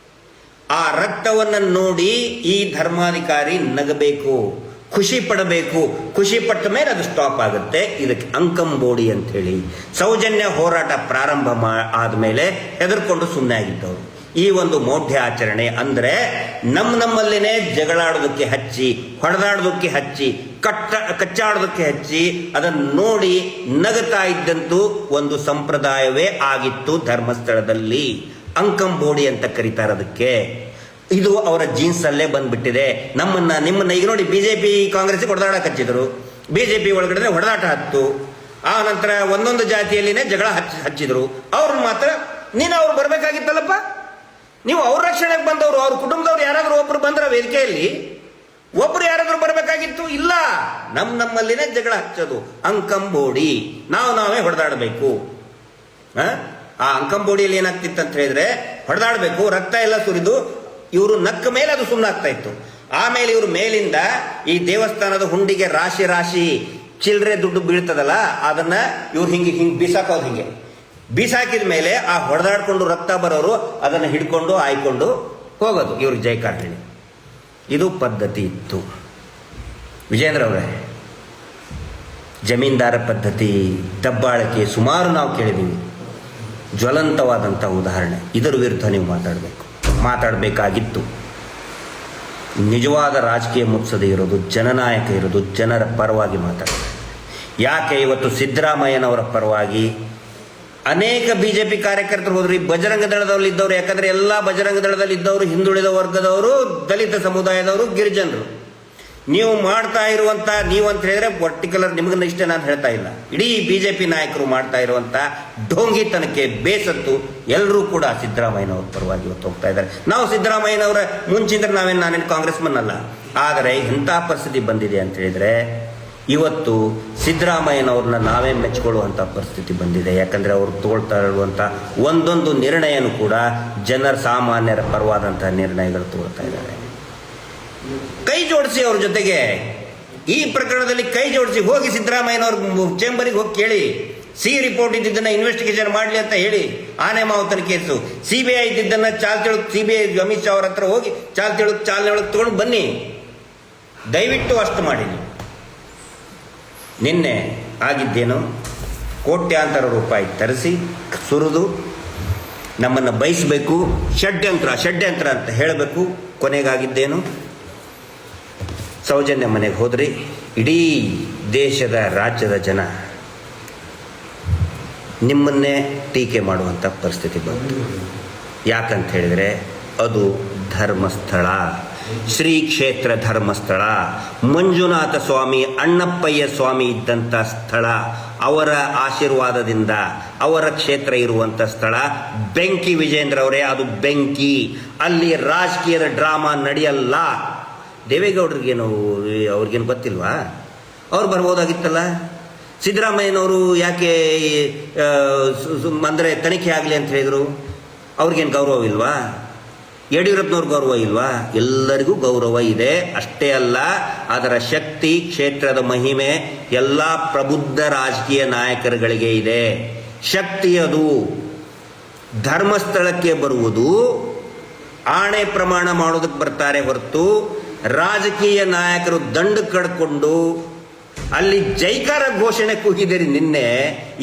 ಆ ರಕ್ತವನ್ನು ನೋಡಿ ಈ ಧರ್ಮಾಧಿಕಾರಿ ನಗಬೇಕು, ಖುಷಿ ಪಡಬೇಕು. ಖುಷಿ ಪಟ್ಟ ಮೇಲೆ ಅದು ಸ್ಟಾಪ್ ಆಗುತ್ತೆ. ಇದಕ್ಕೆ ಅಂಕಂಬೋಡಿ ಅಂತ ಹೇಳಿ. ಸೌಜನ್ಯ ಹೋರಾಟ ಪ್ರಾರಂಭ ಆದಮೇಲೆ ಹೆದರ್ಕೊಂಡು ಸುಮ್ಮನೆ ಆಗಿದ್ದವರು. ಈ ಒಂದು ಮೌಢ್ಯ ಆಚರಣೆ ಅಂದರೆ ನಮ್ಮಲ್ಲಿನೇ ಜಗಳಾಡೋದಕ್ಕೆ ಹಚ್ಚಿ, ಹೊಡೆದಾಡೋದಕ್ಕೆ ಹಚ್ಚಿ, ಕಚ್ಚಾಡೋದಕ್ಕೆ ಹಚ್ಚಿ, ಅದನ್ನು ನೋಡಿ ನಗುತ್ತಾ ಇದ್ದಂತೂ ಒಂದು ಸಂಪ್ರದಾಯವೇ ಆಗಿತ್ತು ಧರ್ಮಸ್ಥಳದಲ್ಲಿ. ಅಂಕಂಬೋಡಿ ಅಂತ ಕರೀತಾರೆ ಅದಕ್ಕೆ. ಇದು ಅವರ ಜೀನ್ಸ್ ಅಲ್ಲೇ ಬಂದ್ಬಿಟ್ಟಿದೆ. ನಿಮ್ಮನ್ನ ಈಗ ನೋಡಿ, ಬಿಜೆಪಿ ಕಾಂಗ್ರೆಸ್ ಹೊಡೆದಾಡಕ್ಕೆ ಹಚ್ಚಿದ್ರು, ಬಿಜೆಪಿ ಒಳಗಡೆ ಹೊಡೆದಾಟ ಹತ್ತು. ಆ ನಂತರ ಒಂದೊಂದು ಜಾತಿಯಲ್ಲಿನೇ ಜಗಳ ಹಚ್ಚಿದ್ರು. ಅವ್ರನ್ನ ಮಾತ್ರ ಅವ್ರು ಬರ್ಬೇಕಾಗಿತ್ತಲ್ಲಪ್ಪ. ನೀವು ಅವ್ರ ರಕ್ಷಣೆಗೆ ಬಂದವರು, ಅವ್ರ ಕುಟುಂಬದವ್ರು ಯಾರಾದ್ರೂ ಒಬ್ರು ಬಂದ್ರ ವೇದಿಕೆಯಲ್ಲಿ, ಒಬ್ರು ಯಾರಾದ್ರೂ ಬರ್ಬೇಕಾಗಿತ್ತು? ಇಲ್ಲ. ನಮ್ಮಲ್ಲಿನೇ ಜಗಳ ಹಚ್ಚೋದು ಅಂಕಂಬೋಡಿ. ನಾವೇ ಹೊಡೆದಾಡಬೇಕು. ಆ ಅಂಕಂಬೋಡಿಯಲ್ಲಿ ಏನಾಗ್ತಿತ್ತು ಅಂತ ಹೇಳಿದ್ರೆ, ಹೊಡೆದಾಡಬೇಕು, ರಕ್ತ ಎಲ್ಲ ಸುರಿದು ಇವರು ನಕ್ಕ ಮೇಲೆ ಅದು ಸುಮ್ಮನಾಗ್ತಾ ಇತ್ತು. ಆಮೇಲೆ ಇವರು ಮೇಲಿಂದ ಈ ದೇವಸ್ಥಾನದ ಹುಂಡಿಗೆ ರಾಶಿ ಚಿಲ್ಲರೆ ದುಡ್ಡು ಬೀಳ್ತದಲ್ಲ, ಅದನ್ನ ಇವ್ರು ಹಿಂಗೆ ಬೀಸಾಕೋದು. ಹಿಂಗೆ ಬೀಸಾಕಿದ ಮೇಲೆ ಆ ಹೊಡೆದಾಡ್ಕೊಂಡು ರಕ್ತ ಬರೋರು ಅದನ್ನು ಹಿಡ್ಕೊಂಡು ಆಯ್ಕೊಂಡು ಹೋಗೋದು, ಇವ್ರಿಗೆ ಜೈಕಾರ ಹೇಳಿ. ಇದು ಪದ್ಧತಿ ಇತ್ತು. ವಿಜೇಂದ್ರ ಅವರೇ, ಜಮೀನ್ದಾರ ಪದ್ಧತಿ, ದಬ್ಬಾಳಿಕೆ ಸುಮಾರು ನಾವು ಕೇಳಿದ್ದೀವಿ. ಜ್ವಲಂತವಾದಂಥ ಉದಾಹರಣೆ. ಇದರ ವಿರುದ್ಧ ನೀವು ಮಾತಾಡಬೇಕಾಗಿತ್ತು. ನಿಜವಾದ ರಾಜಕೀಯ ಮುತ್ಸದೆ ಇರೋದು, ಜನನಾಯಕ ಇರೋದು ಜನರ ಪರವಾಗಿ ಮಾತಾಡ್ತಾರೆ. ಯಾಕೆ ಇವತ್ತು ಸಿದ್ದರಾಮಯ್ಯನವರ ಪರವಾಗಿ ಅನೇಕ ಬಿಜೆಪಿ ಕಾರ್ಯಕರ್ತರು ಹೋದ್ರು. ಈ ಬಜರಂಗ ದಳದಲ್ಲಿ ಇದ್ದವರು, ಯಾಕಂದ್ರೆ ಎಲ್ಲ ಬಜರಂಗ ದಳದಲ್ಲಿ ಇದ್ದವರು ಹಿಂದುಳಿದ ವರ್ಗದವರು, ದಲಿತ ಸಮುದಾಯದವರು, ಗಿರಿಜನರು. ನೀವು ಮಾಡ್ತಾ ಇರುವಂತ, ನೀವಂತ ಹೇಳಿದ್ರೆ ಪರ್ಟಿಕ್ಯುಲರ್ ನಿಮಗನ್ನ ಇಷ್ಟೇ ನಾನು ಹೇಳ್ತಾ ಇಲ್ಲ, ಇಡೀ ಬಿಜೆಪಿ ನಾಯಕರು ಮಾಡ್ತಾ ಇರುವಂತ ಢೋಂಗಿತನಕ್ಕೆ ಬೇಸತ್ತು ಎಲ್ಲರೂ ಕೂಡ ಸಿದ್ದರಾಮಯ್ಯನವ್ರ ಪರವಾಗಿ ಇವತ್ತು ಹೋಗ್ತಾ ಇದ್ದಾರೆ. ನಾವು ಸಿದ್ದರಾಮಯ್ಯನವರ ಮುಂಚಿಂದ್ರೆ ನಾನೇನು ಕಾಂಗ್ರೆಸ್ಮನ್ ಅಲ್ಲ. ಆದರೆ ಇಂಥ ಪರಿಸ್ಥಿತಿ ಬಂದಿದೆ ಅಂತ ಹೇಳಿದ್ರೆ ಇವತ್ತು ಸಿದ್ದರಾಮಯ್ಯನವ್ರನ್ನ ನಾವೇ ಮೆಚ್ಕೊಳ್ಳುವಂಥ ಪರಿಸ್ಥಿತಿ ಬಂದಿದೆ. ಯಾಕಂದರೆ ಅವರು ತಗೊಳ್ತಾ ಇರುವಂಥ ಒಂದೊಂದು ನಿರ್ಣಯನೂ ಕೂಡ ಜನರ ಸಾಮಾನ್ಯರ ಪರವಾದಂಥ ನಿರ್ಣಯಗಳು ತಗೊಳ್ತಾ ಇದ್ದಾರೆ. ಕೈ ಜೋಡಿಸಿ ಅವ್ರ ಜೊತೆಗೆ, ಈ ಪ್ರಕರಣದಲ್ಲಿ ಕೈ ಜೋಡಿಸಿ ಹೋಗಿ ಸಿದ್ದರಾಮಯ್ಯನವ್ರ ಚೇಂಬರಿಗೆ ಹೋಗಿ ಕೇಳಿ. ರಿಪೋರ್ಟ್ ಇದ್ದಿದ್ದನ್ನ ಇನ್ವೆಸ್ಟಿಗೇಷನ್ ಮಾಡಲಿ ಅಂತ ಹೇಳಿ. ಆನೆ ಮಾವುತನ ಕೇಸು, CBI ಇದ್ದಿದ್ದನ್ನ CBI ಅಮಿತ್ ಶಾ ಅವ್ರ ಹತ್ರ ಹೋಗಿ ಚಾಲನೆ ಒಳಗೆ ತಗೊಂಡು ಬನ್ನಿ. ದಯವಿಟ್ಟು ಅಷ್ಟು ಮಾಡಿ. ನಿನ್ನೆ ಆಗಿದ್ದೇನು, ಕೋಟ್ಯಾಂತರ ರೂಪಾಯಿ ತರಿಸಿ ಸುರಿದು ನಮ್ಮನ್ನು ಬಯಸಬೇಕು, ಷಡ್ಯಂತ್ರ ಅಂತ ಹೇಳಬೇಕು. ಕೊನೆಗಾಗಿದ್ದೇನು, ಸೌಜನ್ಯ ಮನೆಗೆ ಹೋದ್ರಿ. ಇಡೀ ದೇಶದ ರಾಜ್ಯದ ಜನ ನಿಮ್ಮನ್ನೇ ಟೀಕೆ ಮಾಡುವಂಥ ಪರಿಸ್ಥಿತಿ ಬಂತು. ಯಾಕಂತ ಹೇಳಿದರೆ ಅದು ಧರ್ಮಸ್ಥಳ, ಶ್ರೀ ಕ್ಷೇತ್ರ ಧರ್ಮಸ್ಥಳ, ಮಂಜುನಾಥ ಸ್ವಾಮಿ ಅಣ್ಣಪ್ಪಯ್ಯ ಸ್ವಾಮಿ ಇದ್ದಂಥ ಸ್ಥಳ, ಅವರ ಆಶೀರ್ವಾದದಿಂದ ಅವರ ಕ್ಷೇತ್ರ ಇರುವಂಥ ಸ್ಥಳ. ಬೆಂಕಿ ವಿಜೇಂದ್ರ ಅವರೇ, ಅದು ಬೆಂಕಿ. ಅಲ್ಲಿ ರಾಜಕೀಯದ ಡ್ರಾಮಾ ನಡೆಯಲ್ಲ. ದೇವೇಗೌಡರಿಗೇನು ಅವ್ರಿಗೇನು ಗೊತ್ತಿಲ್ವಾ? ಅವ್ರು ಬರ್ಬೋದಾಗಿತ್ತಲ್ಲ. ಸಿದ್ದರಾಮಯ್ಯನವರು ಯಾಕೆ ಅಂದರೆ ತನಿಖೆ ಆಗಲಿ ಅಂತ ಹೇಳಿದರು? ಅವ್ರಿಗೇನು ಗೌರವ ಇಲ್ವಾ? ಯಡಿಯೂರಪ್ಪನವ್ರ ಗೌರವ ಇಲ್ವಾ? ಎಲ್ಲರಿಗೂ ಗೌರವ ಇದೆ. ಅಷ್ಟೇ ಅಲ್ಲ, ಅದರ ಶಕ್ತಿ, ಕ್ಷೇತ್ರದ ಮಹಿಮೆ ಎಲ್ಲ ಪ್ರಬುದ್ಧ ರಾಜಕೀಯ ನಾಯಕರುಗಳಿಗೆ ಇದೆ. ಶಕ್ತಿ ಅದು. ಧರ್ಮಸ್ಥಳಕ್ಕೆ ಬರುವುದು ಆಣೆ ಪ್ರಮಾಣ ಮಾಡೋದಕ್ಕೆ ಬರ್ತಾರೆ ಹೊರತು ರಾಜಕೀಯ ನಾಯಕರು ದಂಡು ಕಡ್ಕೊಂಡು ಅಲ್ಲಿ ಜೈಕಾರ ಘೋಷಣೆ ಕೂಗಿದ್ದೀರಿ ನಿನ್ನೆ.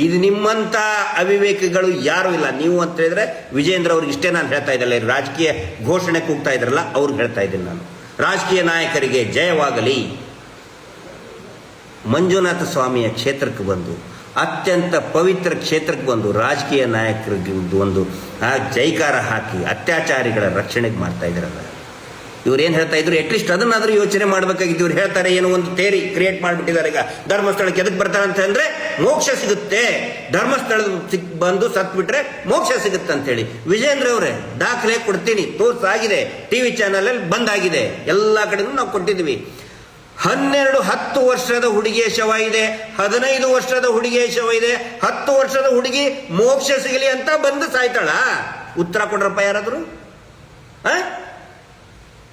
ಇದು ನಿಮ್ಮಂಥ ಅವಿವೇಕಿಗಳು ಯಾರೂ ಇಲ್ಲ. ನೀವು ಅಂತ ಹೇಳಿದ್ರೆ ವಿಜೇಂದ್ರ ಅವ್ರಿಗೆ ಇಷ್ಟೇ ನಾನು ಹೇಳ್ತಾ ಇದ್ದಲ್ಲ, ರಾಜಕೀಯ ಘೋಷಣೆ ಕೂಗ್ತಾ ಇದ್ರಲ್ಲ ಅವ್ರಿಗೆ ಹೇಳ್ತಾ ಇದ್ದೀನಿ ನಾನು. ರಾಜಕೀಯ ನಾಯಕರಿಗೆ ಜಯವಾಗಲಿ. ಮಂಜುನಾಥ ಸ್ವಾಮಿಯ ಕ್ಷೇತ್ರಕ್ಕೆ ಬಂದು, ಅತ್ಯಂತ ಪವಿತ್ರ ಕ್ಷೇತ್ರಕ್ಕೆ ಬಂದು ರಾಜಕೀಯ ನಾಯಕರಿಗೆ ಒಂದು ಜೈಕಾರ ಹಾಕಿ ಅತ್ಯಾಚಾರಿಗಳ ರಕ್ಷಣೆಗೆ ಮಾಡ್ತಾ ಇದ್ದಾರಲ್ಲ. ಇವ್ರೇನು ಹೇಳ್ತಾ ಇದ್ರು, ಅಟ್ಲೀಸ್ಟ್ ಅದನ್ನಾದರೂ ಯೋಚನೆ ಮಾಡಬೇಕಾಗಿತ್ತು. ಇವ್ರು ಹೇಳ್ತಾರೆ ಏನೋ ಒಂದು ಥೇರಿ ಕ್ರಿಯೇಟ್ ಮಾಡಿಬಿಟ್ಟಿದ್ದಾರೆ. ಈಗ ಧರ್ಮಸ್ಥಳಕ್ಕೆ ಎದಕ್ಕೆ ಬರ್ತಾರೆ ಅಂತ ಅಂದರೆ ಮೋಕ್ಷ ಸಿಗುತ್ತೆ, ಧರ್ಮಸ್ಥಳದ ಬಂದು ಸತ್ಬಿಟ್ರೆ ಮೋಕ್ಷ ಸಿಗುತ್ತೆ ಅಂತೇಳಿ. ವಿಜೇಂದ್ರ ಅವರೇ, ದಾಖಲೆ ಕೊಡ್ತೀನಿ, ತೋರ್ಸಾಗಿದೆ, ಟಿವಿ ಚಾನಲಲ್ಲಿ ಬಂದಾಗಿದೆ, ಎಲ್ಲ ಕಡೆನೂ ನಾವು ಕೊಟ್ಟಿದ್ದೀವಿ. 10 ವರ್ಷದ ಹುಡುಗಿಯ ಶವ ಇದೆ, 15 ವರ್ಷದ ಹುಡುಗಿಯ ಶವ ಇದೆ. 10 ವರ್ಷದ ಹುಡುಗಿ ಮೋಕ್ಷ ಸಿಗಲಿ ಅಂತ ಬಂದು ಸಾಯ್ತಾಳ? ಉತ್ತರ ಕೊಡ್ರಪ್ಪ ಯಾರಾದರೂ.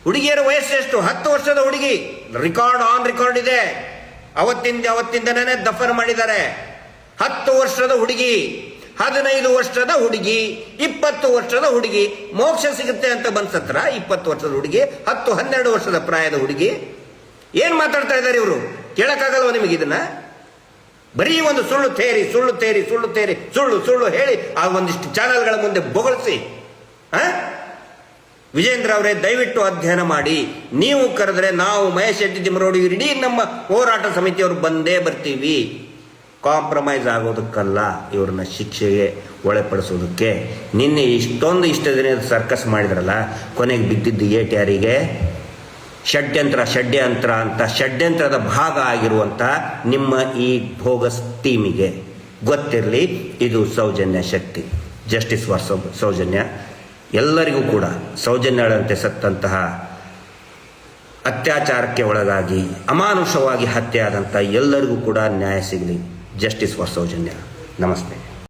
ಹುಡುಗಿಯರ ವಯಸ್ಸು ಎಷ್ಟು? 10 ವರ್ಷದ ಹುಡುಗಿ. ಆನ್ ರೆಕಾರ್ಡ್ ಇದೆ. ಅವತ್ತಿಂದನೇ ದಫನ್ ಮಾಡಿದ್ದಾರೆ. 10 ವರ್ಷದ ಹುಡುಗಿ, 15 ವರ್ಷದ ಹುಡುಗಿ, 20 ವರ್ಷದ ಹುಡುಗಿ ಮೋಕ್ಷ ಸಿಗುತ್ತೆ ಅಂತ ಬಂದ್ಸತ್ರ. 20 ವರ್ಷದ ಹುಡುಗಿ, 10-12 ವರ್ಷದ ಪ್ರಾಯದ ಹುಡುಗಿ. ಏನ್ ಮಾತಾಡ್ತಾ ಇದ್ದಾರೆ ಇವರು? ಕೇಳಕ್ಕಾಗಲ್ವ ನಿಮಗೆ ಇದನ್ನ? ಬರೀ ಒಂದು ಸುಳ್ಳು ತೇರಿ ಸುಳ್ಳು ಹೇಳಿ ಆ ಒಂದಿಷ್ಟು ಚಾನಲ್ಗಳ ಮುಂದೆ ಬೊಗಳಿಸಿ. ವಿಜೇಂದ್ರ ಅವರೇ, ದಯವಿಟ್ಟು ಅಧ್ಯಯನ ಮಾಡಿ. ನೀವು ಕರೆದ್ರೆ ನಾವು ಮಹೇಶ್ ಶೆಟ್ಟಿ ತಿಮ್ಮರೋಡಿ ಇಡೀ ನಮ್ಮ ಹೋರಾಟ ಸಮಿತಿಯವರು ಬಂದೇ ಬರ್ತೀವಿ. ಕಾಂಪ್ರಮೈಸ್ ಆಗೋದಕ್ಕಲ್ಲ, ಇವ್ರನ್ನ ಶಿಕ್ಷೆಗೆ ಒಳಪಡಿಸೋದಕ್ಕೆ. ನಿನ್ನೆ ಇಷ್ಟ ದಿನ ಸರ್ಕಸ್ ಮಾಡಿದ್ರಲ್ಲ, ಕೊನೆಗೆ ಬಿದ್ದಿದ್ದು ಏಟ್ ಯಾರಿಗೆ? ಷಡ್ಯಂತ್ರ ಅಂತ ಷಡ್ಯಂತ್ರದ ಭಾಗ ಆಗಿರುವಂಥ ನಿಮ್ಮ ಈ ಬೋಗಸ್ ಟೀಮಿಗೆ ಗೊತ್ತಿರಲಿ. ಇದು ಸೌಜನ್ಯ ಶಕ್ತಿ, ಜಸ್ಟಿಸ್ ಫಾರ್ ಸೌಜನ್ಯ. ಎಲ್ಲರಿಗೂ ಕೂಡ ಸೌಜನ್ಯಳಂತೆ ಸತ್ತಂತಹ, ಅತ್ಯಾಚಾರಕ್ಕೆ ಒಳಗಾಗಿ ಅಮಾನುಷವಾಗಿ ಹತ್ಯೆ ಆದಂಥ ಎಲ್ಲರಿಗೂ ಕೂಡ ನ್ಯಾಯ ಸಿಗಲಿ. Justice for Soujanya. ನಮಸ್ತೆ.